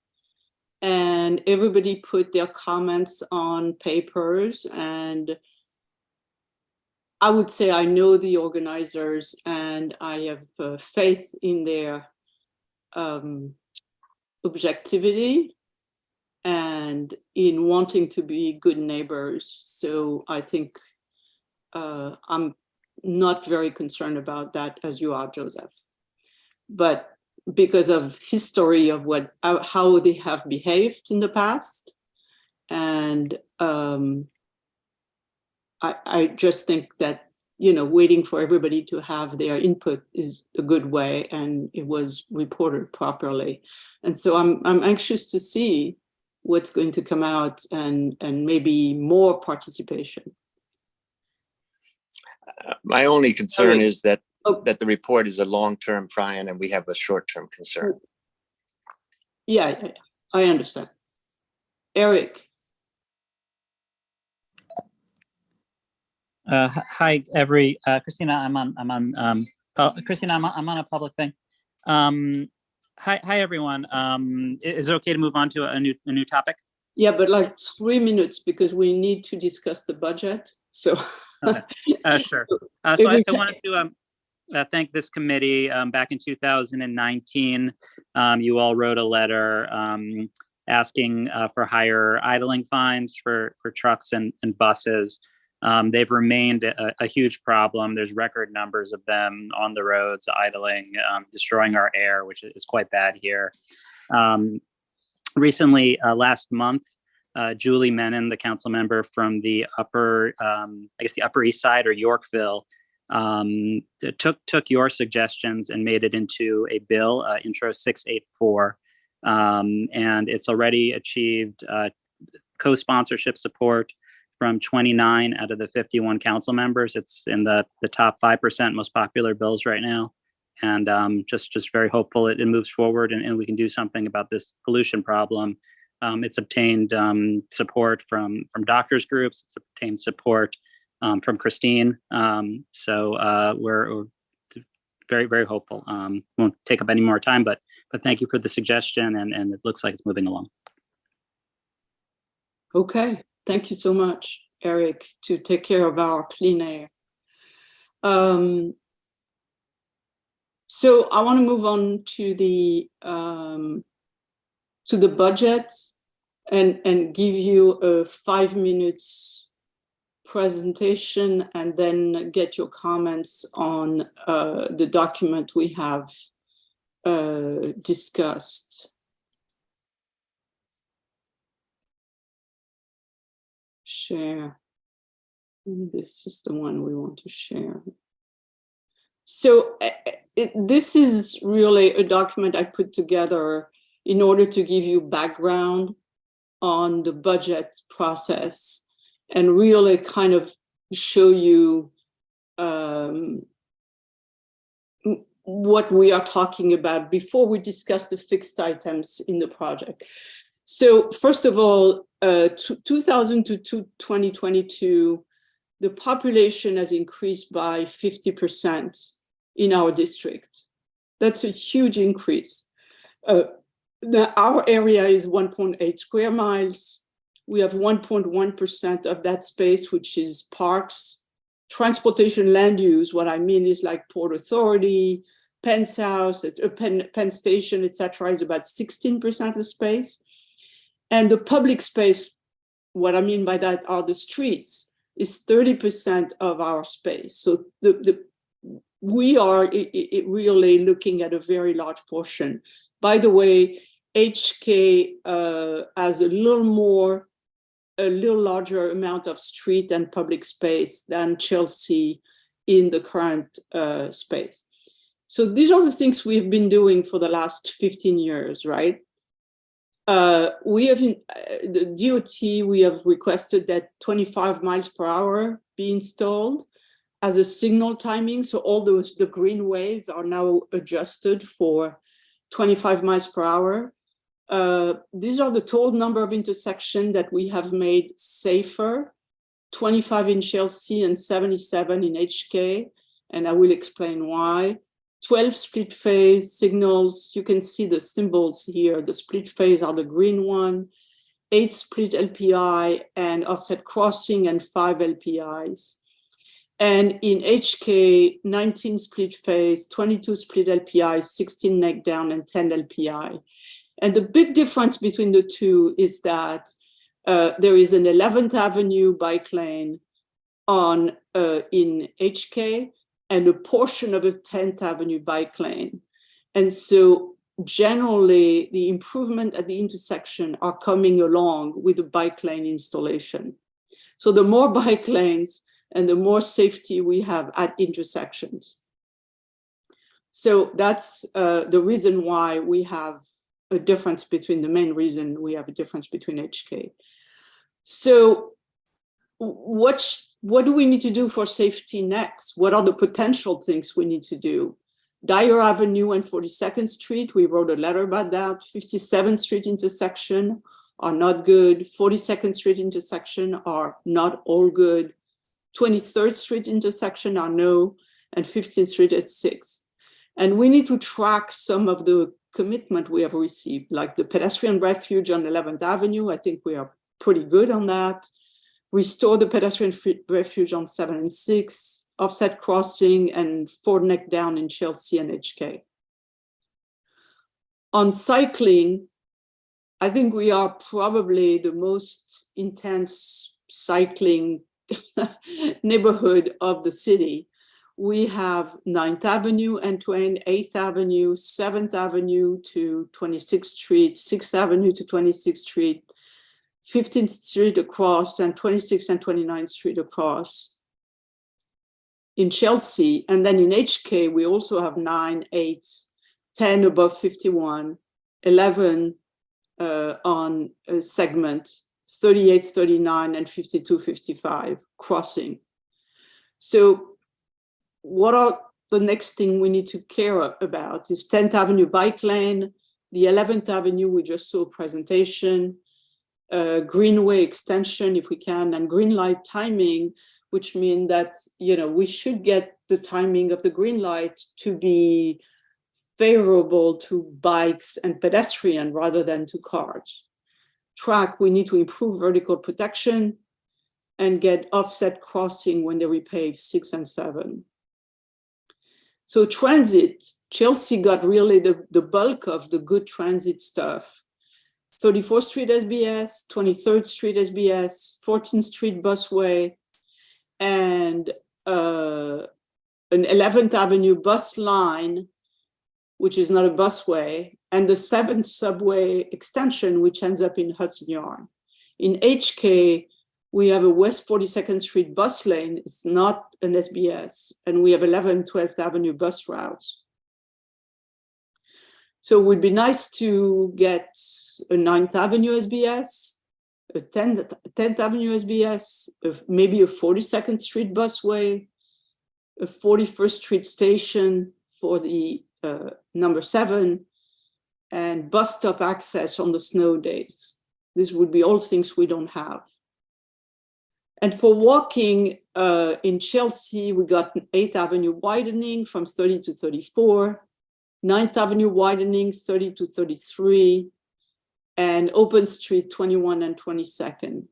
and everybody put their comments on papers. And I would say I know the organizers, and I have faith in their objectivity and in wanting to be good neighbors. So I think I'm not very concerned about that as you are, Joseph. But because of history of how they have behaved in the past, and I just think that waiting for everybody to have their input is a good way, and it was reported properly. And so I'm anxious to see what's going to come out, and maybe more participation. My only concern is that the report is a long-term plan and we have a short-term concern. Yeah, I understand. Erik. Hi, Christina. I'm on a public thing. Hi, everyone. Is it okay to move on to a new topic? Yeah, but like 3 minutes, because we need to discuss the budget. So okay. Sure. So I wanted to thank this committee. Back in 2019, you all wrote a letter asking for higher idling fines for trucks and buses. They've remained a huge problem. There's record numbers of them on the roads, idling, destroying our air, which is quite bad here. Recently, last month, Julie Menon, the council member from the Upper East Side or Yorkville, took your suggestions and made it into a bill, Intro 684, and it's already achieved co-sponsorship support from 29 out of the 51 council members. It's in the top 5% most popular bills right now. And just very hopeful it moves forward and we can do something about this pollution problem. It's obtained support from doctors groups. It's obtained support from Christine. So we're very, very hopeful. Won't take up any more time, but thank you for the suggestion, and it looks like it's moving along. Okay, thank you so much, Erik, to take care of our clean air. So I want to move on to the budget and give you a 5 minutes presentation, and then get your comments on the document we have discussed. share. This is the one we want to share. So this is really a document I put together in order to give you background on the budget process and really kind of show you what we are talking about before we discuss the fixed items in the project. So first of all, 2000 to 2022, the population has increased by 50% in our district. That's a huge increase. Our area is 1.8 square miles. We have 1.1% of that space, which is parks. Transportation land use, what I mean is like Port Authority, Penn's house, Penn Station, etc., is about 16% of the space. And the public space, what I mean by that are the streets, is 30% of our space. So we are really looking at a very large portion. By the way, HK has a little larger amount of street and public space than Chelsea in the current space. So these are the things we've been doing for the last 15 years, right? We have the DOT, we have requested that 25 miles per hour be installed as a signal timing. So all the green waves are now adjusted for 25 miles per hour. These are the total number of intersections that we have made safer, 25 in Chelsea and 77 in HK, and I will explain why. 12 split phase signals, you can see the symbols here. The split phase are the green one, 8 split LPI and offset crossing and 5 LPIs. And in HK, 19 split phase, 22 split LPI, 16 neck down and 10 LPI. And the big difference between the two is that there is an 11th Avenue bike lane in HK and a portion of a 10th Avenue bike lane. And so generally the improvement at the intersection are coming along with the bike lane installation. So the more bike lanes and the more safety we have at intersections. So that's the reason why we have a difference between the main reason we have a difference between HK. So what do we need to do for safety next? What are the potential things we need to do? Dyer Avenue and 42nd Street, we wrote a letter about that. 57th Street intersection are not good. 42nd Street intersection are not all good. 23rd Street intersection are no, and 15th Street at 6. And we need to track some of the commitment we have received, like the pedestrian refuge on 11th Avenue. I think we are pretty good on that. Restore the pedestrian refuge on 7 and 6, offset crossing and 4 neck down in Chelsea and HK. On cycling, I think we are probably the most intense cycling neighborhood of the city. We have 9th Avenue end-to-end, 8th Avenue, 7th Avenue to 26th Street, 6th Avenue to 26th Street, 15th Street across, and 26th and 29th Street across in Chelsea. And then in HK, we also have 9, 8, 10 above 51, 11 on a segment, 38, 39, and 52, 55 crossing. So what are the next thing we need to care about is 10th Avenue bike lane, the 11th Avenue, we just saw a presentation, Greenway extension if we can, and green light timing, which means that, you know, we should get the timing of the green light to be favorable to bikes and pedestrian rather than to cars. Track, we need to improve vertical protection and get offset crossing when they repave 6 and 7. So transit, Chelsea got really the bulk of the good transit stuff. 34th Street SBS, 23rd Street SBS, 14th Street busway, and an 11th Avenue bus line, which is not a busway, and the 7th subway extension, which ends up in Hudson Yard. In HK, We have a West 42nd Street bus lane. It's not an SBS. And we have 11th, 12th Avenue bus routes. So it would be nice to get a 9th Avenue SBS, a 10th Avenue SBS, maybe a 42nd Street busway, a 41st Street station for the number 7, and bus stop access on the snow days. This would be all things we don't have. And for walking in Chelsea, we got 8th Avenue widening from 30 to 34, 9th Avenue widening 30 to 33, and Open Street 21 and 22nd.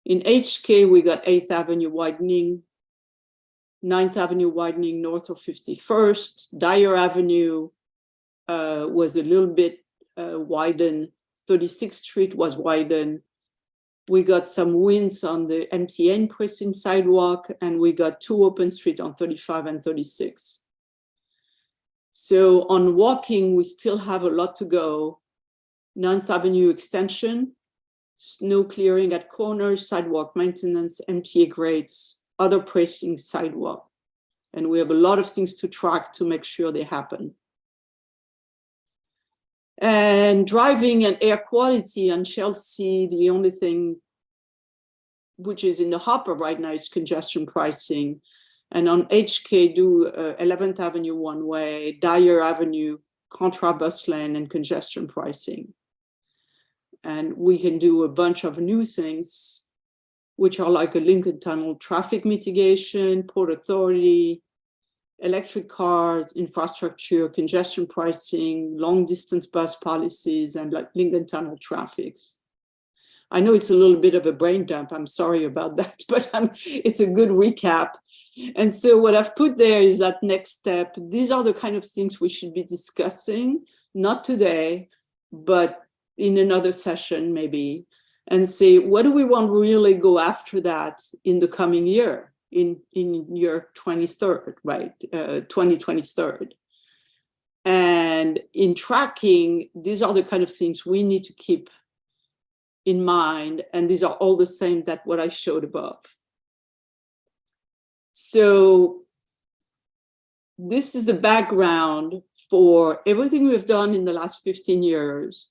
In HK, we got 8th Avenue widening, 9th Avenue widening north of 51st, Dyer Avenue was a little bit widened, 36th Street was widened. We got some wins on the MTN precinct sidewalk, and we got 2 Open Street on 35 and 36. So on walking, we still have a lot to go. 9th Avenue extension, snow clearing at corners, sidewalk maintenance, MTA grates, other precinct sidewalk. And we have a lot of things to track to make sure they happen. And driving and air quality on Chelsea, the only thing which is in the hopper right now is congestion pricing. And on HK, do 11th Avenue one way, Dyer Avenue, contra bus lane, and congestion pricing. And we can do a bunch of new things, which are like a Lincoln Tunnel traffic mitigation, Port Authority, electric cars, infrastructure, congestion pricing, long distance bus policies, and like Lincoln Tunnel traffic. I know it's a little bit of a brain dump. I'm sorry about that, but it's a good recap. And so what I've put there is that next step. These are the kind of things we should be discussing, not today, but in another session maybe, and say, what do we want to really go after that in the coming year, in year 23rd, right, 2023. And in tracking, these are the kind of things we need to keep in mind, and these are all the same that what I showed above. So this is the background for everything we've done in the last 15 years,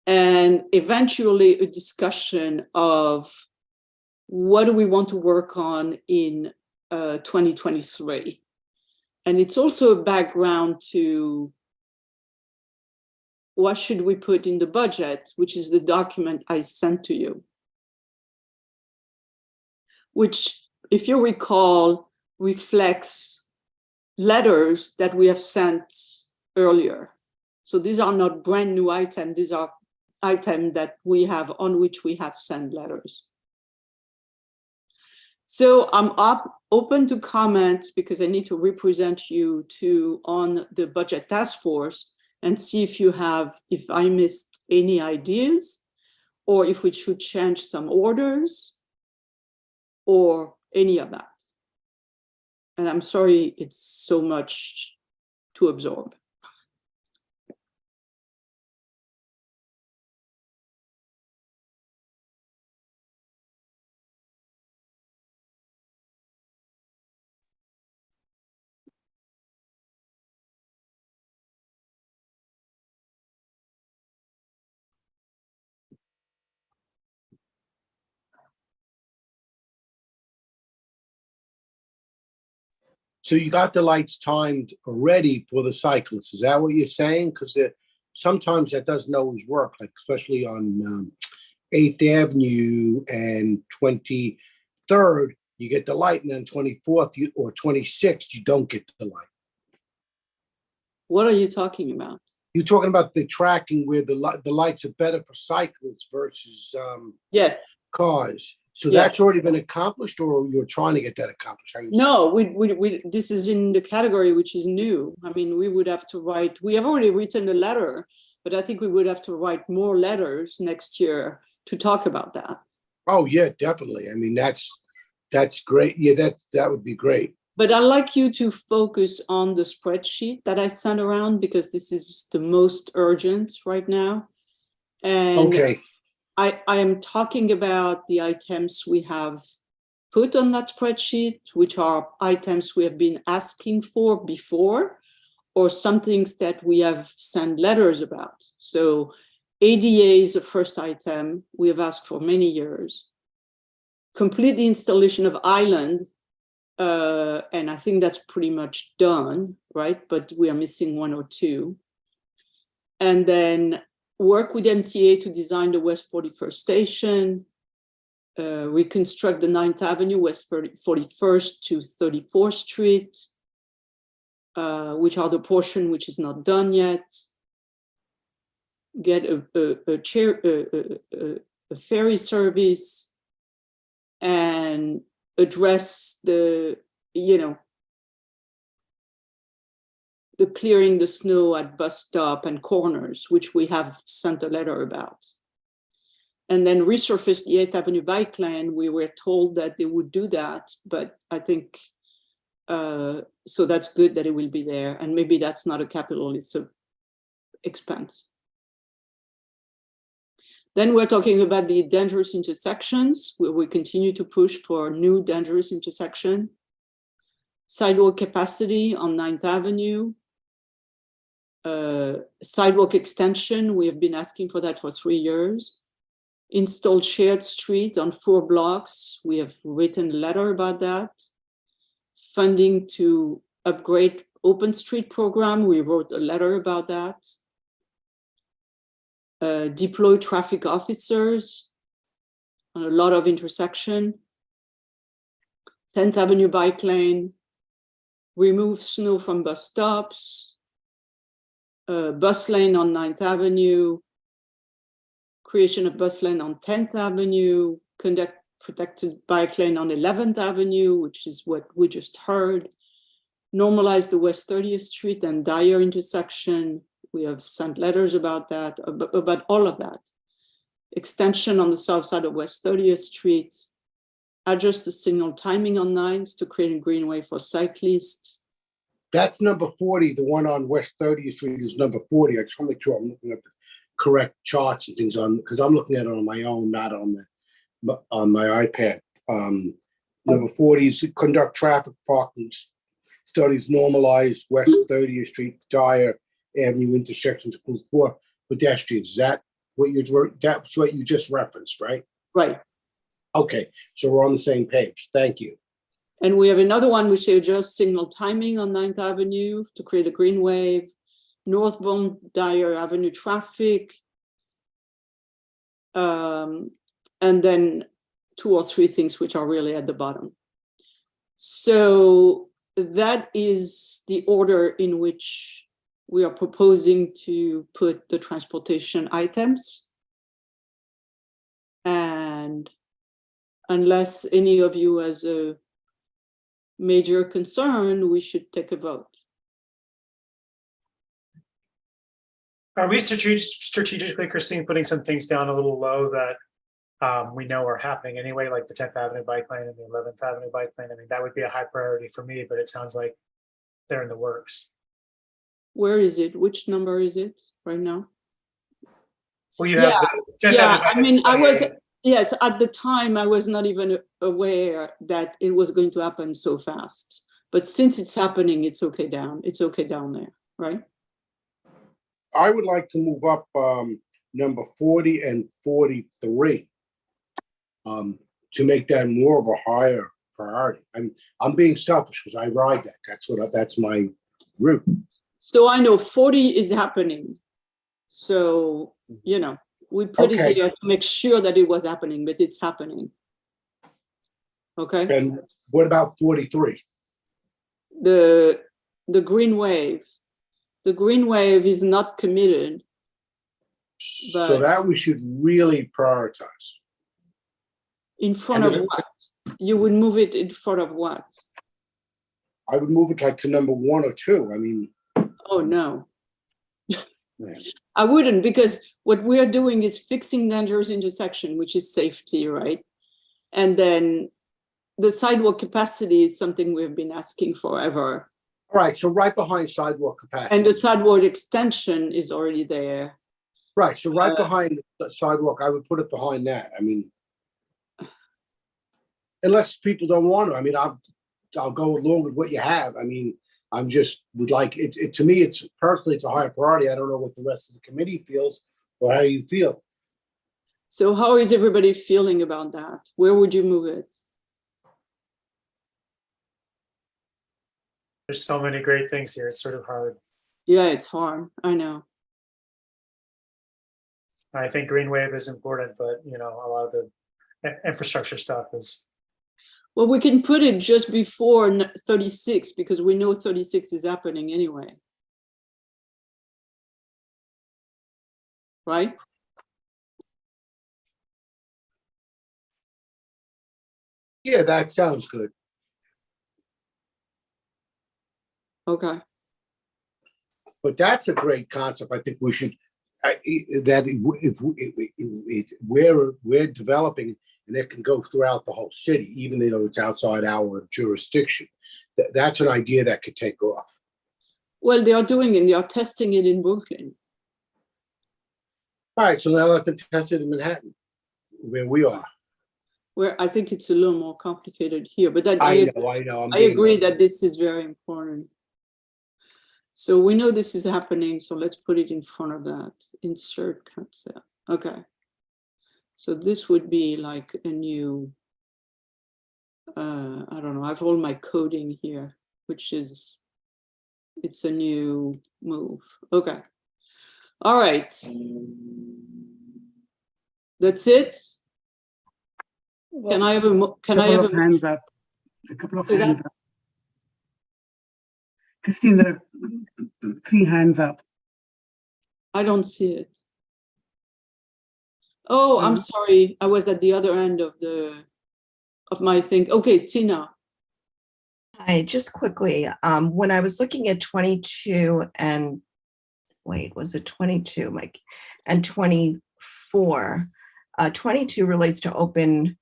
and eventually a discussion of what do we want to work on in 2023. And it's also a background to what should we put in the budget, which is the document I sent to you, which, if you recall, reflects letters that we have sent earlier. So these are not brand new items. These are items that we have on which we have sent letters. So I'm open to comments because I need to represent you on the budget task force and see if I missed any ideas, or if we should change some orders, or any of that. And I'm sorry, it's so much to absorb. So you got the lights timed already for the cyclists. Is that what you're saying? Because sometimes that doesn't always work, like especially on 8th Avenue and 23rd, you get the light, and then 24th or 26th, you don't get the light. What are you talking about? You're talking about the tracking where the lights are better for cyclists versus yes, cars. So yeah. that's already been accomplished, or you're trying to get that accomplished? No, this is in the category which is new. I mean, we would have to write, we have already written a letter, but I think we would have to write more letters next year to talk about that. Oh, yeah, definitely. I mean, that's great. Yeah, that would be great. But I'd like you to focus on the spreadsheet that I sent around, because this is the most urgent right now. And okay. I am talking about the items we have put on that spreadsheet, which are items we have been asking for before, or some things that we have sent letters about. So ADA is the first item we have asked for many years. Complete the installation of island, and I think that's pretty much done, right? But we are missing one or two. And then work with MTA to design the West 41st station, reconstruct the 9th Avenue, West 41st to 34th Street, which are the portion which is not done yet. Get a ferry service and address the, the clearing the snow at bus stop and corners, which we have sent a letter about. And then resurface the 8th Avenue bike lane. We were told that they would do that, but I think, so that's good that it will be there. And maybe that's not a capital, it's a expense. Then we're talking about the dangerous intersections, where we continue to push for a new dangerous intersection. Sidewalk capacity on 9th Avenue. Sidewalk extension, we have been asking for that for 3 years. Install shared street on 4 blocks. We have written a letter about that. Funding to upgrade open street program. We wrote a letter about that. Deploy traffic officers on a lot of intersection. 10th Avenue bike lane. Remove snow from bus stops. Bus lane on 9th Avenue. Creation of bus lane on 10th Avenue. Conduct protected bike lane on 11th Avenue, which is what we just heard. Normalize the West 30th Street and Dyer intersection. We have sent letters about that, about all of that. Extension on the south side of West 30th Street. Adjust the signal timing on 9th to create a greenway for cyclists. That's number 40. The one on West 30th Street is number 40. I just want to make sure I'm looking at the correct charts and things on, because I'm looking at it on my own, not on my iPad. Number 40 is conduct traffic parking studies, normalize West 30th Street, Dyer Avenue intersections for pedestrians. Is that what that's what you just referenced, right? Right. Okay, so we're on the same page. Thank you. And we have another one which adjusts signal timing on 9th Avenue to create a green wave, northbound Dyer Avenue traffic, and then 2 or 3 things which are really at the bottom. So that is the order in which we are proposing to put the transportation items. And unless any of you has a major concern, we should take a vote. Are we strategically, Christine, putting some things down a little low that we know are happening anyway, like the 10th Avenue bike lane and the 11th Avenue bike lane? I mean, that would be a high priority for me, but it sounds like they're in the works. Where is it? Which number is it right now? Well, you have the 10th Avenue I mean, yes, at the time, I was not even aware that it was going to happen so fast. But since it's happening, it's okay down. It's okay down there, right? I would like to move up number 40 and 43 to make that more of a higher priority. I'm being selfish because I ride that. That's my route. So I know 40 is happening. So, we put it here to make sure that it was happening, but it's happening. Okay. And what about 43? The green wave. The green wave is not committed. But so that we should really prioritize. In front of what? You would move it in front of what? I would move it like to number 1 or 2. I mean. Oh, no. I wouldn't, because what we're doing is fixing dangerous intersection, which is safety, right? And then the sidewalk capacity is something we've been asking forever. All right, so right behind sidewalk capacity. And the sidewalk extension is already there. Right, so right behind the sidewalk, I would put it behind that. I mean, unless people don't want to, I mean, I'll go along with what you have. I mean, I'm just would like it to me, it's personally, it's a higher priority. I don't know what the rest of the committee feels or how you feel. So how is everybody feeling about that? Where would you move it? There's so many great things here. It's sort of hard. Yeah, it's hard. I know. I think green wave is important, but you know, a lot of the infrastructure stuff is. Well, we can put it just before 36 because we know 36 is happening anyway. Right? Yeah, that sounds good. Okay. But that's a great concept. I think we should, if we're developing and it can go throughout the whole city, even though it's outside our jurisdiction. That's an idea that could take off. Well, they are doing it. They are testing it in Brooklyn. All right, so now let them test it in Manhattan, where we are. Where I think it's a little more complicated here, but that I know. I agree that this is very important. So we know this is happening, so let's put it in front of that. Insert concept. Okay. So this would be like a new, I don't know, I have all my coding here, which is, it's a new move. Okay. All right. That's it. Can I have a, hands up? A couple of hands up. Christine, there are 3 hands up. I don't see it. Oh, I'm sorry. I was at the other end of my thing. Okay, Tina. Hi, just quickly, when I was looking at 22 and wait, was it 22, Mike? And 24, 22 relates to open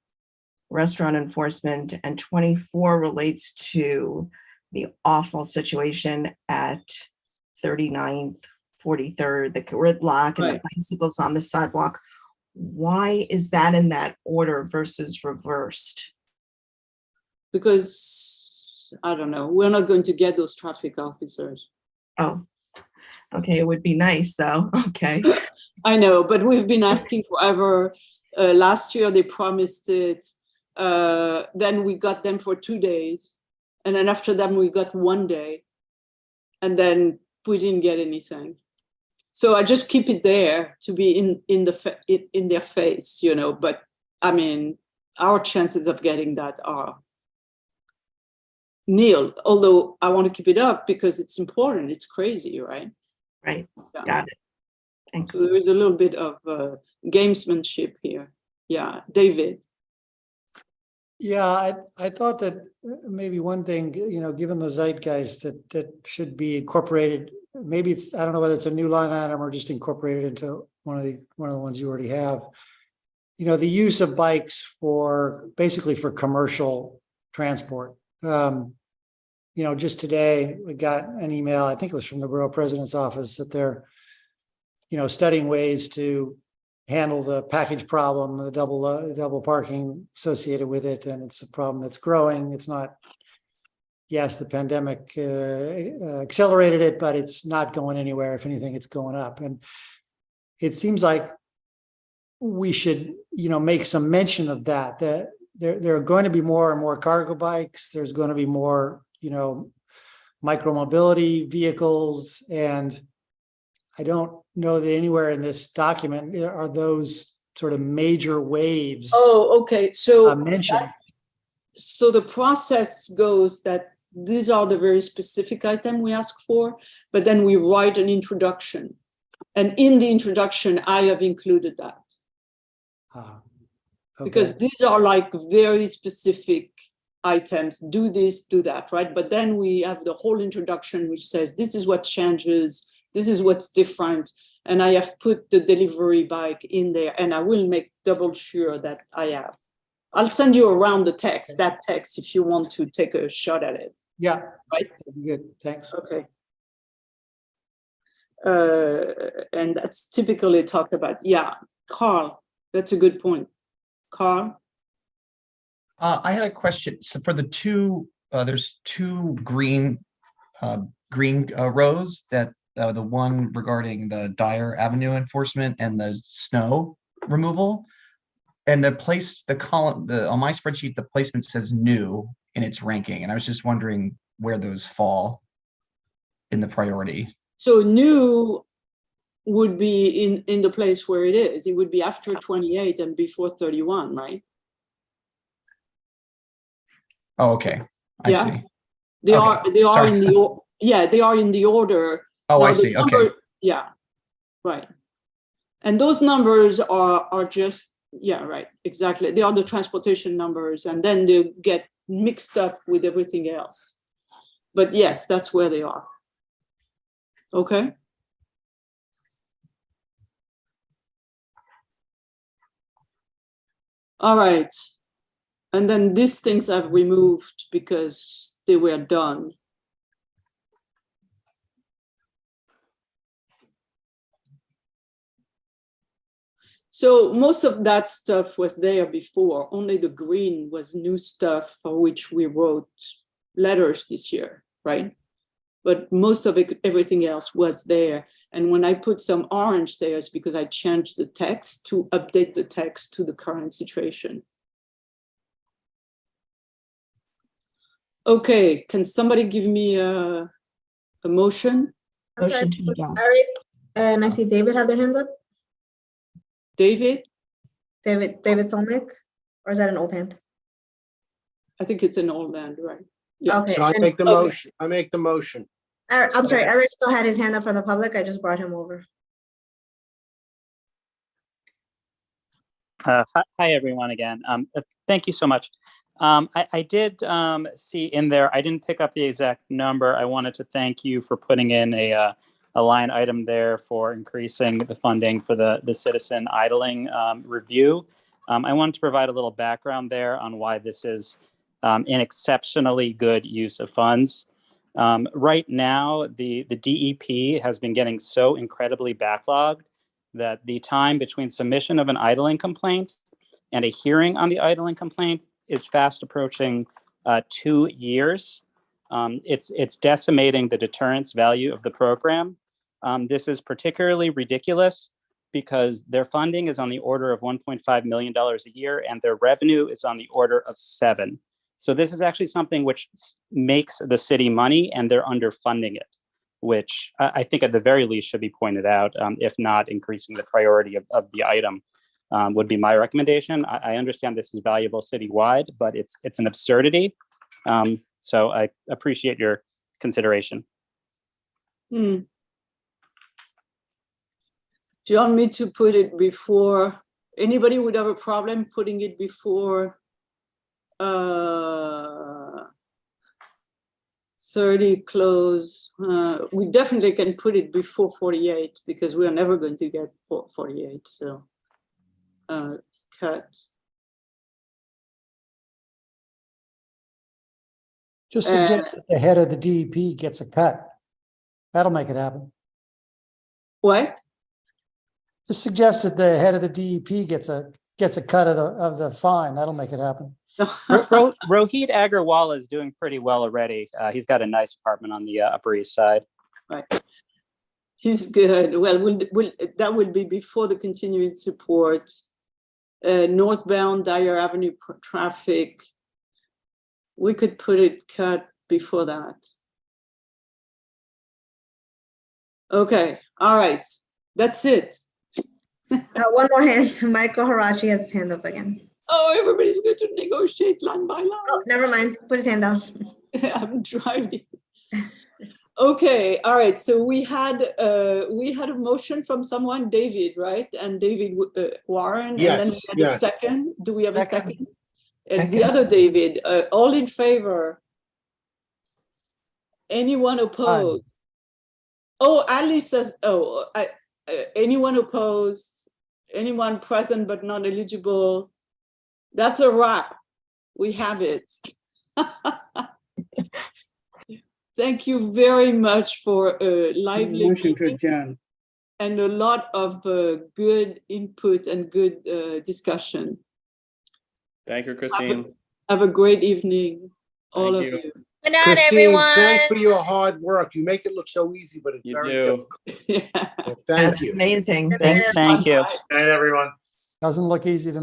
restaurant enforcement and 24 relates to the awful situation at 39th, 43rd, the gridlock and the bicycles on the sidewalk. Why is that in that order versus reversed? Because, I don't know, we're not going to get those traffic officers. Oh, okay, it would be nice though, okay. I know, but we've been asking forever. Last year they promised it. Then we got them for 2 days. And then after that we got 1 day. And then we didn't get anything. So I just keep it there to be in their face, you know, but I mean, our chances of getting that are nil, although I want to keep it up because it's important. It's crazy, right? Right, yeah. Got it. Thanks. So there is a little bit of gamesmanship here. Yeah, David. Yeah, I thought that maybe one thing, you know, given the zeitgeist that should be incorporated, maybe it's, I don't know whether it's a new line item or just incorporated into one of the ones you already have. You know, the use of bikes for basically for commercial transport. You know, just today we got an email, I think it was from the borough president's office, that they're, you know, studying ways to handle the package problem, the double parking associated with it, and it's a problem that's growing. It's not, yes, the pandemic accelerated it, but it's not going anywhere. If anything, it's going up. And it seems like we should, you know, make some mention of that, that there are going to be more and more cargo bikes. There's going to be more, you know, micromobility vehicles. And I don't know that anywhere in this document are those sort of major waves. Oh, okay. So mentioned. So the process goes that these are the very specific items we ask for, but then we write an introduction. And in the introduction, I have included that. Okay. Because these are like very specific items, do this, do that, right? But then we have the whole introduction, which says, this is what changes, this is what's different. And I have put the delivery bike in there, and I will make double sure that I have. I'll send you around the text, that text, if you want to take a shot at it. Yeah. Right? Good, thanks. Okay. And that's typically talked about. Yeah, Carl, that's a good point. Carl? I had a question. So for the two, there's two green rows that the one regarding the Dyer Avenue enforcement and the snow removal. And the column, on my spreadsheet, the placement says new in its ranking. And I was just wondering where those fall in the priority. So new would be in the place where it is. It would be after 28 and before 31, right? Oh, okay. I see. They Okay. are Sorry. in the they are in the order. Oh, Now, I the see. number- Okay. Yeah, right. And those numbers are just, yeah, right, exactly. They are the transportation numbers, and then they get mixed up with everything else. But yes, that's where they are. Okay. All right. And then these things I've removed because they were done. So most of that stuff was there before. Only the green was new stuff for which we wrote letters this year, right? But most of it, everything else was there. And when I put some orange there, it's because I changed the text to update the text to the current situation. Okay, can somebody give me a motion? Okay. Eric and I see David have their hands up. David Solnick, or is that an old hand? I think it's an old hand, right? Yeah. Okay. So I make the motion. I make the motion. I'm sorry, Eric still had his hand up from the public. I just brought him over. Hi, everyone, again. Thank you so much. I did see in there, I didn't pick up the exact number. I wanted to thank you for putting in a line item there for increasing the funding for the citizen idling review. I wanted to provide a little background there on why this is an exceptionally good use of funds. Right now, the DEP has been getting so incredibly backlogged that the time between submission of an idling complaint and a hearing on the idling complaint is fast approaching 2 years. It's decimating the deterrence value of the program. This is particularly ridiculous because their funding is on the order of $1.5 million a year and their revenue is on the order of $7 million. So this is actually something which makes the city money and they're underfunding it, which I think at the very least should be pointed out, if not increasing the priority of the item would be my recommendation. I understand this is valuable citywide, but it's an absurdity. So I appreciate your consideration. Do you want me to put it before? Anybody would have a problem putting it before 30 close? We definitely can put it before 48 because we are never going to get 48. So cut. Just suggest that the head of the DEP gets a cut. That'll make it happen. What? Just suggest that the head of the DEP gets a cut of the fine. That'll make it happen. Rohit Agarwal is doing pretty well already. He's got a nice apartment on the Upper East Side. Right. He's good. Well, that would be before the continuing support. Northbound Dyer Avenue traffic. We could put it cut before that. Okay. All right. That's it. One more hand. Michael Harachi has his hand up again. Oh, everybody's going to negotiate line by line. Oh, never mind. Put his hand down. I'm driving. Okay, all right. So we had a motion from someone, David, right? And David Warren. Yes, And then we had a second. Do we have a second? And the other David. All in favor? Anyone opposed? Oh, Alice says. Oh, anyone opposed? Anyone present but not eligible? That's a wrap. We have it. Thank you very much for a lively Motion to meeting adjourn. and a lot of good input and good discussion. Thank you, Christine. Have a great evening, all Thank of you. you. Good night, Christine, everyone. thanks for your hard work. You make it look so easy, but it's You very do. difficult. Yeah. Thank That's you. amazing. Thank you. Night, everyone. Doesn't look easy to